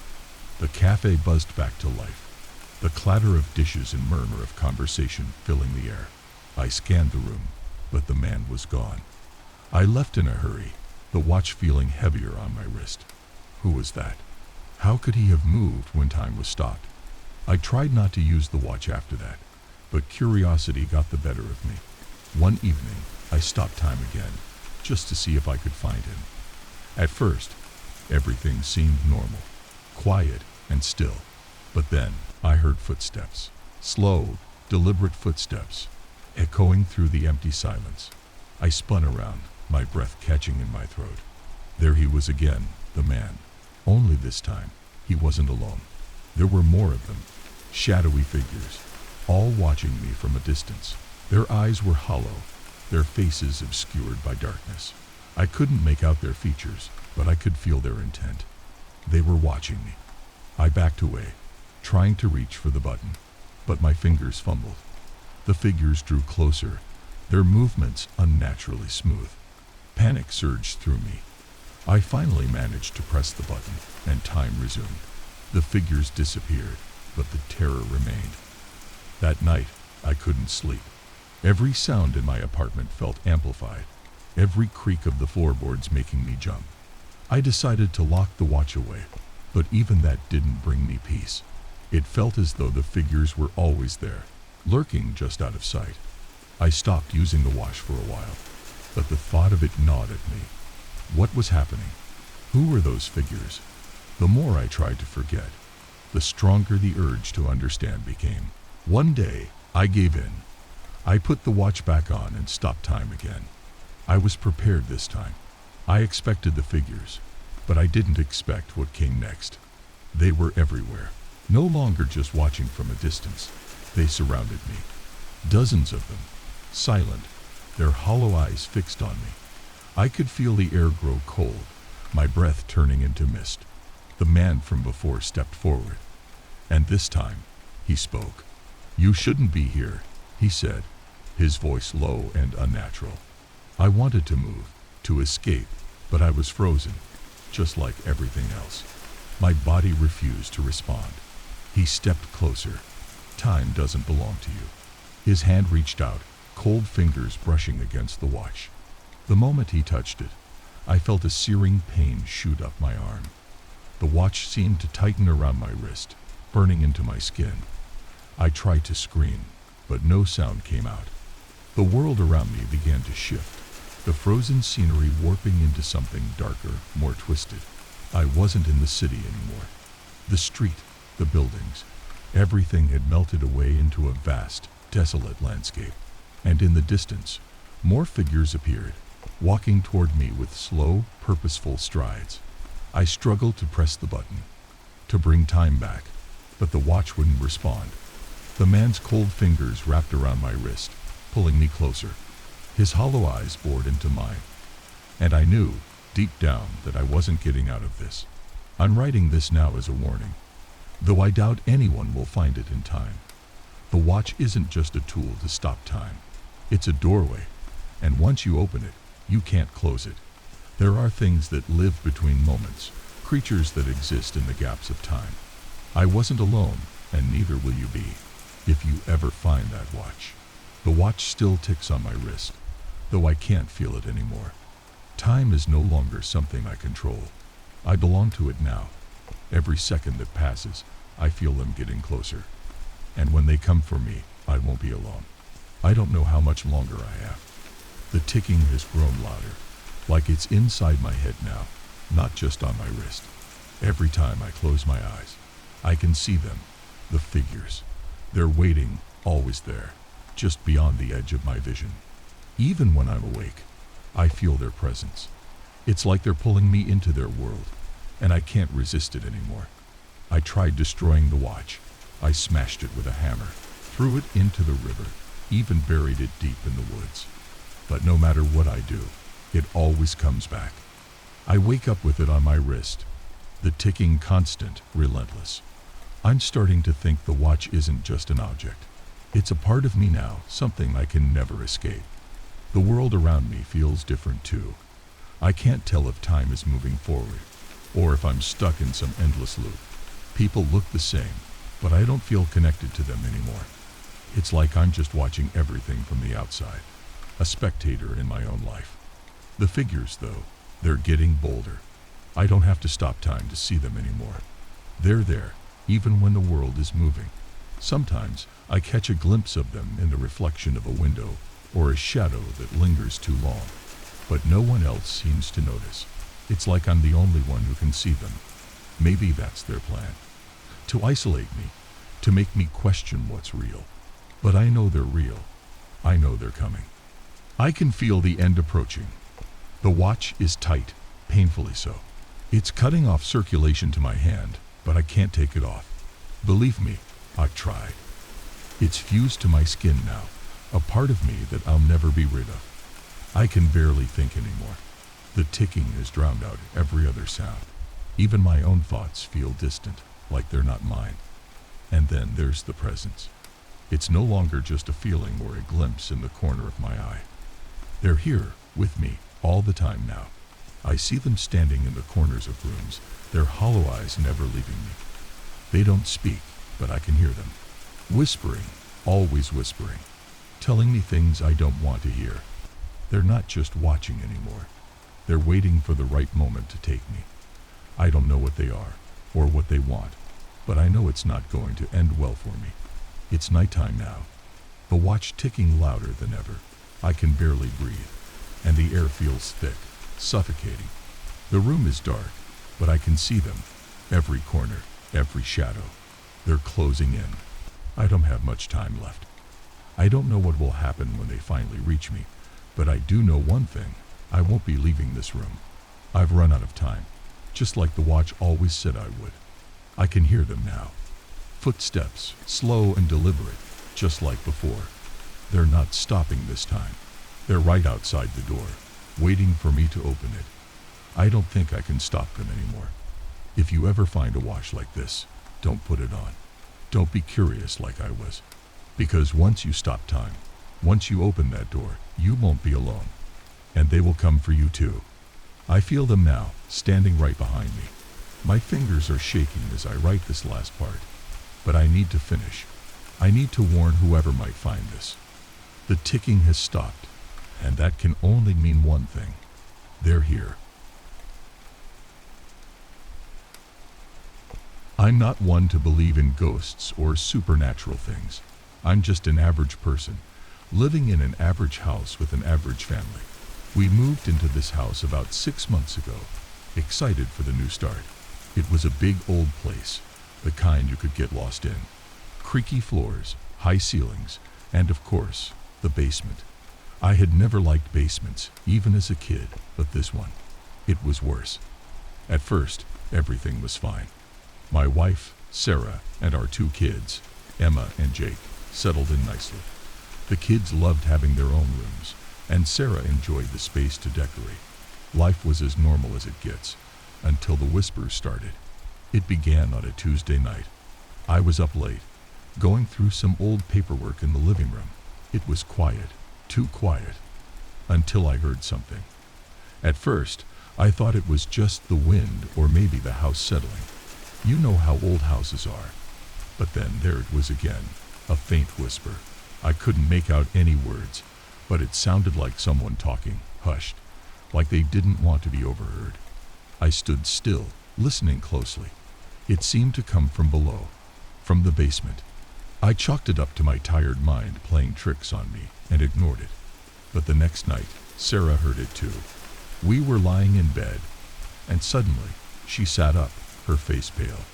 The cafe buzzed back to life, the clatter of dishes and murmur of conversation filling the air. I scanned the room, but the man was gone. I left in a hurry, the watch feeling heavier on my wrist. Who was that? How could he have moved when time was stopped? I tried not to use the watch after that, but curiosity got the better of me. One evening, I stopped time again, just to see if I could find him. At first, everything seemed normal, quiet and still. But then, I heard footsteps. Slow, deliberate footsteps, echoing through the empty silence. I spun around, my breath catching in my throat. There he was again, the man. Only this time, he wasn't alone. There were more of them, shadowy figures, all watching me from a distance. Their eyes were hollow, their faces obscured by darkness. I couldn't make out their features, but I could feel their intent. They were watching me. I backed away, trying to reach for the button, but my fingers fumbled. The figures drew closer, their movements unnaturally smooth. Panic surged through me. I finally managed to press the button, and time resumed. The figures disappeared, but the terror remained. That night, I couldn't sleep. Every sound in my apartment felt amplified, every creak of the floorboards making me jump. I decided to lock the watch away, but even that didn't bring me peace. It felt as though the figures were always there, lurking just out of sight. I stopped using the watch for a while, but the thought of it gnawed at me. What was happening? Who were those figures? The more I tried to forget, the stronger the urge to understand became. One day, I gave in. I put the watch back on and stopped time again. I was prepared this time. I expected the figures, but I didn't expect what came next. They were everywhere, no longer just watching from a distance. They surrounded me. Dozens of them, silent, their hollow eyes fixed on me. I could feel the air grow cold, my breath turning into mist. The man from before stepped forward, and this time, he spoke. "You shouldn't be here," he said, his voice low and unnatural. I wanted to move, to escape, but I was frozen, just like everything else. My body refused to respond. He stepped closer. "Time doesn't belong to you." His hand reached out, cold fingers brushing against the watch. The moment he touched it, I felt a searing pain shoot up my arm. The watch seemed to tighten around my wrist, burning into my skin. I tried to scream, but no sound came out. The world around me began to shift, the frozen scenery warping into something darker, more twisted. I wasn't in the city anymore. The street, the buildings, everything had melted away into a vast, desolate landscape. And in the distance, more figures appeared, walking toward me with slow, purposeful strides. I struggled to press the button, to bring time back, but the watch wouldn't respond. The man's cold fingers wrapped around my wrist, pulling me closer. His hollow eyes bored into mine, and I knew, deep down, that I wasn't getting out of this. I'm writing this now as a warning, though I doubt anyone will find it in time. The watch isn't just a tool to stop time. It's a doorway, and once you open it, you can't close it. There are things that live between moments, creatures that exist in the gaps of time. I wasn't alone, and neither will you be, if you ever find that watch. The watch still ticks on my wrist, though I can't feel it anymore. Time is no longer something I control. I belong to it now. Every second that passes, I feel them getting closer. And when they come for me, I won't be alone. I don't know how much longer I have. The ticking has grown louder, like it's inside my head now, not just on my wrist. Every time I close my eyes, I can see them, the figures. They're waiting, always there, just beyond the edge of my vision. Even when I'm awake, I feel their presence. It's like they're pulling me into their world, and I can't resist it anymore. I tried destroying the watch. I smashed it with a hammer, threw it into the river, even buried it deep in the woods. But no matter what I do, it always comes back. I wake up with it on my wrist, the ticking constant, relentless. I'm starting to think the watch isn't just an object. It's a part of me now, something I can never escape. The world around me feels different too. I can't tell if time is moving forward, or if I'm stuck in some endless loop. People look the same, but I don't feel connected to them anymore. It's like I'm just watching everything from the outside, a spectator in my own life. The figures, though, they're getting bolder. I don't have to stop time to see them anymore. They're there, even when the world is moving. Sometimes I catch a glimpse of them in the reflection of a window or a shadow that lingers too long, but no one else seems to notice. It's like I'm the only one who can see them. Maybe that's their plan, to isolate me, to make me question what's real. But I know they're real. I know they're coming. I can feel the end approaching. The watch is tight, painfully so. It's cutting off circulation to my hand, but I can't take it off. Believe me, I've tried. It's fused to my skin now, a part of me that I'll never be rid of. I can barely think anymore. The ticking has drowned out every other sound. Even my own thoughts feel distant, like they're not mine. And then there's the presence. It's no longer just a feeling or a glimpse in the corner of my eye. They're here, with me, all the time now. I see them standing in the corners of rooms, their hollow eyes never leaving me. They don't speak, but I can hear them. Whispering, always whispering, telling me things I don't want to hear. They're not just watching anymore. They're waiting for the right moment to take me. I don't know what they are, or what they want, but I know it's not going to end well for me. It's nighttime now. The watch ticking louder than ever. I can barely breathe, and the air feels thick, suffocating. The room is dark, but I can see them. Every corner, every shadow. They're closing in. I don't have much time left. I don't know what will happen when they finally reach me, but I do know one thing. I won't be leaving this room. I've run out of time, just like the watch always said I would. I can hear them now. Footsteps, slow and deliberate, just like before. They're not stopping this time. They're right outside the door, waiting for me to open it. I don't think I can stop them anymore. If you ever find a watch like this, don't put it on. Don't be curious like I was. Because once you stop time, once you open that door, you won't be alone. And they will come for you too. I feel them now, standing right behind me. My fingers are shaking as I write this last part. But I need to finish. I need to warn whoever might find this. The ticking has stopped, and that can only mean one thing. They're here. I'm not one to believe in ghosts or supernatural things. I'm just an average person, living in an average house with an average family. We moved into this house about 6 months ago, excited for the new start. It was a big old place, the kind you could get lost in. Creaky floors, high ceilings, and of course, the basement. I had never liked basements, even as a kid, but this one, it was worse. At first, everything was fine. My wife, Sarah, and our 2 kids, Emma and Jake, settled in nicely. The kids loved having their own rooms, and Sarah enjoyed the space to decorate. Life was as normal as it gets, until the whispers started. It began on a Tuesday night. I was up late, going through some old paperwork in the living room. It was quiet, too quiet, until I heard something. At first, I thought it was just the wind or maybe the house settling. You know how old houses are. But then there it was again, a faint whisper. I couldn't make out any words, but it sounded like someone talking, hushed, like they didn't want to be overheard. I stood still, listening closely. It seemed to come from below, from the basement. I chalked it up to my tired mind playing tricks on me and ignored it. But the next night, Sarah heard it too. We were lying in bed, and suddenly, she sat up, her face pale.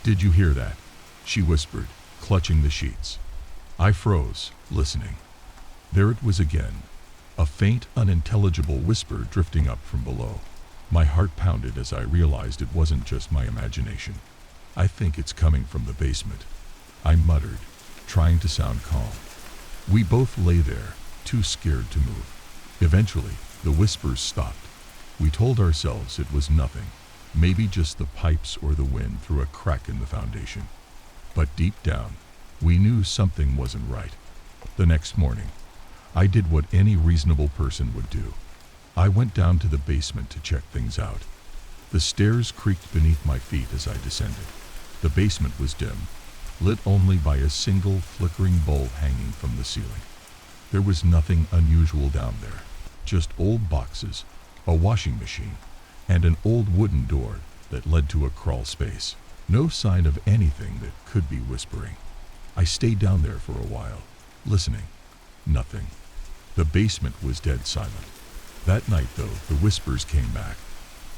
"Did you hear that?" she whispered, clutching the sheets. I froze, listening. There it was again, a faint, unintelligible whisper drifting up from below. My heart pounded as I realized it wasn't just my imagination. "I think it's coming from the basement," I muttered, trying to sound calm. We both lay there, too scared to move. Eventually, the whispers stopped. We told ourselves it was nothing, maybe just the pipes or the wind through a crack in the foundation. But deep down, we knew something wasn't right. The next morning, I did what any reasonable person would do. I went down to the basement to check things out. The stairs creaked beneath my feet as I descended. The basement was dim, lit only by a single flickering bulb hanging from the ceiling. There was nothing unusual down there, just old boxes, a washing machine, and an old wooden door that led to a crawl space. No sign of anything that could be whispering. I stayed down there for a while, listening. Nothing. The basement was dead silent. That night, though, the whispers came back.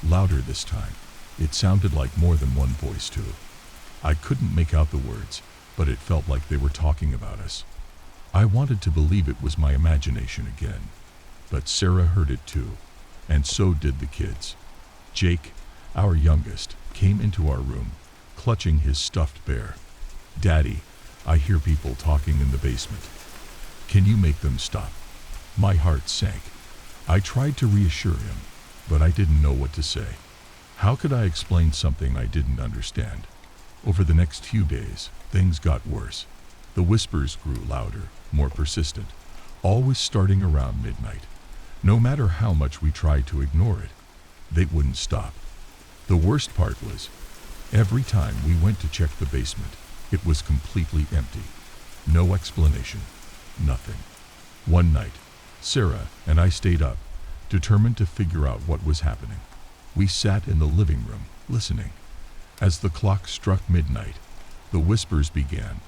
Louder this time. It sounded like more than one voice, too. I couldn't make out the words, but it felt like they were talking about us. I wanted to believe it was my imagination again. But Sarah heard it too, and so did the kids. Jake, our youngest, came into our room, clutching his stuffed bear. "Daddy, I hear people talking in the basement. Can you make them stop?" My heart sank. I tried to reassure him, but I didn't know what to say. How could I explain something I didn't understand? Over the next few days, things got worse. The whispers grew louder, more persistent, always starting around midnight. No matter how much we tried to ignore it, they wouldn't stop. The worst part was, every time we went to check the basement, it was completely empty. No explanation. Nothing. One night, Sarah and I stayed up, determined to figure out what was happening. We sat in the living room, listening. As the clock struck midnight, the whispers began,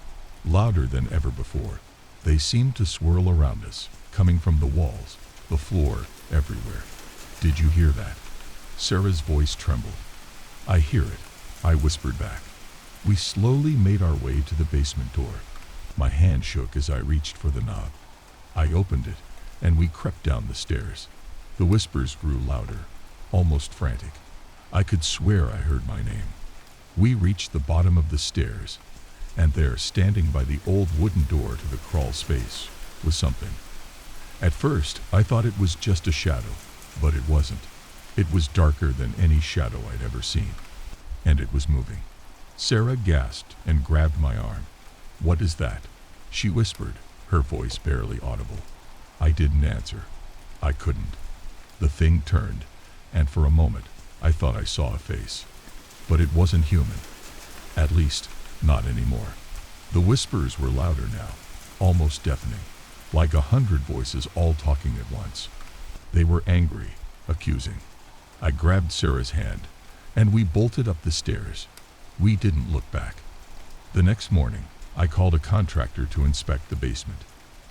louder than ever before. They seemed to swirl around us, coming from the walls, the floor, everywhere. Did you hear that? Sarah's voice trembled. I hear it, I whispered back. We slowly made our way to the basement door. My hand shook as I reached for the knob. I opened it, and we crept down the stairs. The whispers grew louder, almost frantic. I could swear I heard my name. We reached the bottom of the stairs, and there, standing by the old wooden door to the crawl space, was something. At first, I thought it was just a shadow, but it wasn't. It was darker than any shadow I'd ever seen, and it was moving. Sarah gasped and grabbed my arm. "What is that?" she whispered, her voice barely audible. I didn't answer. I couldn't. The thing turned, and for a moment, I thought I saw a face. But it wasn't human. At least, not anymore. The whispers were louder now, almost deafening, like 100 voices all talking at once. They were angry, accusing. I grabbed Sarah's hand, and we bolted up the stairs. We didn't look back. The next morning, I called a contractor to inspect the basement.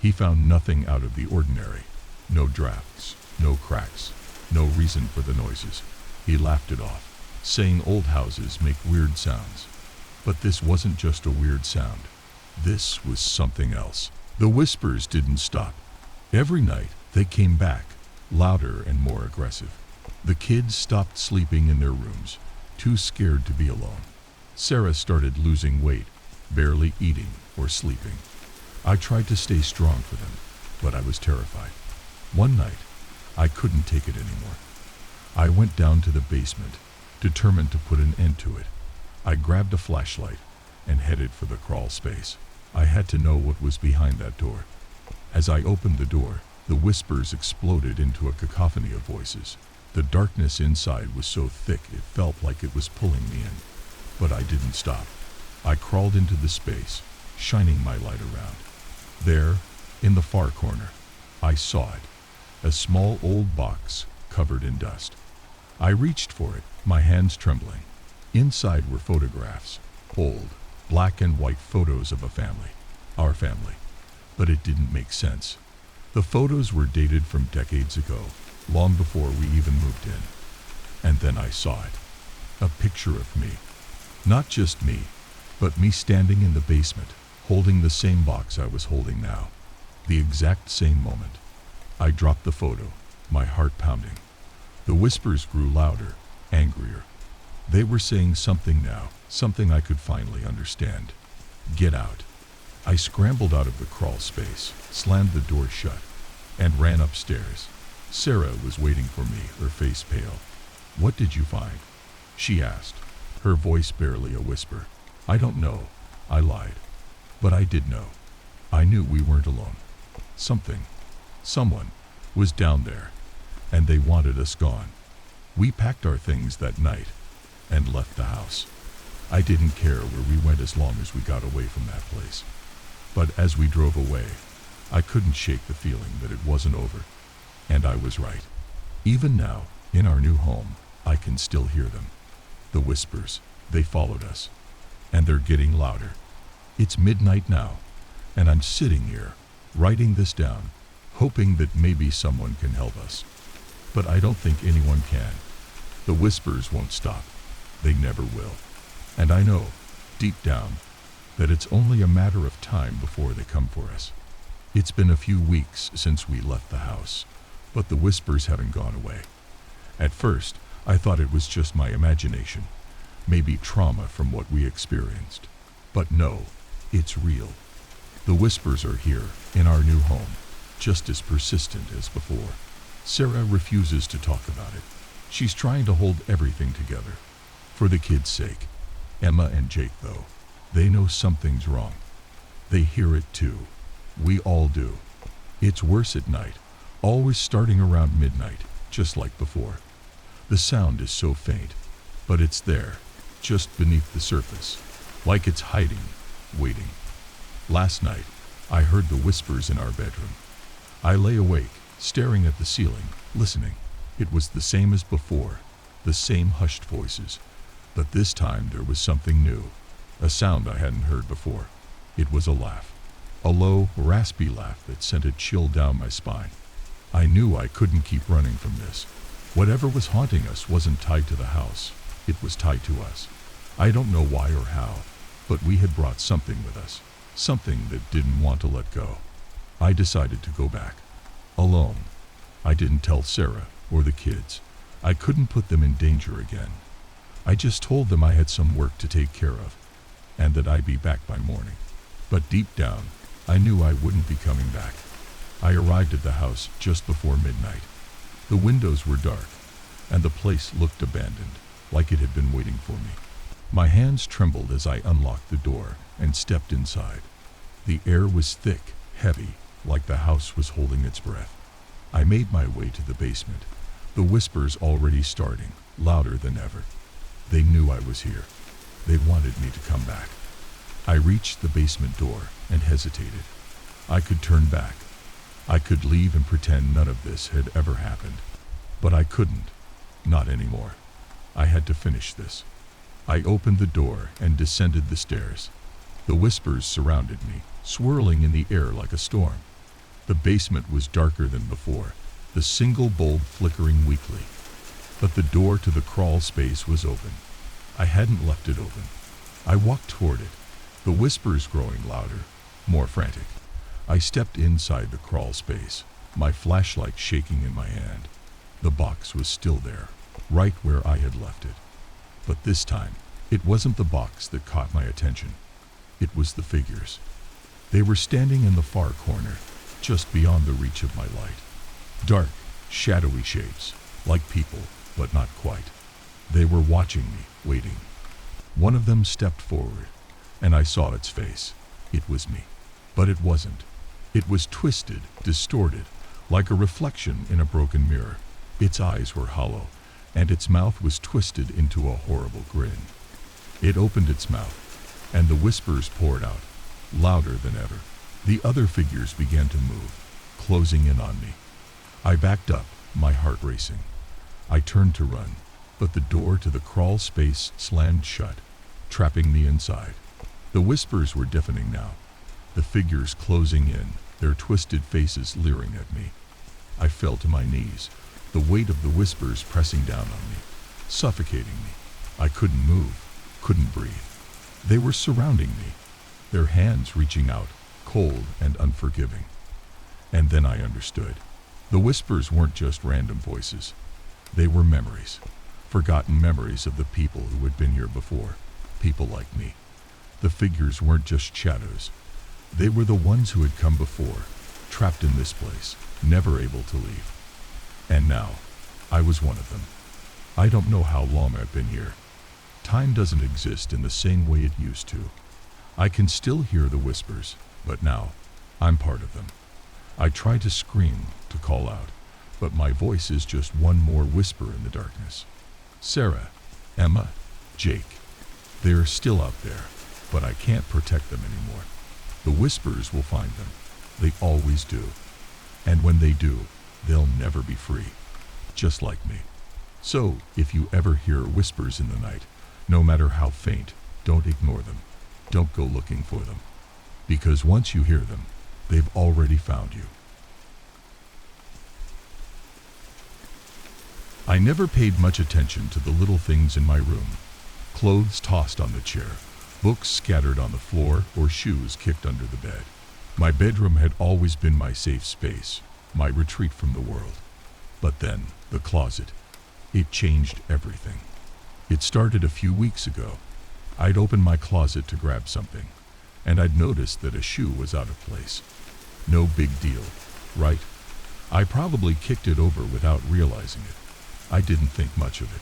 He found nothing out of the ordinary. No drafts, no cracks, no reason for the noises. He laughed it off, saying old houses make weird sounds. But this wasn't just a weird sound. This was something else. The whispers didn't stop. Every night, they came back, louder and more aggressive. The kids stopped sleeping in their rooms, too scared to be alone. Sarah started losing weight, barely eating or sleeping. I tried to stay strong for them, but I was terrified. One night, I couldn't take it anymore. I went down to the basement, determined to put an end to it. I grabbed a flashlight and headed for the crawl space. I had to know what was behind that door. As I opened the door, the whispers exploded into a cacophony of voices. The darkness inside was so thick it felt like it was pulling me in. But I didn't stop. I crawled into the space, shining my light around. There, in the far corner, I saw it, a small old box covered in dust. I reached for it, my hands trembling. Inside were photographs, old, black and white photos of a family, our family. But it didn't make sense. The photos were dated from decades ago, long before we even moved in. And then I saw it, a picture of me. Not just me, but me standing in the basement, holding the same box I was holding now. The exact same moment. I dropped the photo, my heart pounding. The whispers grew louder, angrier. They were saying something now, something I could finally understand. Get out. I scrambled out of the crawl space, slammed the door shut, and ran upstairs. Sarah was waiting for me, her face pale. "What did you find?" she asked, her voice barely a whisper. "I don't know," I lied. But I did know. I knew we weren't alone. Someone, was down there, and they wanted us gone. We packed our things that night and left the house. I didn't care where we went as long as we got away from that place. But as we drove away, I couldn't shake the feeling that it wasn't over. And I was right. Even now, in our new home, I can still hear them. The whispers, they followed us. And they're getting louder. It's midnight now, and I'm sitting here, writing this down, hoping that maybe someone can help us. But I don't think anyone can. The whispers won't stop. They never will. And I know, deep down, that it's only a matter of time before they come for us. It's been a few weeks since we left the house, but the whispers haven't gone away. At first, I thought it was just my imagination, maybe trauma from what we experienced. But no, it's real. The whispers are here, in our new home, just as persistent as before. Sarah refuses to talk about it. She's trying to hold everything together. For the kids' sake. Emma and Jake, though, they know something's wrong. They hear it too. We all do. It's worse at night, always starting around midnight, just like before. The sound is so faint, but it's there, just beneath the surface, like it's hiding, waiting. Last night, I heard the whispers in our bedroom. I lay awake, staring at the ceiling, listening. It was the same as before, the same hushed voices. But this time there was something new, a sound I hadn't heard before. It was a laugh, a low, raspy laugh that sent a chill down my spine. I knew I couldn't keep running from this. Whatever was haunting us wasn't tied to the house, it was tied to us. I don't know why or how, but we had brought something with us, something that didn't want to let go. I decided to go back. Alone. I didn't tell Sarah or the kids. I couldn't put them in danger again. I just told them I had some work to take care of, and that I'd be back by morning. But deep down, I knew I wouldn't be coming back. I arrived at the house just before midnight. The windows were dark, and the place looked abandoned, like it had been waiting for me. My hands trembled as I unlocked the door and stepped inside. The air was thick, heavy, like the house was holding its breath. I made my way to the basement, the whispers already starting, louder than ever. They knew I was here. They wanted me to come back. I reached the basement door and hesitated. I could turn back. I could leave and pretend none of this had ever happened. But I couldn't. Not anymore. I had to finish this. I opened the door and descended the stairs. The whispers surrounded me, swirling in the air like a storm. The basement was darker than before, the single bulb flickering weakly. But the door to the crawl space was open. I hadn't left it open. I walked toward it, the whispers growing louder, more frantic. I stepped inside the crawl space, my flashlight shaking in my hand. The box was still there, right where I had left it. But this time, it wasn't the box that caught my attention. It was the figures. They were standing in the far corner, just beyond the reach of my light. Dark, shadowy shapes, like people, but not quite. They were watching me, waiting. One of them stepped forward, and I saw its face. It was me. But it wasn't. It was twisted, distorted, like a reflection in a broken mirror. Its eyes were hollow, and its mouth was twisted into a horrible grin. It opened its mouth, and the whispers poured out, louder than ever. The other figures began to move, closing in on me. I backed up, my heart racing. I turned to run, but the door to the crawl space slammed shut, trapping me inside. The whispers were deafening now, the figures closing in, their twisted faces leering at me. I fell to my knees, the weight of the whispers pressing down on me, suffocating me. I couldn't move, couldn't breathe. They were surrounding me, their hands reaching out, cold and unforgiving. And then I understood. The whispers weren't just random voices. They were memories, forgotten memories of the people who had been here before, people like me. The figures weren't just shadows. They were the ones who had come before, trapped in this place, never able to leave. And now, I was one of them. I don't know how long I've been here. Time doesn't exist in the same way it used to. I can still hear the whispers, but now, I'm part of them. I try to scream, to call out, but my voice is just one more whisper in the darkness. Sarah, Emma, Jake, they're still out there, but I can't protect them anymore. The whispers will find them. They always do. And when they do, they'll never be free, just like me. So, if you ever hear whispers in the night, no matter how faint, don't ignore them. Don't go looking for them. Because once you hear them, they've already found you. I never paid much attention to the little things in my room. Clothes tossed on the chair, books scattered on the floor, or shoes kicked under the bed. My bedroom had always been my safe space, my retreat from the world. But then, the closet. It changed everything. It started a few weeks ago. I'd opened my closet to grab something, and I'd noticed that a shoe was out of place. No big deal, right? I probably kicked it over without realizing it. I didn't think much of it.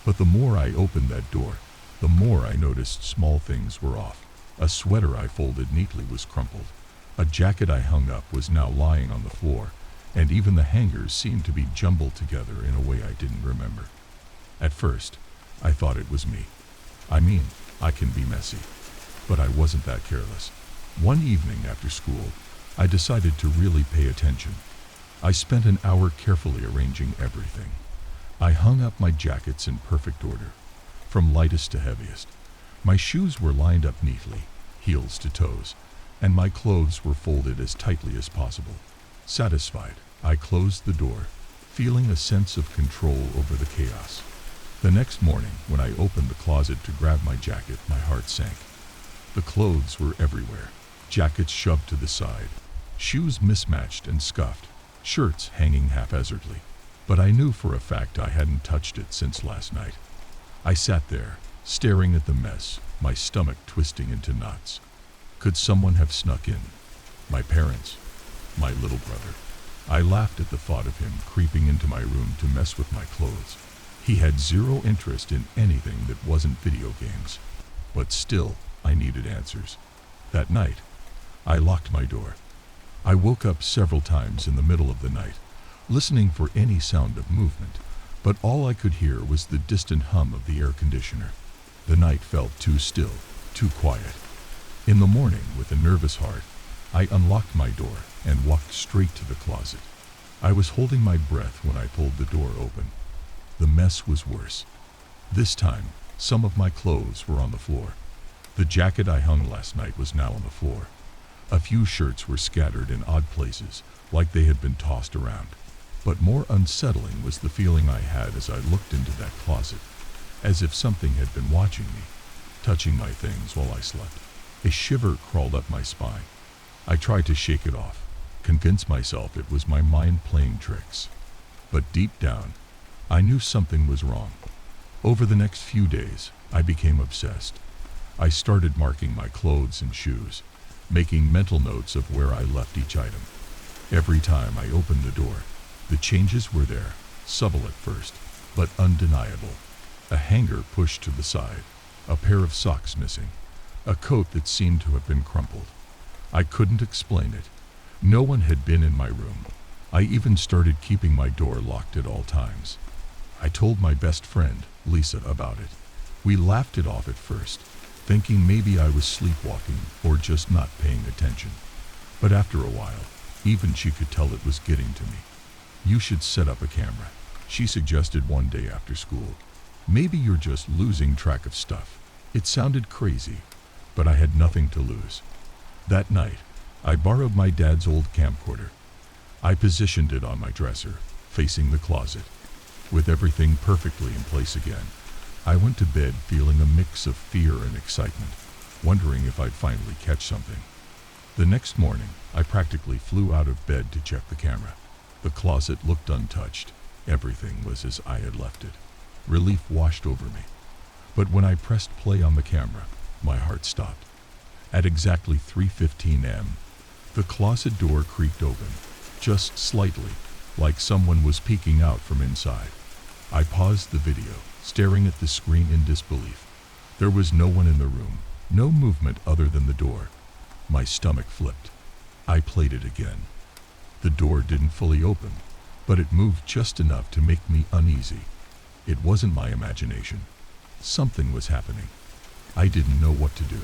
But the more I opened that door, the more I noticed small things were off. A sweater I folded neatly was crumpled. A jacket I hung up was now lying on the floor, and even the hangers seemed to be jumbled together in a way I didn't remember. At first, I thought it was me. I mean, I can be messy, but I wasn't that careless. One evening after school, I decided to really pay attention. I spent an hour carefully arranging everything. I hung up my jackets in perfect order, from lightest to heaviest. My shoes were lined up neatly, heels to toes, and my clothes were folded as tightly as possible. Satisfied, I closed the door, feeling a sense of control over the chaos. The next morning, when I opened the closet to grab my jacket, my heart sank. The clothes were everywhere, jackets shoved to the side, shoes mismatched and scuffed, shirts hanging haphazardly. But I knew for a fact I hadn't touched it since last night. I sat there, staring at the mess, my stomach twisting into knots. Could someone have snuck in? My parents? My little brother? I laughed at the thought of him creeping into my room to mess with my clothes. He had zero interest in anything that wasn't video games. But still, I needed answers. That night, I locked my door. I woke up several times in the middle of the night, listening for any sound of movement, but all I could hear was the distant hum of the air conditioner. The night felt too still, too quiet. In the morning, with a nervous heart, I unlocked my door and walked straight to the closet. I was holding my breath when I pulled the door open. The mess was worse. This time, some of my clothes were on the floor. The jacket I hung last night was now on the floor. A few shirts were scattered in odd places, like they had been tossed around. But more unsettling was the feeling I had as I looked into that closet, as if something had been watching me, touching my things while I slept. A shiver crawled up my spine. I tried to shake it off, convince myself it was my mind playing tricks. But deep down, I knew something was wrong. Over the next few days, I became obsessed. I started marking my clothes and shoes, making mental notes of where I left each item. Every time I opened the door, the changes were there, subtle at first, but undeniable. A hanger pushed to the side, a pair of socks missing, a coat that seemed to have been crumpled. I couldn't explain it. No one had been in my room. I even started keeping my door locked at all times. I told my best friend, Lisa, about it. We laughed it off at first, thinking maybe I was sleepwalking or just not paying attention. But after a while, even she could tell it was getting to me. "You should set up a camera," she suggested one day after school. "Maybe you're just losing track of stuff." It sounded crazy, but I had nothing to lose. That night, I borrowed my dad's old camcorder. I positioned it on my dresser, facing the closet. With everything perfectly in place again, I went to bed feeling a mix of fear and excitement, wondering if I'd finally catch something. The next morning, I practically flew out of bed to check the camera. The closet looked untouched. Everything was as I had left it. Relief washed over me. But when I pressed play on the camera, my heart stopped. At exactly 3:15 a.m., the closet door creaked open, just slightly, like someone was peeking out from inside. I paused the video, staring at the screen in disbelief. There was no one in the room, no movement other than the door. My stomach flipped. I played it again. The door didn't fully open, but it moved just enough to make me uneasy. It wasn't my imagination. Something was happening. I didn't know what to do.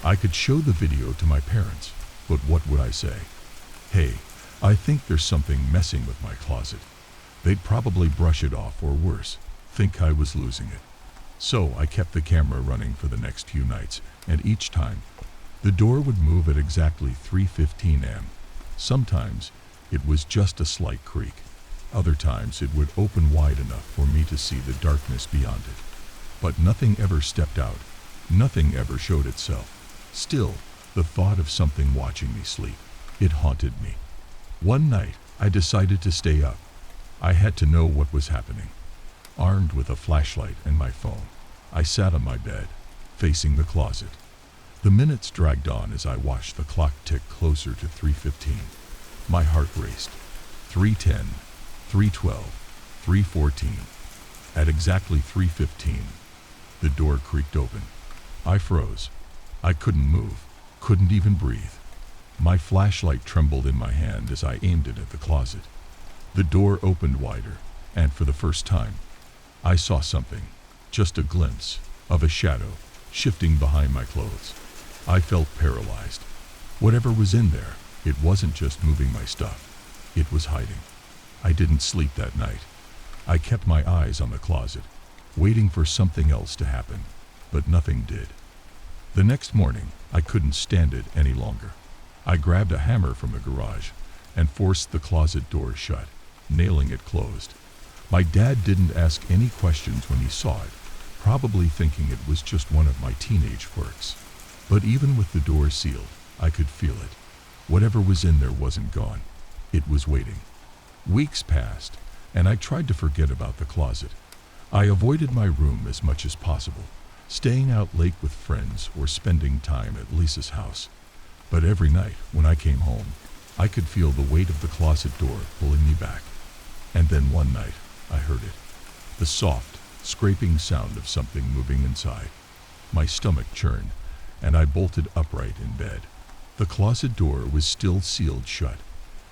I could show the video to my parents, but what would I say? "Hey, I think there's something messing with my closet." They'd probably brush it off or worse, think I was losing it. So I kept the camera running for the next few nights, and each time, the door would move at exactly 3:15 a.m. Sometimes it was just a slight creak. Other times it would open wide enough for me to see the darkness beyond it. But nothing ever stepped out. Nothing ever showed itself. Still, the thought of something watching me sleep, it haunted me. One night, I decided to stay up. I had to know what was happening. Armed with a flashlight and my phone, I sat on my bed, facing the closet. The minutes dragged on as I watched the clock tick closer to 3:15. My heart raced. 3:10, 3:12, 3:14. At exactly 3:15, the door creaked open. I froze. I couldn't move, couldn't even breathe. My flashlight trembled in my hand as I aimed it at the closet. The door opened wider, and for the first time, I saw something, just a glimpse of a shadow, shifting behind my clothes. I felt paralyzed. Whatever was in there, it wasn't just moving my stuff. It was hiding. I didn't sleep that night. I kept my eyes on the closet, waiting for something else to happen, but nothing did. The next morning, I couldn't stand it any longer. I grabbed a hammer from the garage and forced the closet door shut. nailing it closed. My dad didn't ask any questions when he saw it, probably thinking it was just one of my teenage quirks. But even with the door sealed, I could feel it. Whatever was in there wasn't gone. It was waiting. Weeks passed, and I tried to forget about the closet. I avoided my room as much as possible, staying out late with friends or spending time at Lisa's house. But every night when I came home, I could feel the weight of the closet door pulling me back. And then one night, I heard it. The soft, scraping sound of something moving inside. My stomach churned, and I bolted upright in bed. The closet door was still sealed shut,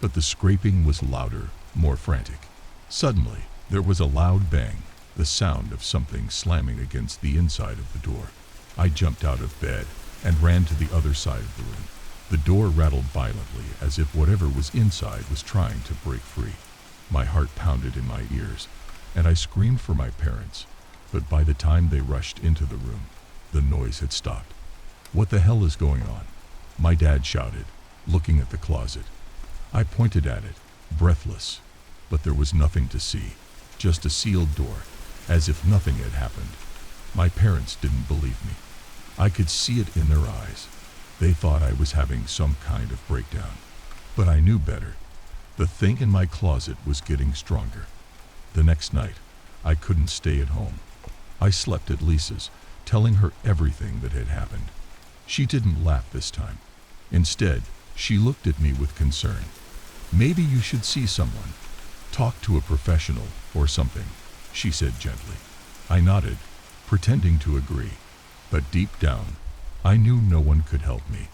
but the scraping was louder, more frantic. Suddenly, there was a loud bang, the sound of something slamming against the inside of the door. I jumped out of bed and ran to the other side of the room. The door rattled violently as if whatever was inside was trying to break free. My heart pounded in my ears, and I screamed for my parents, but by the time they rushed into the room, the noise had stopped. "What the hell is going on?" my dad shouted, looking at the closet. I pointed at it, breathless, but there was nothing to see, just a sealed door, as if nothing had happened. My parents didn't believe me. I could see it in their eyes. They thought I was having some kind of breakdown. But I knew better. The thing in my closet was getting stronger. The next night, I couldn't stay at home. I slept at Lisa's, telling her everything that had happened. She didn't laugh this time. Instead, she looked at me with concern. "Maybe you should see someone. Talk to a professional or something," she said gently. I nodded, pretending to agree. But deep down, I knew no one could help me.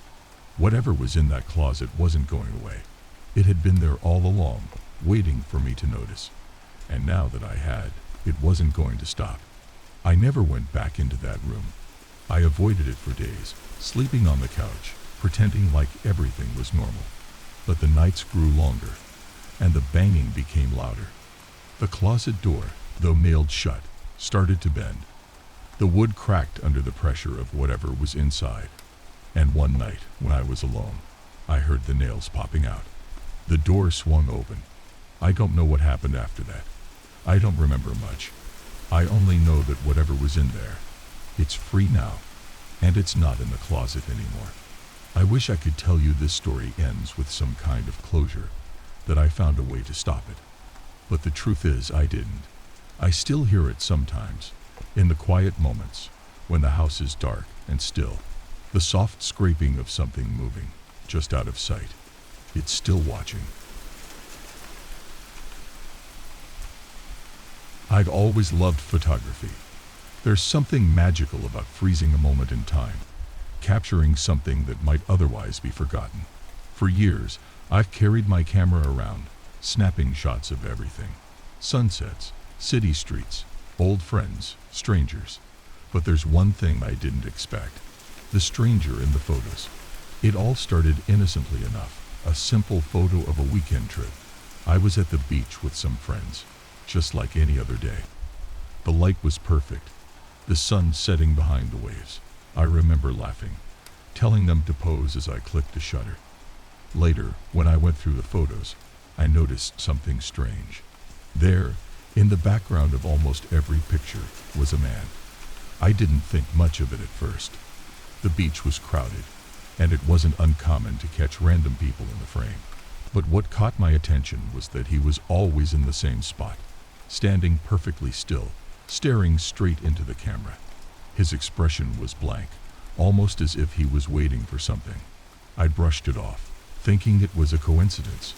Whatever was in that closet wasn't going away. It had been there all along, waiting for me to notice. And now that I had, it wasn't going to stop. I never went back into that room. I avoided it for days, sleeping on the couch, pretending like everything was normal. But the nights grew longer, and the banging became louder. The closet door, though nailed shut, started to bend. The wood cracked under the pressure of whatever was inside. And one night, when I was alone, I heard the nails popping out. The door swung open. I don't know what happened after that. I don't remember much. I only know that whatever was in there, it's free now, and it's not in the closet anymore. I wish I could tell you this story ends with some kind of closure, that I found a way to stop it. But the truth is, I didn't. I still hear it sometimes, in the quiet moments, when the house is dark and still. The soft scraping of something moving, just out of sight. It's still watching. I've always loved photography. There's something magical about freezing a moment in time, capturing something that might otherwise be forgotten. For years, I've carried my camera around, snapping shots of everything. Sunsets, city streets, old friends, strangers. But there's one thing I didn't expect. The stranger in the photos. It all started innocently enough. A simple photo of a weekend trip. I was at the beach with some friends, just like any other day. The light was perfect, the sun setting behind the waves. I remember laughing, telling them to pose as I clicked the shutter. Later, when I went through the photos, I noticed something strange. There, in the background of almost every picture, was a man. I didn't think much of it at first. The beach was crowded, and it wasn't uncommon to catch random people in the frame. But what caught my attention was that he was always in the same spot, standing perfectly still, staring straight into the camera. His expression was blank, almost as if he was waiting for something. I brushed it off, thinking it was a coincidence,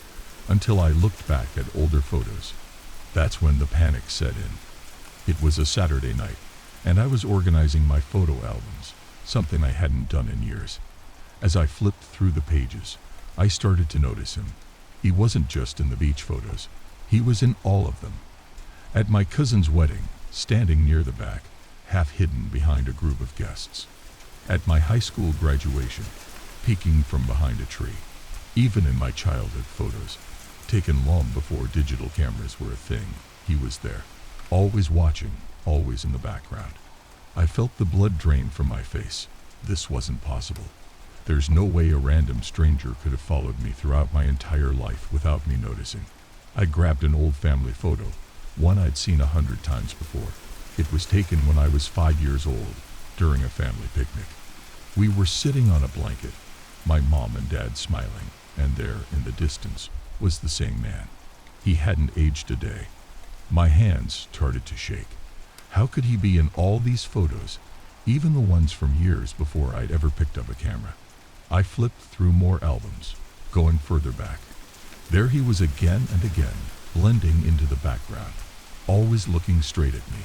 until I looked back at older photos. That's when the panic set in. It was a Saturday night, and I was organizing my photo albums, something I hadn't done in years. As I flipped through the pages, I started to notice him. He wasn't just in the beach photos. He was in all of them. At my cousin's wedding, standing near the back, half hidden behind a group of guests. At my high school graduation, peeking from behind a tree. Even in my childhood photos, taken long before digital cameras were a thing, he was there. Always watching, always in the background. I felt the blood drain from my face. This wasn't possible. There's no way a random stranger could have followed me throughout my entire life without me noticing. I grabbed an old family photo, one I'd seen 100 times before. It was taken when I was 5 years old, during a family picnic. We were sitting on a blanket, my mom and dad smiling, and there, in the distance, was the same man. He hadn't aged a day. My hands started to shake. How could he be in all these photos, even the ones from years before I'd ever picked up a camera? I flipped through more albums, going further back. There he was again and again, blending into the background, always looking straight at me.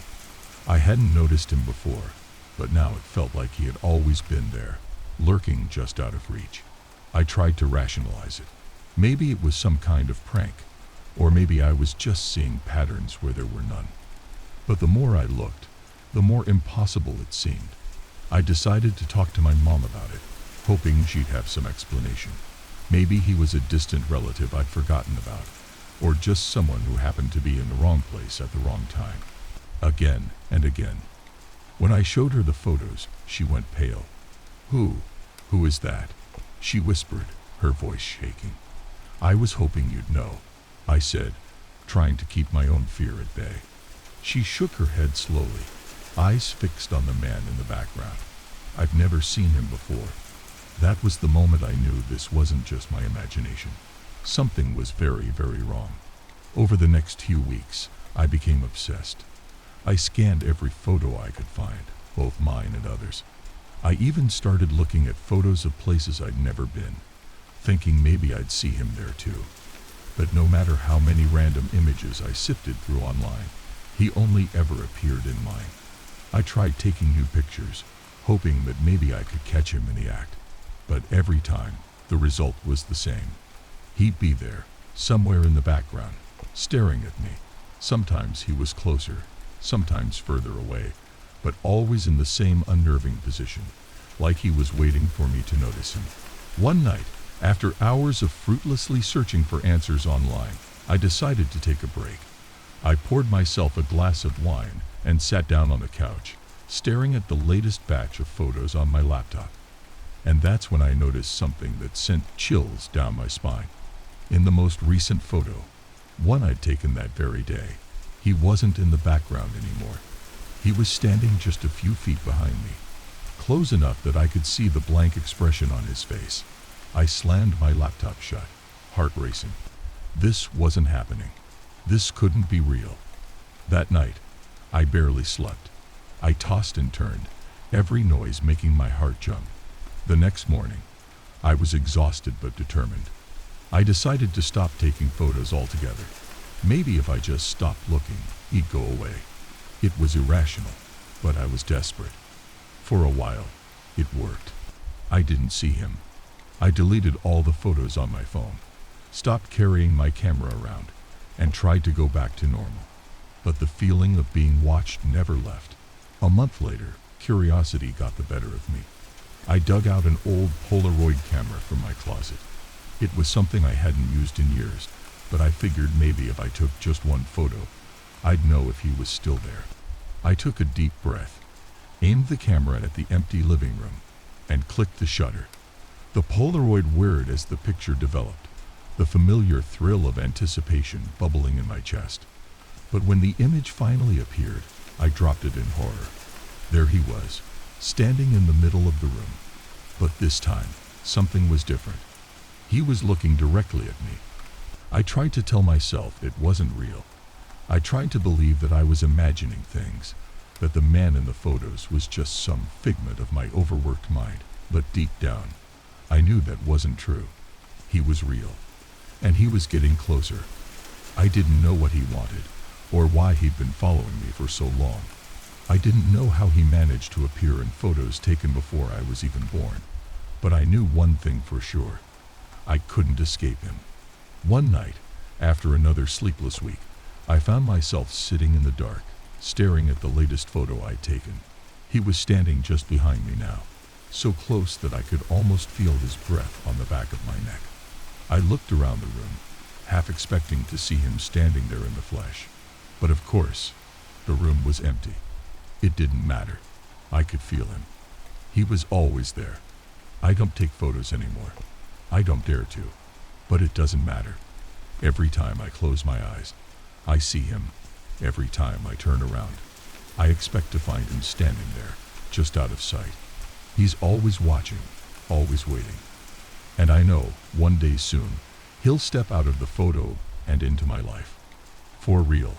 I hadn't noticed him before, but now it felt like he had always been there, lurking just out of reach. I tried to rationalize it. Maybe it was some kind of prank, or maybe I was just seeing patterns where there were none. But the more I looked, the more impossible it seemed. I decided to talk to my mom about it, hoping she'd have some explanation. Maybe he was a distant relative I'd forgotten about, or just someone who happened to be in the wrong place at the wrong time. Again and again. When I showed her the photos, she went pale. Who is that?" she whispered, her voice shaking. "I was hoping you'd know," I said, trying to keep my own fear at bay. She shook her head slowly, eyes fixed on the man in the background. I'd never seen him before. That was the moment I knew this wasn't just my imagination. Something was very, very wrong. Over the next few weeks, I became obsessed. I scanned every photo I could find, both mine and others. I even started looking at photos of places I'd never been, thinking maybe I'd see him there too. But no matter how many random images I sifted through online, he only ever appeared in mine. I tried taking new pictures, hoping that maybe I could catch him in the act. But every time, the result was the same. He'd be there, somewhere in the background, staring at me. Sometimes he was closer, sometimes further away, but always in the same unnerving position, like he was waiting for me to notice him. One night, after hours of fruitlessly searching for answers online, I decided to take a break. I poured myself a glass of wine and sat down on the couch, staring at the latest batch of photos on my laptop. And that's when I noticed something that sent chills down my spine. In the most recent photo, one I'd taken that very day, he wasn't in the background anymore. He was standing just a few feet behind me, close enough that I could see the blank expression on his face. I slammed my laptop shut, heart racing. This wasn't happening. This couldn't be real. That night, I barely slept. I tossed and turned, every noise making my heart jump. The next morning, I was exhausted but determined. I decided to stop taking photos altogether. Maybe if I just stopped looking, he'd go away. It was irrational, but I was desperate. For a while, it worked. I didn't see him. I deleted all the photos on my phone, stopped carrying my camera around, and tried to go back to normal. But the feeling of being watched never left. A month later, curiosity got the better of me. I dug out an old Polaroid camera from my closet. It was something I hadn't used in years, but I figured maybe if I took just one photo, I'd know if he was still there. I took a deep breath, aimed the camera at the empty living room, and clicked the shutter. The Polaroid whirred as the picture developed, the familiar thrill of anticipation bubbling in my chest. But when the image finally appeared, I dropped it in horror. There he was, standing in the middle of the room. But this time, something was different. He was looking directly at me. I tried to tell myself it wasn't real. I tried to believe that I was imagining things, that the man in the photos was just some figment of my overworked mind. But deep down, I knew that wasn't true. He was real, and he was getting closer. I didn't know what he wanted, or why he'd been following me for so long. I didn't know how he managed to appear in photos taken before I was even born. But I knew one thing for sure. I couldn't escape him. One night, after another sleepless week, I found myself sitting in the dark, staring at the latest photo I'd taken. He was standing just behind me now, so close that I could almost feel his breath on the back of my neck. I looked around the room, half expecting to see him standing there in the flesh. But of course, the room was empty. It didn't matter. I could feel him. He was always there. I don't take photos anymore. I don't dare to. But it doesn't matter. Every time I close my eyes, I see him. Every time I turn around, I expect to find him standing there, just out of sight. He's always watching, always waiting. And I know, one day soon, he'll step out of the photo and into my life. For real.